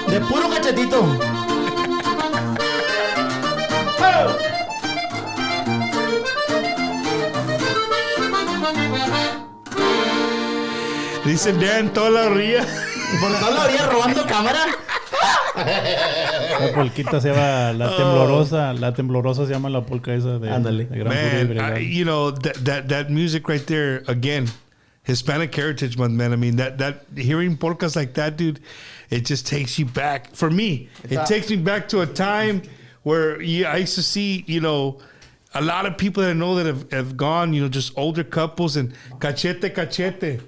De puro cachetito. Dicen Dan toda la ría. Por toda la orilla robando cámara. La polquita se llama la temblorosa. La temblorosa se llama la polca esa de, Ándale. de Gran Furia y Man, Bregal. you know, that music right there, again, Hispanic Heritage Month, man. I mean, that hearing polkas like that, dude, it just takes you back. For me, it takes me back to a time where I used to see, you know, a lot of people that I know that have gone, you know, just older couples and cachete, cachete.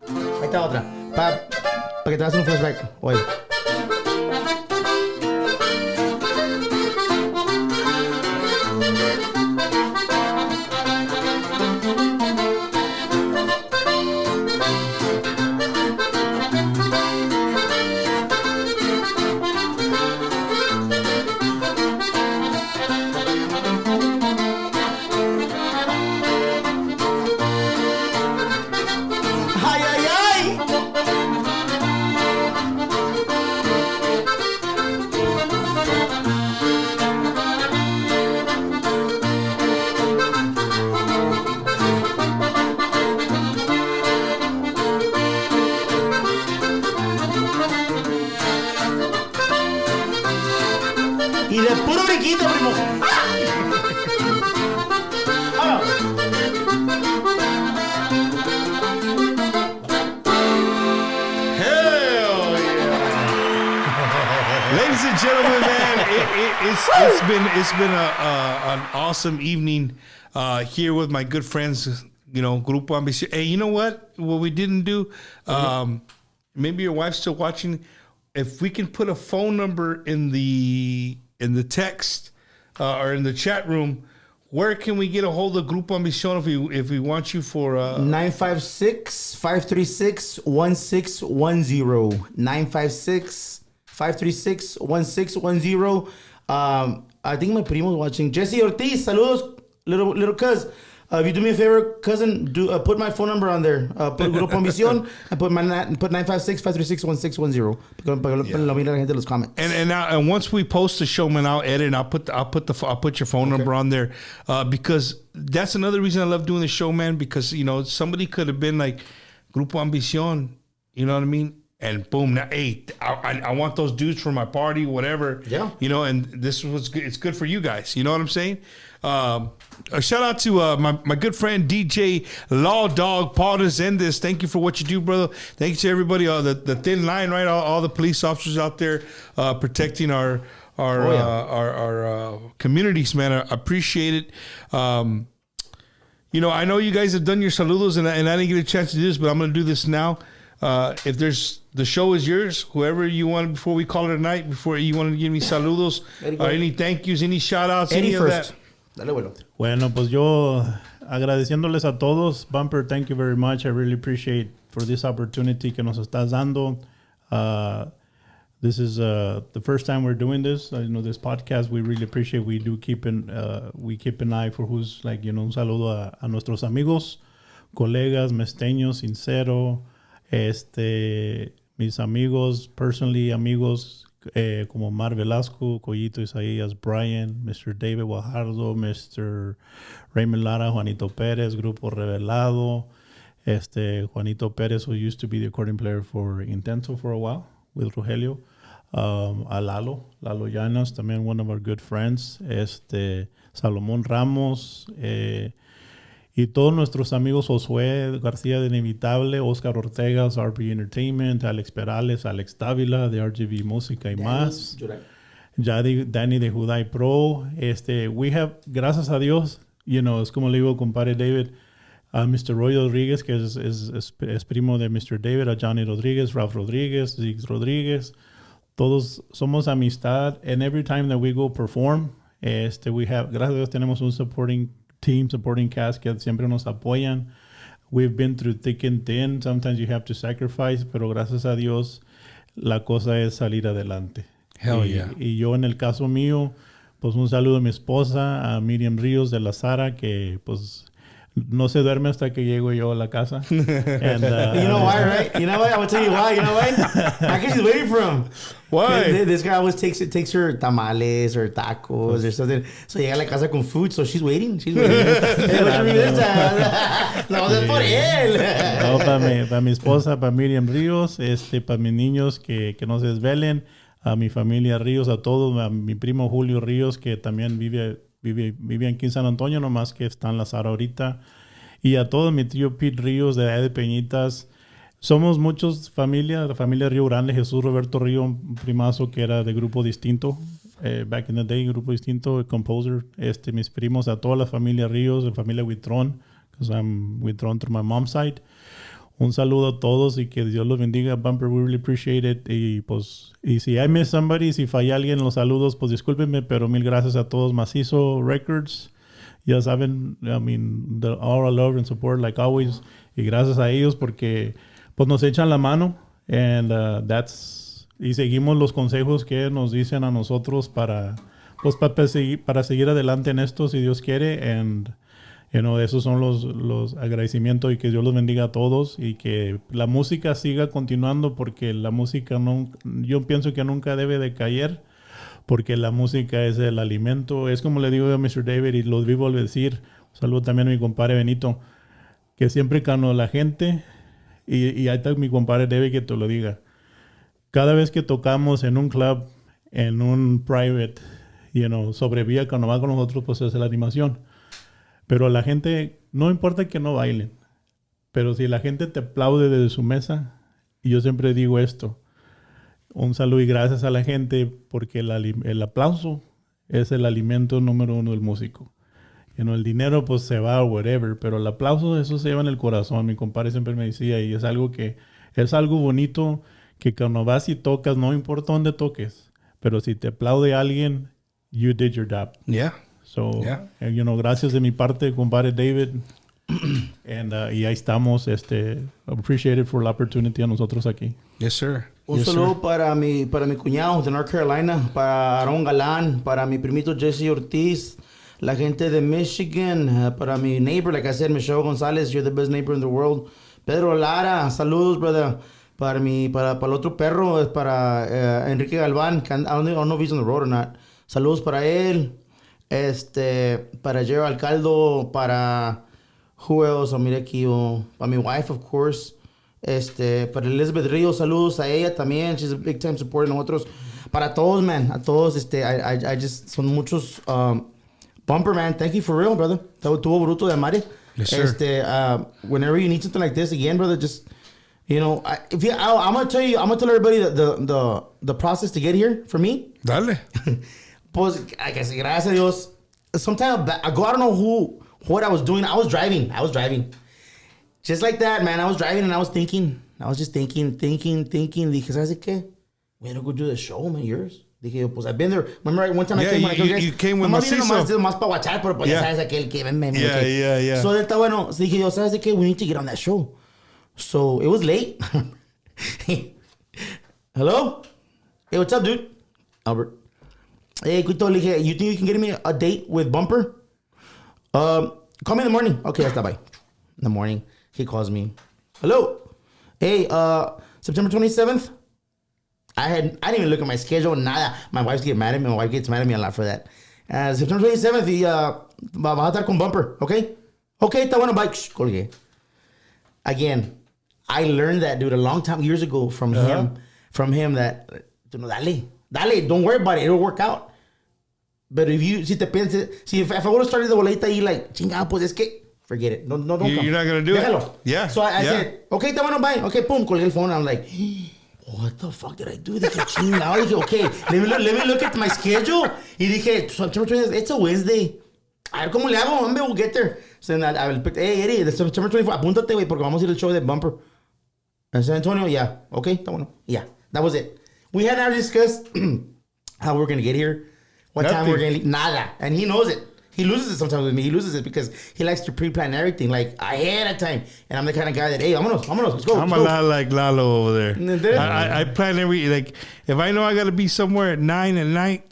Ahí está otra. Pa que te hagas un flashback. Oye. ¡Ay, ay, ay! Y de puro briquito, primo. ¡Ah! Hell yeah! Ladies and gentlemen, man, it's been an awesome evening here with my good friends. You know, Grupo Ambizzion. Hey, you know what? What we didn't do. Maybe your wife's still watching. If we can put a phone number in the text or in the chat room, where can we get a hold of Grupo Ambizzion if we want you for 956-536-1610. 956-536-1610. I think my primo's watching. Jesse Ortiz, saludos, little cuz. If you do me a favor, cousin, put my phone number on there. Put Grupo Ambizzion and put 956-536-1610. Para que lo mire la gente en los comments. And once we post the show, man, I'll edit. And I'll put your phone number on there because that's another reason I love doing the show, man. Because you know somebody could have been like Grupo Ambizzion, you know what I mean? And boom, now hey, I want those dudes for my party, whatever. Yeah. You know, and this was good. It's good for you guys. You know what I'm saying? A shout out to my good friend DJ Law Dog Paul Resendez. Thank you for what you do, brother. Thank you to everybody, the thin line, right? All the police officers out there protecting our communities, man. I appreciate it. You know, I know you guys have done your saludos, and I didn't get a chance to do this, but I'm going to do this now. If the show is yours, whoever you want, before we call it a night, before you want to give me saludos, any thank yous, any shout outs, any of that. Dale, bueno. Bueno, pues yo agradeciéndoles a todos. Bumper, thank you very much. I really appreciate for this opportunity que nos estás dando. This is the first time we're doing this. You know, this podcast, we really appreciate. We do keep an eye for who's like, you know, un saludo a nuestros amigos, colegas, mesteños, sincero, mis amigos, personally amigos, como Mar Velasco, Collito Isaías, Brian, Mr. David Guajardo, Mr. Raymond Lara, Juanito Pérez, Grupo Revelado, Juanito Perez, who used to be the accordion player for Intenso for a while with Rogelio. A Lalo Llanas, también one of our good friends. Salomón Ramos. Y todos nuestros amigos, Josué García de Inevitable, Oscar Ortega, RP Entertainment, Alex Perales, Alex Dávila de RGV Música y más. Danny de Judai Pro. We have, gracias a Dios, es como le digo, compadre David, a Mr. Roy Rodríguez, que es primo de Mr. David, a Johnny Rodríguez, Ralph Rodríguez, Ziggs Rodríguez. Todos somos amistad. And every time that we go perform, we have, gracias a Dios, tenemos un supporting team, supporting cast que siempre nos apoyan. We've been through thick and thin. Sometimes you have to sacrifice, pero gracias a Dios la cosa es salir adelante. Hell yeah. Y yo en el caso mío, pues un saludo a mi esposa, a Miriam Ríos de la Sara, que pues no se duerme hasta que llego yo a la casa. And, you know why, right? You know why? I will tell you why. You know why? I guess she's waiting for him. Why? This guy always takes her tamales or tacos or something. So llega a la casa con food, so she's waiting. She's waiting. No, es por él. No, para mi esposa, para Miriam Ríos, para mis niños que no se desvelen, a mi familia Ríos, a todos, a mi primo Julio Ríos, que también vive aquí en San Antonio, nomás que está en la Sara ahorita. Y a todo mi tío Pete Ríos de Peñitas. Somos muchos la familia Río Grande, Jesús Roberto Río, un primazo que era de Grupo Distinto, back in the day, Grupo Distinto, composer, mis primos, a toda la familia Ríos, la familia Huitrón, because I'm Huitrón through my mom's side. Un saludo a todos y que Dios los bendiga, Bumper, we really appreciate it. Y si I miss somebody, si falla alguien en los saludos, pues discúlpenme, pero mil gracias a todos. Macizo Records, ya saben, all our love and support like always. Y gracias a ellos porque pues nos echan la mano y seguimos los consejos que nos dicen a nosotros para seguir adelante en esto, si Dios quiere. And esos son los agradecimientos y que Dios los bendiga a todos y que la música siga continuando porque la música yo pienso que nunca debe de caer porque la música es el alimento. Es como le digo a Mr. David y lo vivo al decir. Un saludo también a mi compadre Benito, que siempre cuando la gente, y ahí está mi compadre David que te lo diga, cada vez que tocamos en un club, en un private, sobrevía cuando va con nosotros, pues es la animación. Pero la gente, no importa que no bailen, pero si la gente te aplaude desde su mesa, y yo siempre digo esto, un saludo y gracias a la gente, porque el aplauso es el alimento número uno del músico. El dinero pues se va o whatever, pero el aplauso, eso se lleva en el corazón. Mi compadre siempre me decía, y es algo bonito, que cuando vas y tocas, no importa dónde toques, pero si te aplaude alguien, you did your job. Yeah. So, gracias de mi parte, compadre David. Y ahí estamos. Appreciated for la opportunity a nosotros aquí. Yes, sir. Un saludo para mi cuñado de North Carolina, para Aaron Galán, para mi primito Jesse Ortiz, la gente de Michigan, para mi neighbor, like I said, Michelle González, you're the best neighbor in the world. Pedro Lara, saludos, brother. Para el otro perro, para Enrique Galván, que I don't know if he's on the road or not. Saludos para él. Para Gerald Caldo, para who else? Mira aquí, para mi wife, of course. Para Elizabeth Ríos, saludos a ella también. She's a big time supporter de nosotros. Para todos, man, a todos, I just, son muchos. Bumper, man, thank you for real, brother. Tuvo bruto de amare. Yes, sir. Whenever you need something like this again, brother, just, I'm gonna tell everybody the process to get here for me. Dale. Pues, gracias a Dios. Sometime ago, I don't know what I was doing. I was driving. Just like that, man. I was driving and I was thinking. I was just thinking. Dije, ¿sabes qué? We're gonna go do the show, man, yours. Dije, pues, I've been there. Remember one time I came you came with Macizo. Más para guachar, pero pues ya sabes aquel que me. Yeah. So, está bueno. So, dije yo, ¿sabes qué? We need to get on that show. So, it was late. Hello? Hey, what's up, dude? Albert. Hey, Cuito, le dije, you think you can get me a date with Bumper? Call me in the morning. Okay, hasta bye. In the morning, he calls me. Hello? Hey, September 27th? I didn't even look at my schedule, nada. My wife gets mad at me. My wife gets mad at me a lot for that. September 27th, vas a estar con Bumper, okay? Okay, está bueno, bye. Colgué. again, I learned that, dude, a long time, years ago from him. From him that, dale, don't worry about it. It'll work out. But si if I would have started the boleta y like, chingado, pues es que, forget it. Don't come. You're not going to do Déjalo. it. Yeah. So I said, okay, está bueno, bye. Okay, boom, colgué el phone. I'm like, what the fuck did I do? Dije, chingado. Dije, okay, let me look at my schedule. Y dije, September 20th, it's a Wednesday. A ver cómo le hago, hombre, we'll get there. So then I will pick, hey, Eddie, the September 24th, apúntate, güey, porque vamos a ir al show de Bumper. En San Antonio, yeah. Okay, está bueno. Yeah, that was it. We had already discussed how we're going to get here. What time we're going to leave? Nada. And he knows it. He loses it sometimes with me. He loses it because he likes to pre-plan everything, like ahead of time. And I'm the kind of guy that, hey, vámonos, let's go. I'm a lot like Lalo over there. I plan like, if I know I got to be somewhere at 9 at night,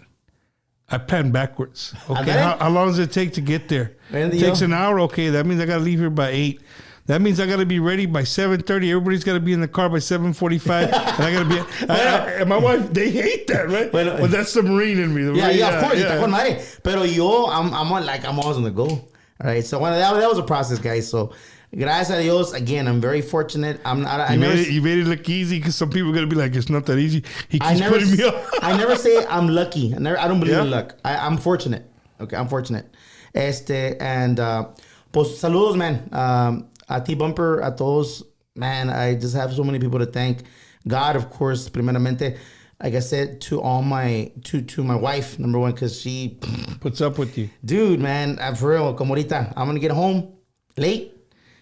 I plan backwards. Okay, how long does it take to get there? It takes an hour. Okay, that means I got to leave here by 8. That means I got to be ready by 7:30. Everybody's got to be in the car by 7:45. And I got to be... and my wife, they hate that, right? But that's the Marine in me. Yeah, of course. Está con madre. Pero yo, I'm always on the go. All right, so that was a process, guys. So, gracias a Dios, again, I'm very fortunate. You made it look easy because some people are going to be like, it's not that easy. He keeps putting me up. I never say I'm lucky. I don't believe in luck. I'm fortunate. Okay, I'm fortunate. Pues saludos, man. A ti, Bumper, a todos, man, I just have so many people to thank. God, of course, primeramente. Like I said, to my wife, number one, because she... puts up with you. Dude, man, for real, como ahorita, I'm going to get home late.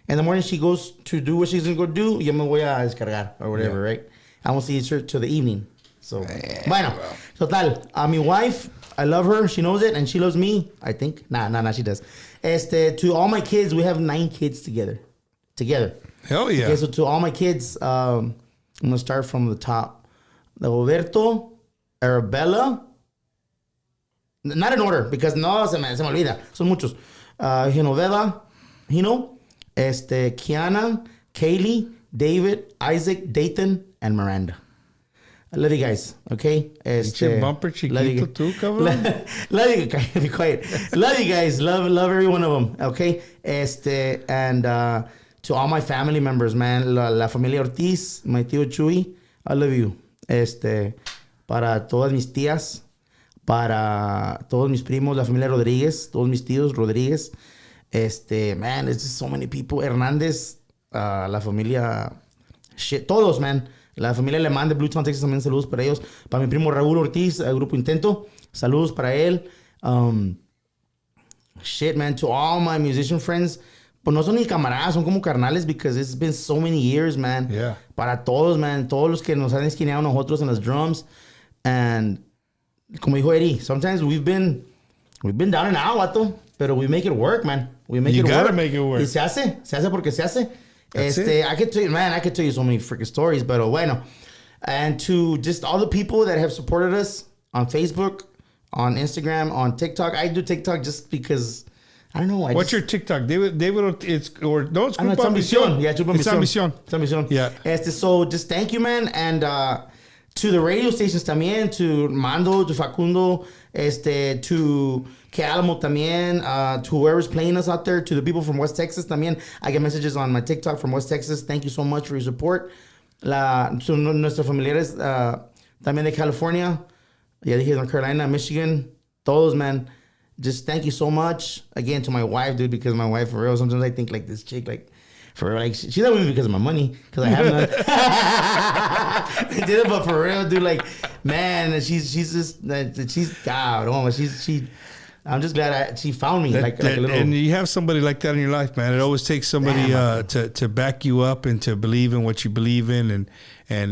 In the morning, she goes to do what she's going to go do. Yo me voy a descargar or whatever, right? I won't see her till the evening. So, bueno, total. My wife, I love her. She knows it, and she loves me, I think. Nah, she does. To all my kids, we have 9 kids together. Hell yeah. Okay, so to all my kids, I'm going to start from the top. Roberto, Arabella, not in order, because no, se me olvida. Son muchos. Genoveva, Kiana, Kaylee, David, Isaac, Dayton, and Miranda. I love you guys, okay? Bumper chiquito too, cabrón. Love you guys. Be quiet. Love you guys. Love every one of them, okay? And to all my family members, man. La familia Ortiz, my tío Chuy, I love you. Para todas mis tías, para todos mis primos, la familia Rodríguez, todos mis tíos Rodríguez. Man, it's just so many people. Hernández, la familia, todos, man. La familia Alemán de Bluetown, Texas, también saludos para ellos. Para mi primo Raúl Ortiz, el Grupo Intento, saludos para él. Man, to all my musician friends. Pues no son ni camaradas, son como carnales because it's been so many years, man. Yeah. Para todos, man. Todos los que nos han esquineado nosotros en las drums. And como dijo Eddie, sometimes we've been down and out, vato. Pero we make it work, man. We make it work. You gotta make it work. Y se hace porque se hace. It. I could tell you so many freaking stories, pero bueno. And to just all the people that have supported us on Facebook, on Instagram, on TikTok. I do TikTok just because... I don't know. What's your TikTok? David, it's Grupo Ambizzion. Yeah, Grupo Ambizzion. It's Ambicion. Yeah. So just thank you, man. And to the radio stations también, to Mando, to Facundo, to Que Alamo también, to whoever's playing us out there, to the people from West Texas también. I get messages on my TikTok from West Texas. Thank you so much for your support. To nuestros familiares también de California. Ya dije North Carolina, Michigan. Todos, man. Just thank you so much. Again, to my wife, dude, because my wife, for real, sometimes I think, like, this chick, like, for real, like, she's not with me because of my money, because I have none. I did it, but for real, dude, like, man, she's just, God, I'm just glad she found me. Like a little... And you have somebody like that in your life, man. It always takes somebody to back you up and to believe in what you believe in and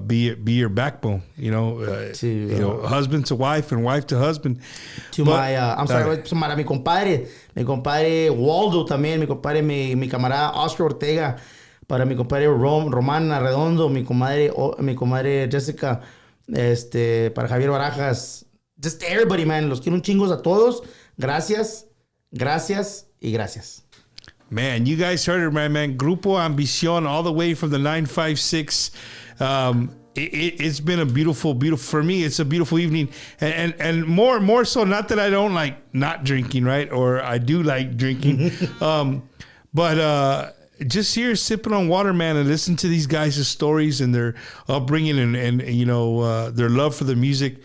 be your backbone. Husband to wife and wife to husband. To mi compadre Waldo también, mi compadre, mi camarada Oscar Ortega, para mi compadre Román Arredondo, mi comadre Jessica, para Javier Barajas. Just everybody, man. Los quiero un chingos a todos. Gracias y gracias. Man, you guys heard it, man. Grupo Ambizzion, all the way from the 956. It's been a beautiful, for me, it's a beautiful evening. And more so, not that I don't like not drinking, right? Or I do like drinking. But just here sipping on water, man, and listen to these guys' stories and their upbringing and you know, their love for the music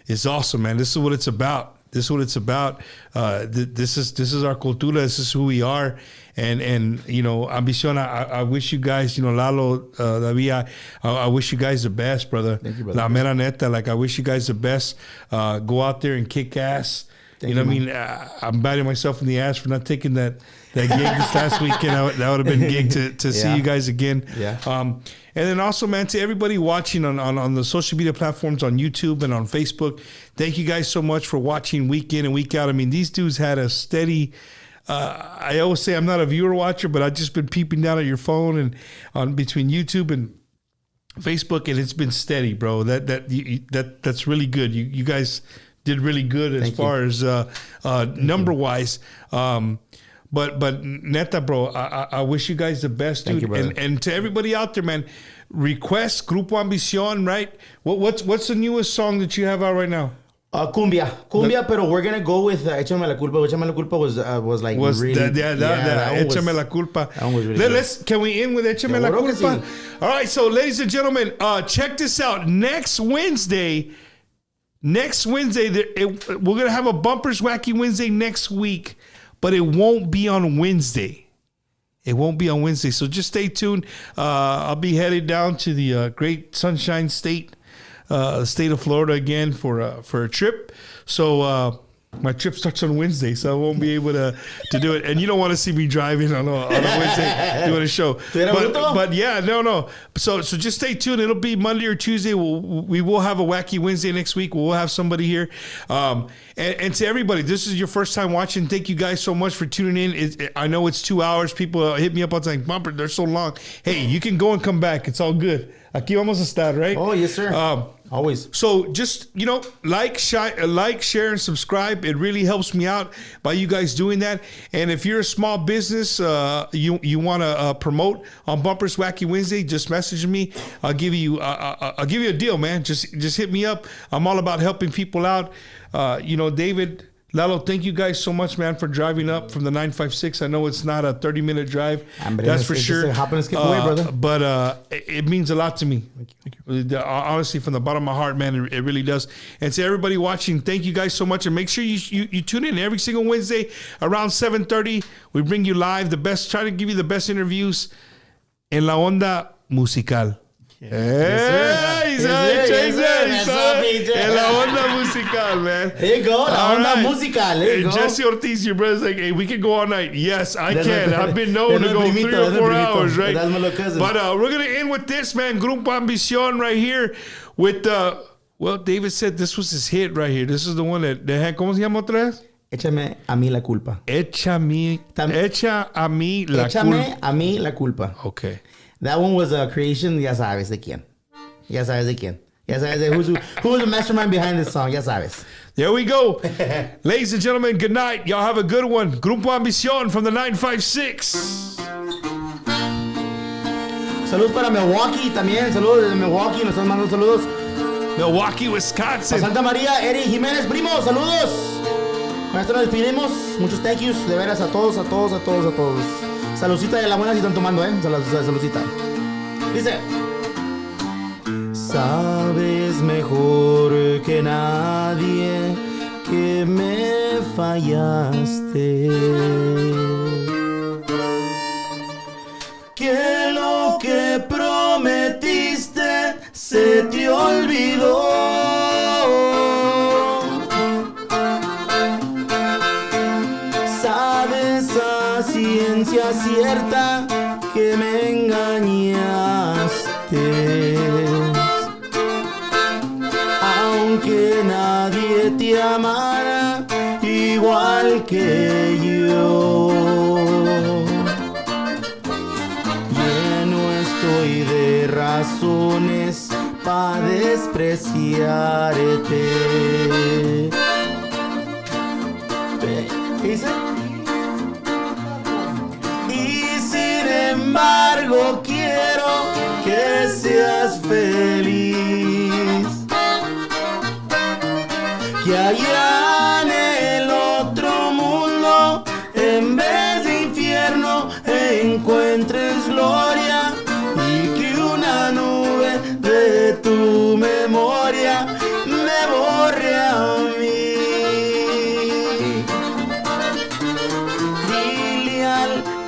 is awesome, man. This is what it's about. This is what it's about. This is our cultura. This is who we are. And you know, Ambicion, I wish you guys, you know, Lalo, David, I wish you guys the best, brother. Thank you, brother. La mera neta, like, I wish you guys the best. Go out there and kick ass. You know what I mean? I'm biting myself in the ass for not taking that gig this last weekend. That would have been a gig to see you guys again. Yeah. And then also, man, to everybody watching on the social media platforms, on YouTube and on Facebook, thank you guys so much for watching week in and week out. I mean, these dudes had a steady... I always say I'm not a viewer watcher, but I've just been peeping down at your phone and on between YouTube and Facebook, and it's been steady, bro. That's really good. You guys did really good as far as number wise. But neta, bro, I wish you guys the best, dude. Thank you, and to everybody out there, man, request Grupo Ambizzion, right? What's the newest song that you have out right now? Cumbia, pero we're gonna go with Échame la culpa. Échame la culpa was like really Échame la culpa. That one was really good. Can we end with Échame la culpa? All right, so ladies and gentlemen, check this out. Next Wednesday, we're gonna have a Bumpers Wacky Wednesday next week, but it won't be on Wednesday. It won't be on Wednesday, so just stay tuned. I'll be headed down to the great Sunshine State. State of Florida again for a trip. So my trip starts on Wednesday, so I won't be able to do it. And you don't want to see me driving on a Wednesday doing a show. But yeah, no. So just stay tuned. It'll be Monday or Tuesday. We will have a Wacky Wednesday next week. We'll have somebody here. And to everybody, this is your first time watching. Thank you guys so much for tuning in. I know it's 2 hours. People hit me up on saying, Bumper, they're so long. Hey, you can go and come back. It's all good. Aquí vamos a estar, right? Oh, yes, sir. Always. So just, you know, like, share, and subscribe. It really helps me out by you guys doing that. And if you're a small business, you want to promote on Bumpers Wacky Wednesday, just message me. I'll give you a deal, man. Just hit me up. I'm all about helping people out. You know, David, Lalo, thank you guys so much, man, for driving up from the 956. I know it's not a 30-minute drive. That's for sure. Hop and skip away, brother. But it means a lot to me. Thank you. Honestly, from the bottom of my heart, man, it really does. And to everybody watching, thank you guys so much. And make sure you tune in every single Wednesday around 7:30. We bring you live try to give you the best interviews en la onda musical. En la onda musical, man. There you go, la onda musical. There you go. Jesse Ortiz, your brother's like, hey, we can go all night. Yes, I can. I've been known to go 3 or 4 hours, right? That's my little cousin. But we're going to end with this, man. Grupo Ambizzion right here with, well, David said this was his hit right here. This is the one that had, ¿cómo se llama otra vez? Échame a mí la culpa. Echa a mí la culpa. Échame a mí la culpa. Okay. That one was a creation, ya sabes de quién. Ya sabes de quién. Ya sabes de who's the mastermind behind this song. Ya sabes. There we go. Ladies and gentlemen, good night. Y'all have a good one. Grupo Ambizzion from the 956. Saludos para Milwaukee también. Saludos desde Milwaukee. Nos están mandando saludos. Milwaukee, Wisconsin. A Santa María, Eri Jiménez, primo. Saludos. Con esto nos despedimos. Muchos thank yous. De veras a todos. Saludcita de la buena si están tomando, saludcita. Dice: sabes mejor que nadie que me fallaste, que lo que prometiste se te olvidó. Sabes a ciencia cierta que me engañaste, aunque nadie te amara igual que yo. Lleno estoy de razones para despreciarte. ¿Qué dice? Sin embargo, quiero que seas feliz, que allá en el otro mundo, en vez de infierno, encuentres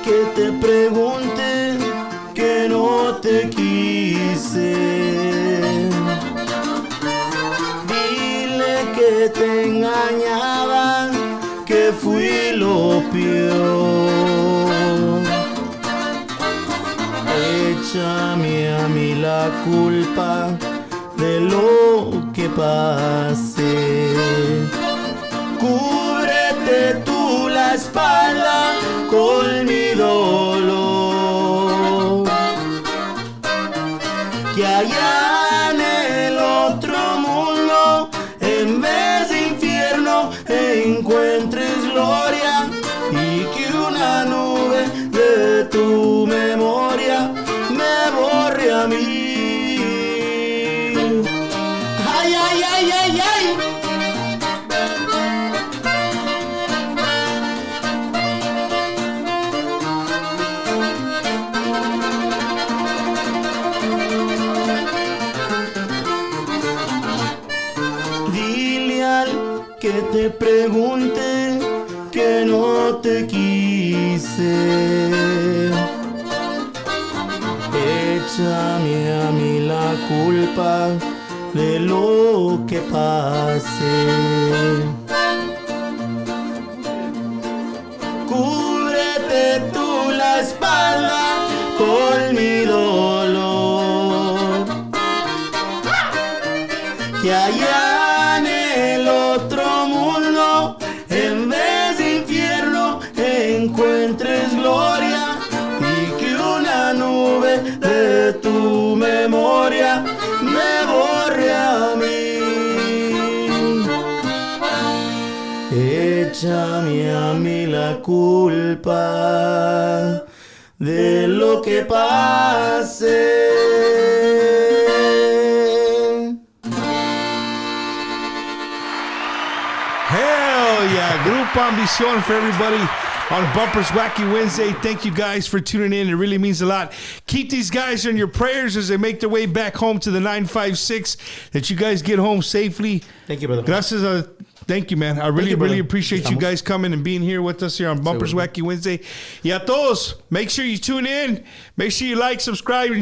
que te pregunte que no te quise. Dile que te engañaba, que fui lo peor. Échame a mí la culpa de lo que pase. Cúbrete tú la espalda con mi dolor. Que allá en el otro mundo, en vez de infierno, encuentres gloria, y que una nube de tu memoria me borre a mí. Ay, ay, ay, ay, ay. Dile al que te pregunte que no te quise. Échame a mí la culpa de lo que pase. Cúbrete tú la espalda con mi dolor. Que allá en el otro mundo, en vez de infierno, encuentres gloria, y que una nube de tu memoria me borre a mí. Échame a mí la culpa de lo que pase. Hell yeah, Grupo Ambizzion for everybody on Bumpers Wacky Wednesday. Thank you guys for tuning in. It really means a lot. Keep these guys in your prayers as they make their way back home to the 956, that you guys get home safely. Thank you, brother. Gracias. Thank you, man. I really appreciate you guys coming and being here with us here on Bumpers Wacky Wednesday. Y a todos, make sure you tune in. Make sure you like, subscribe, and